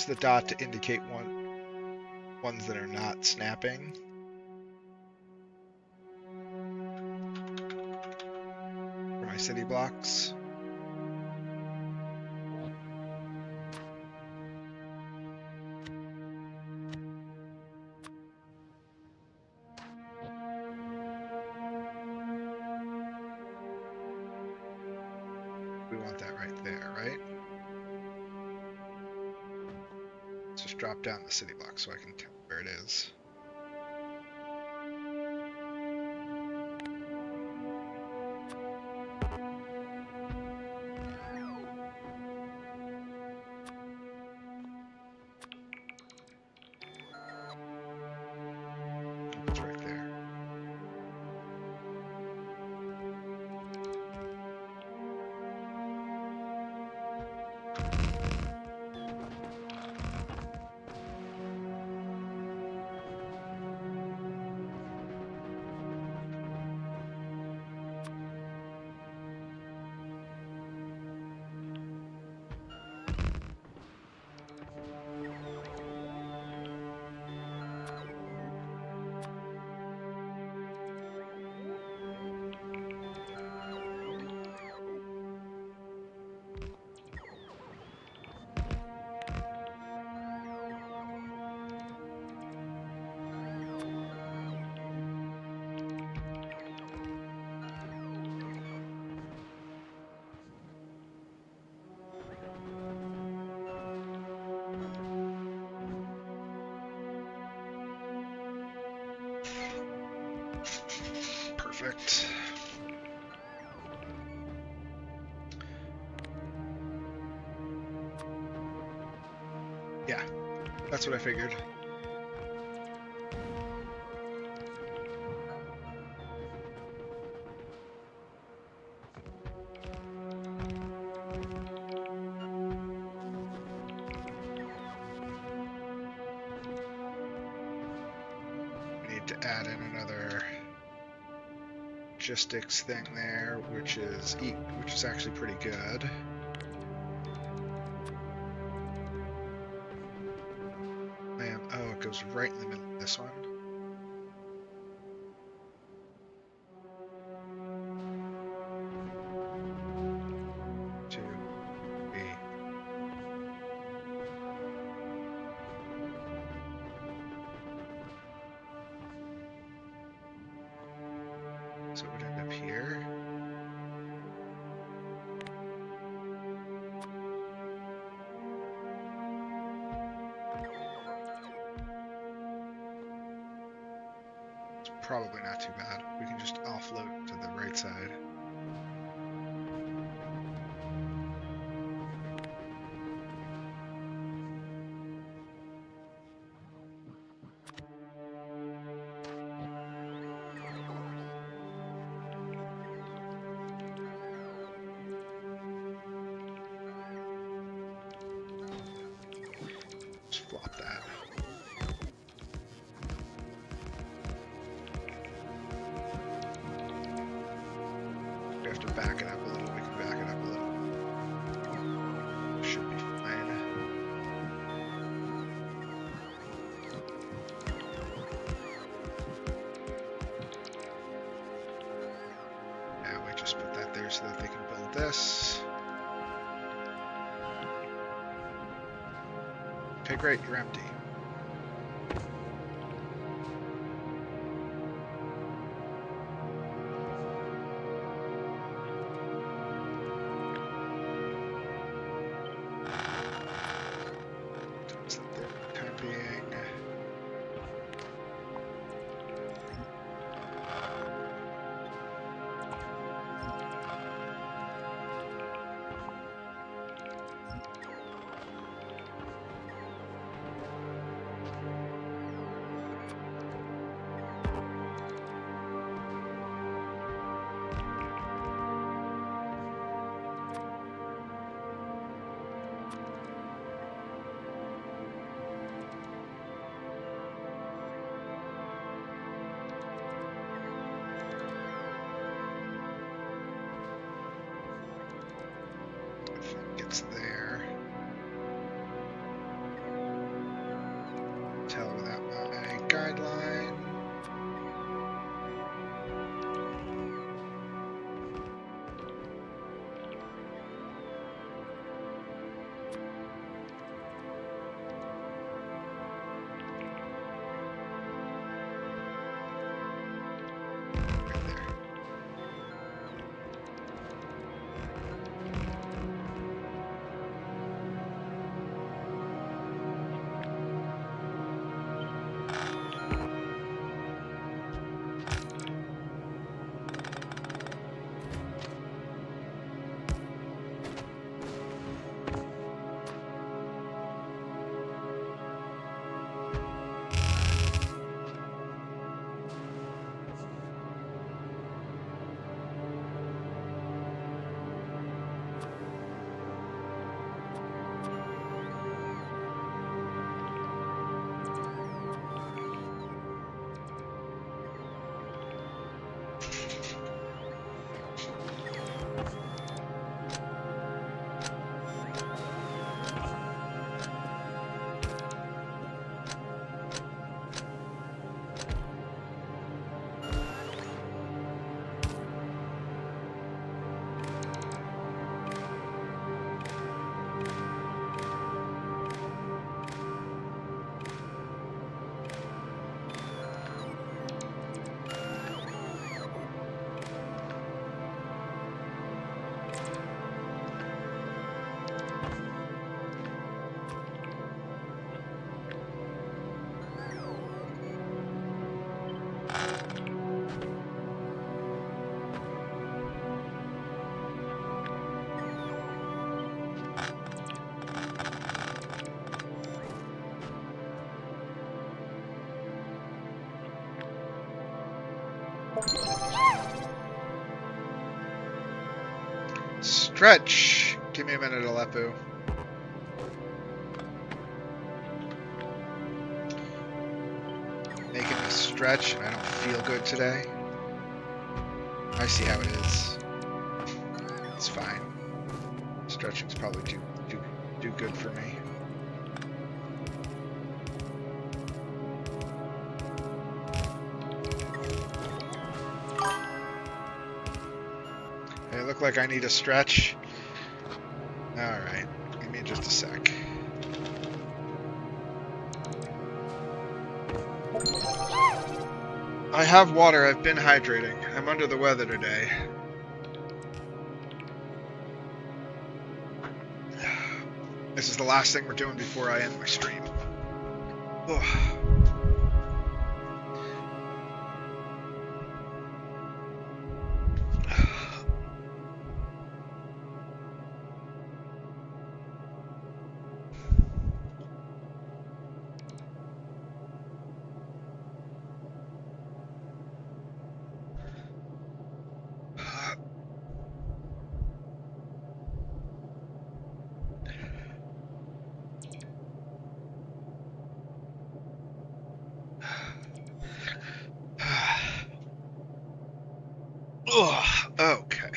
The dot to indicate ones that are not snapping. For my city blocks. We want that right there, right? Just drop down the city block so I can tell where it is. It's right there. Yeah, that's what I figured. We need to add in another logistics thing there, which is actually pretty good. Oh, it goes right in the middle of this one. Two, three. So it would end up here. It's probably not too bad. We can just offload to the right side. Just flop that. We have to back it up a little. We can back it up a little. Should be fine. Now we just put that there so that they can build this. Okay, great, you're empty. That's the time being. Gets there. Tell without my guideline. Right there. Stretch! Give me a minute, Aleppo. Making me stretch, and I don't feel good today. I see how it is. It's fine. Stretching's probably do good for me. Hey, look like I need a stretch. Alright, give me just a sec. I have water, I've been hydrating. I'm under the weather today. This is the last thing we're doing before I end my stream. Ugh. Ugh, okay.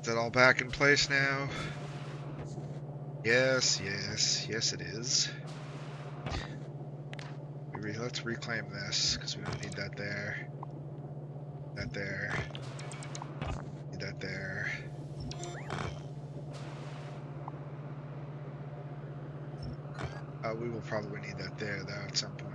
Is that all back in place now? Yes, it is. Let's reclaim this, because we don't need that there. That there. Need that there. We will probably need that there, though, at some point.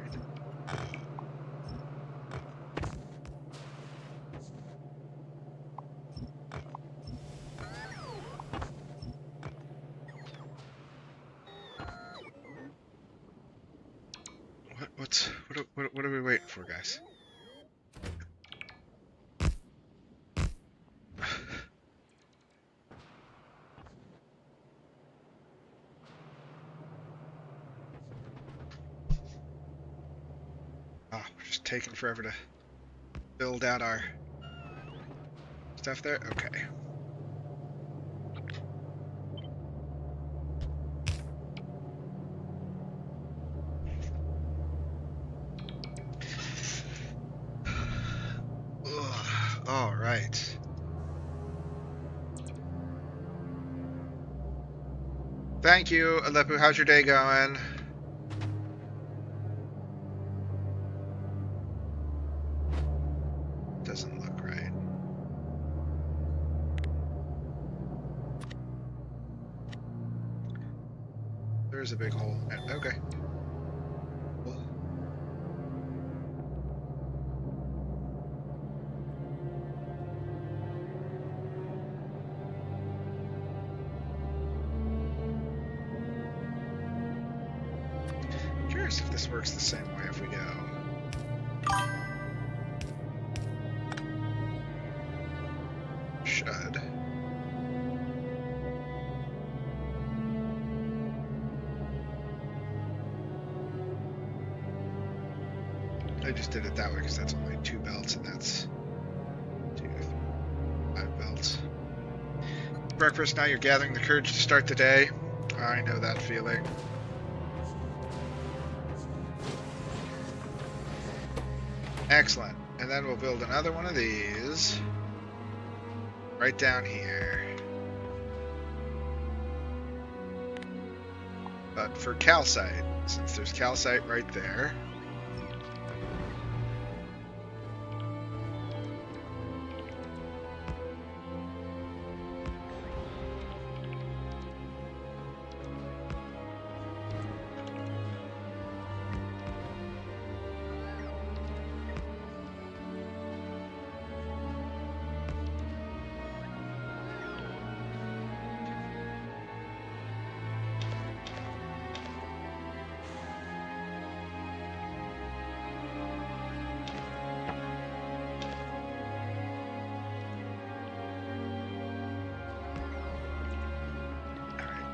What are we waiting for, guys? Oh, we're just taking forever to build out our stuff there? Okay. All right. Thank you, Aleppo. How's your day going? Doesn't look right. There's a big hole. Okay. Curious if this works the same way if we go. Should. I just did it that way because that's only 2 belts, and that's 2, 5 belts. Breakfast, now you're gathering the courage to start the day. I know that feeling. Excellent. And then we'll build another one of these right down here. But for calcite, since there's calcite right there.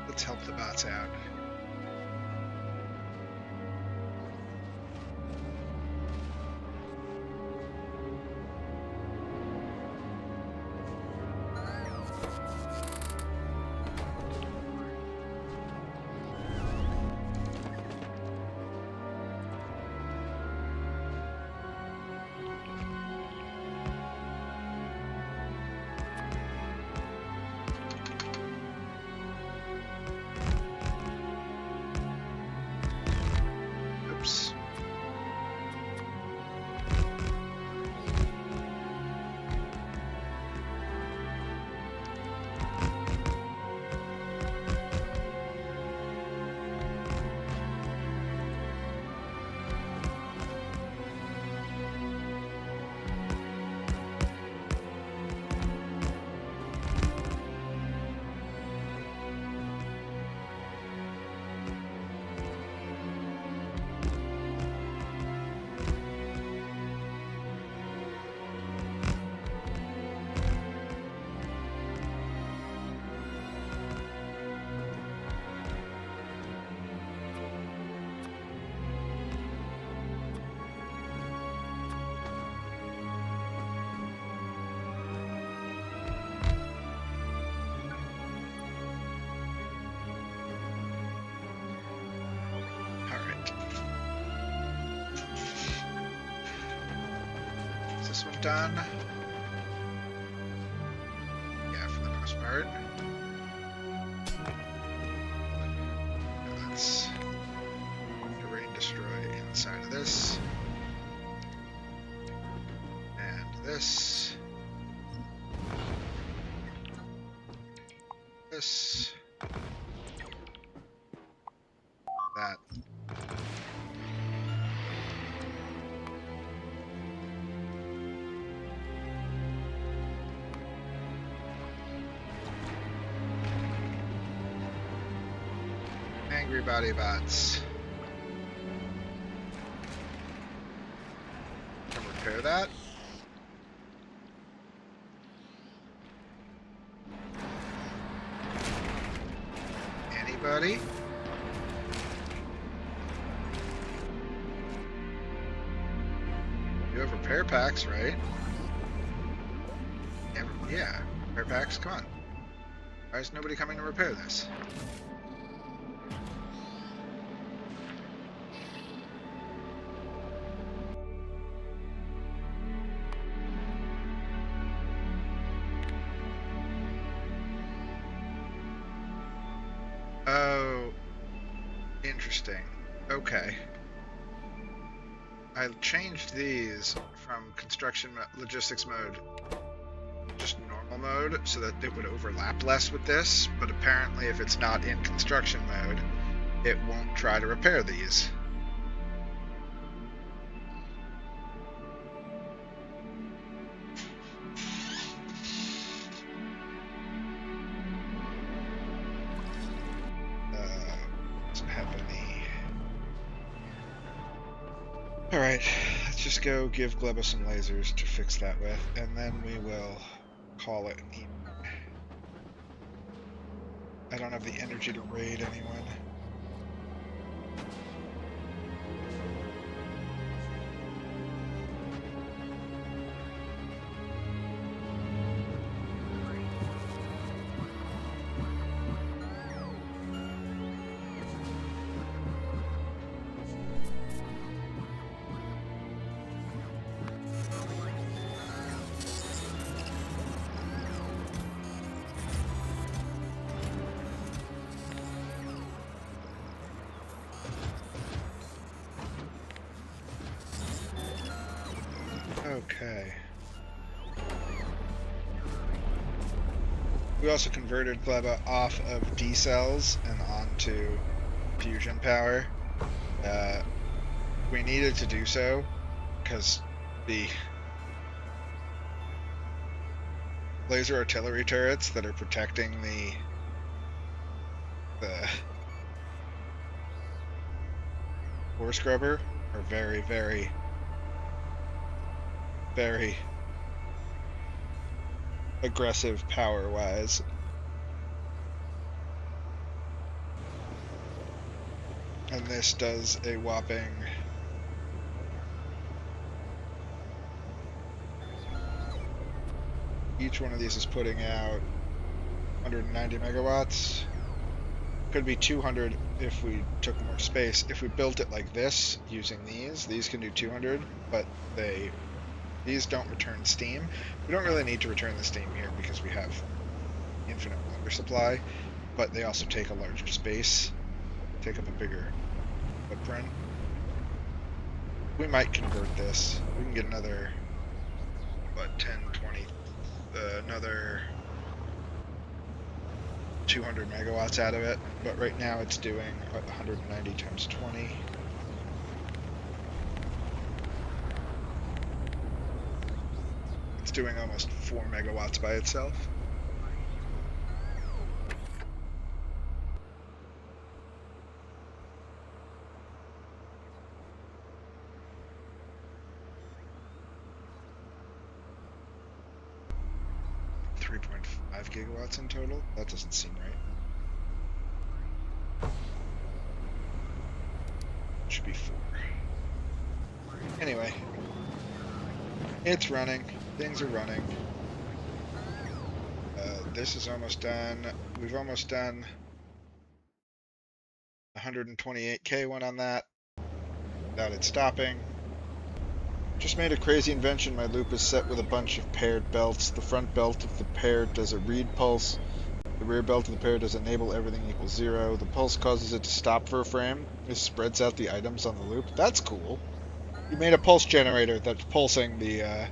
Let's help the bots out. else we've done. Yeah, for the most part. Let's terrain destroy inside of this. And this. This. That. Angry body bots. Can repair that. Anybody? You have repair packs, right? Yeah, repair packs, come on. Why is nobody coming to repair this? Oh, interesting. Okay. I changed these from construction logistics mode just normal mode so that it would overlap less with this, but apparently if it's not in construction mode, it won't try to repair these. Doesn't have any. Alright, let's just go give Gleba some lasers to fix that with, and then we will call it an evening. I don't have the energy to raid anyone. Okay. We also converted Gleba off of D cells and onto fusion power. We needed to do so because the laser artillery turrets that are protecting the Ore Scrubber are very, very, very aggressive power-wise. And this does a whopping each one of these is putting out 190 megawatts. Could be 200 if we took more space. If we built it like this, using these can do 200, but these don't return steam. We don't really need to return the steam here because we have infinite water supply, but they also take a larger space, take up a bigger footprint. We might convert this. We can get another, what, 10, 20, another 200 megawatts out of it, but right now it's doing 190 times 20. It's doing almost 4 megawatts by itself. Gigawatts in total? That doesn't seem right. It should be 4. Anyway, it's running. Things are running. This is almost done. We've almost done 128k one on that without it stopping. Just made a crazy invention. My loop is set with a bunch of paired belts. The front belt of the pair does a read pulse. The rear belt of the pair does enable everything equals 0. The pulse causes it to stop for a frame. This spreads out the items on the loop. That's cool. You made a pulse generator that's pulsing the.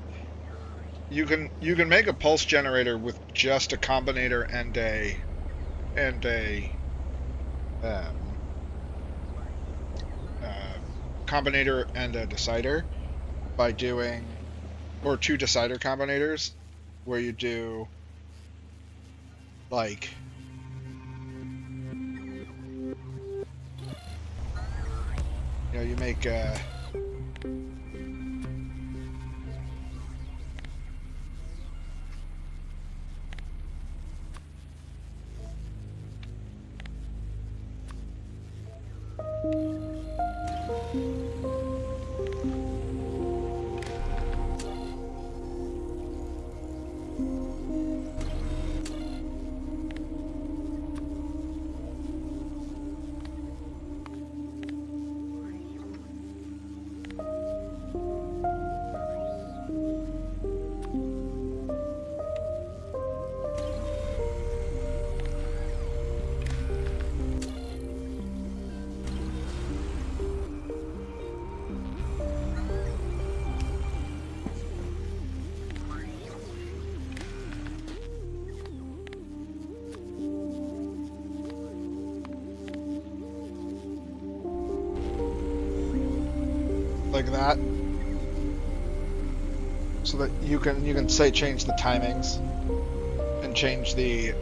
You can make a pulse generator with just a combinator and a combinator and a decider by doing, or two decider combinators, where you do like you make like that, so that you can say change the timings and change the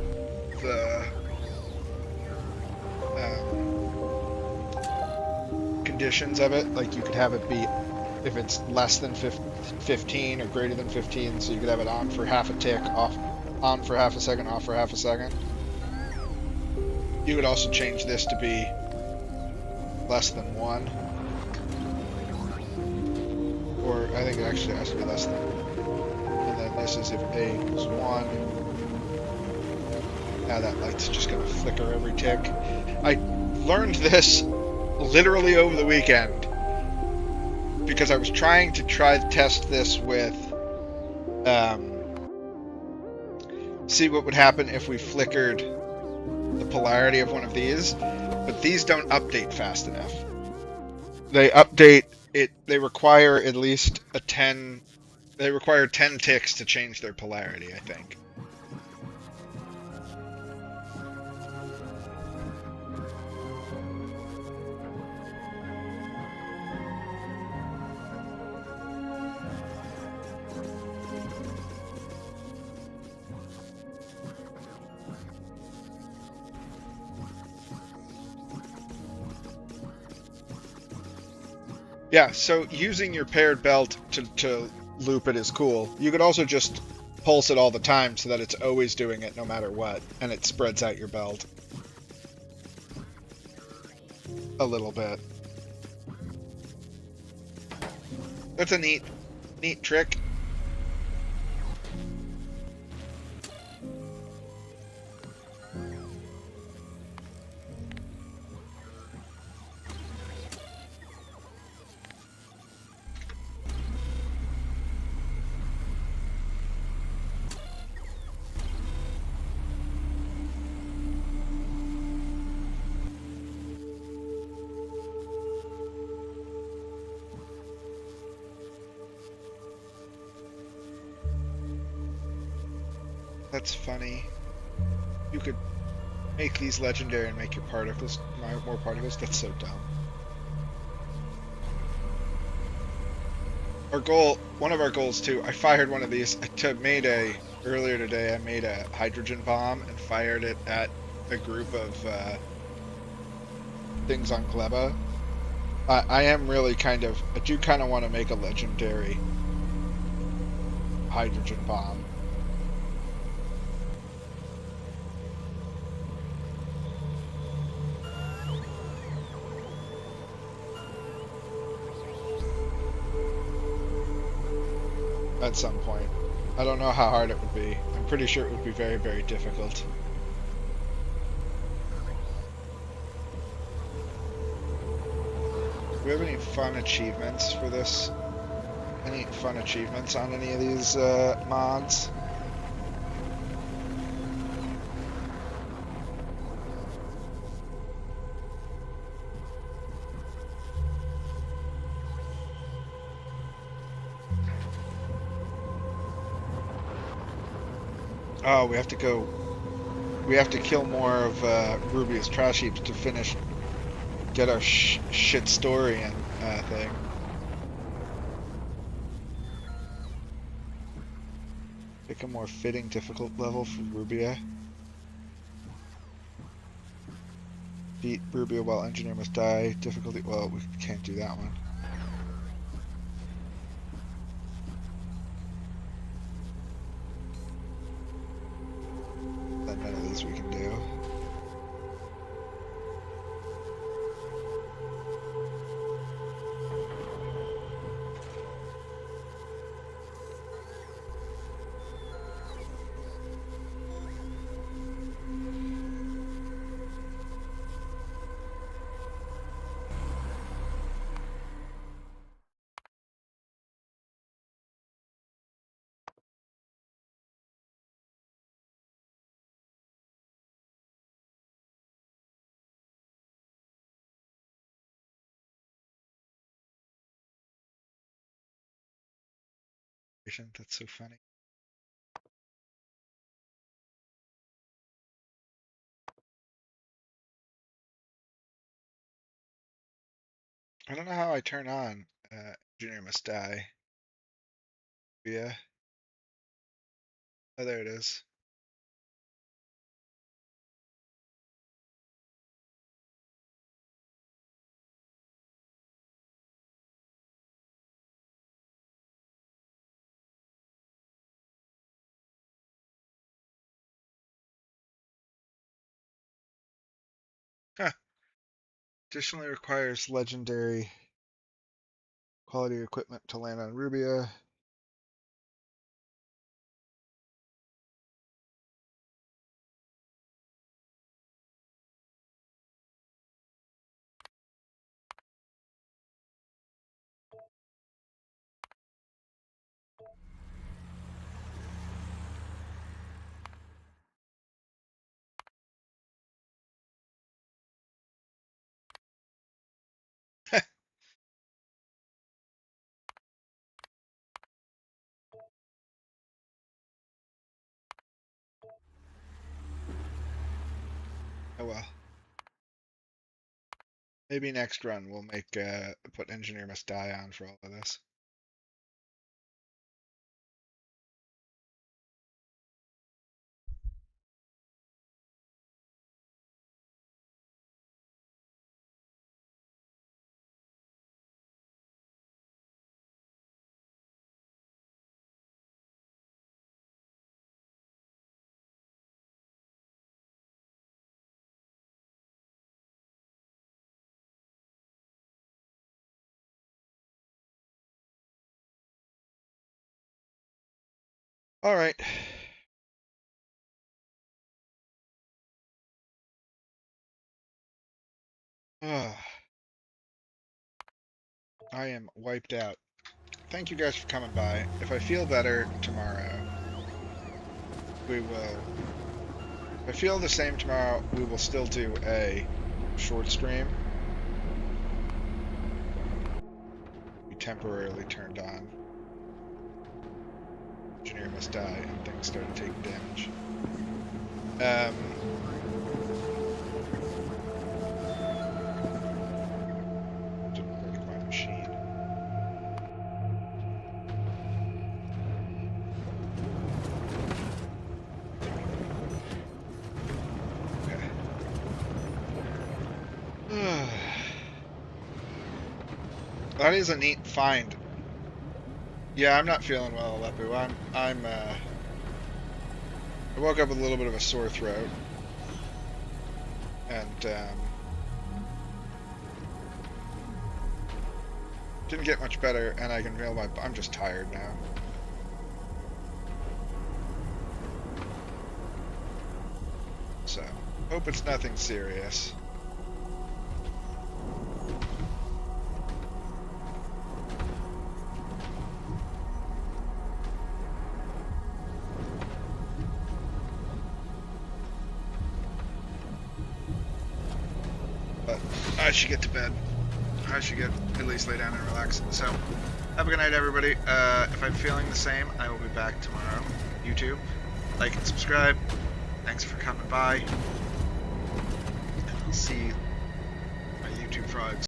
conditions of it. Like you could have it be if it's less than 15 or greater than 15, so you could have it on for half a tick, on for half a second, off for half a second. You could also change this to be less than 1. Or I think it actually has to be less than. And then this is if A equals 1. Now that light's just gonna flicker every tick. I learned this literally over the weekend because I was trying to test this with see what would happen if we flickered the polarity of one of these, but these don't update fast enough. They update it, they require at least they require 10 ticks to change their polarity, I think. Yeah, so using your paired belt to loop it is cool. You could also just pulse it all the time so that it's always doing it no matter what, and it spreads out your belt a little bit. That's a neat trick. That's funny. You could make these legendary and make your particles more particles. That's so dumb. Our goal, one of our goals too. I fired one of these. Earlier today. I made a hydrogen bomb and fired it at a group of things on Gleba. I am really I do kind of want to make a legendary hydrogen bomb. At some point. I don't know how hard it would be. I'm pretty sure it would be very, very difficult. Do we have any fun achievements for this? Any fun achievements on any of these mods? Oh, we have to go. We have to kill more of Rubia's trash heaps to finish, get our shit story and thing. Pick a more fitting difficult level for Rubia. Beat Rubia while engineer must die. Difficulty. Well, we can't do that one. Then none of these we can do. That's so funny. I don't know how I turn on engineer must die. Yeah. Oh, there it is. Huh. Additionally requires legendary quality equipment to land on Rubia. Oh well. Maybe next run we'll make put engineer must die on for all of this. All right. I am wiped out. Thank you guys for coming by. If I feel better tomorrow, we will. If I feel the same tomorrow, we will still do a short stream. We temporarily turned on. Engineer must die, and things started taking damage. Didn't break my machine. Okay. That is a neat find. Yeah, I'm not feeling well, Aleppo. I woke up with a little bit of a sore throat. And, didn't get much better, and I can feel I'm just tired now. So, hope it's nothing serious. I should get to bed. I should get at least lay down and relax. So, have a good night, everybody. If I'm feeling the same, I will be back tomorrow. YouTube, like and subscribe. Thanks for coming by. And I'll see my YouTube frogs.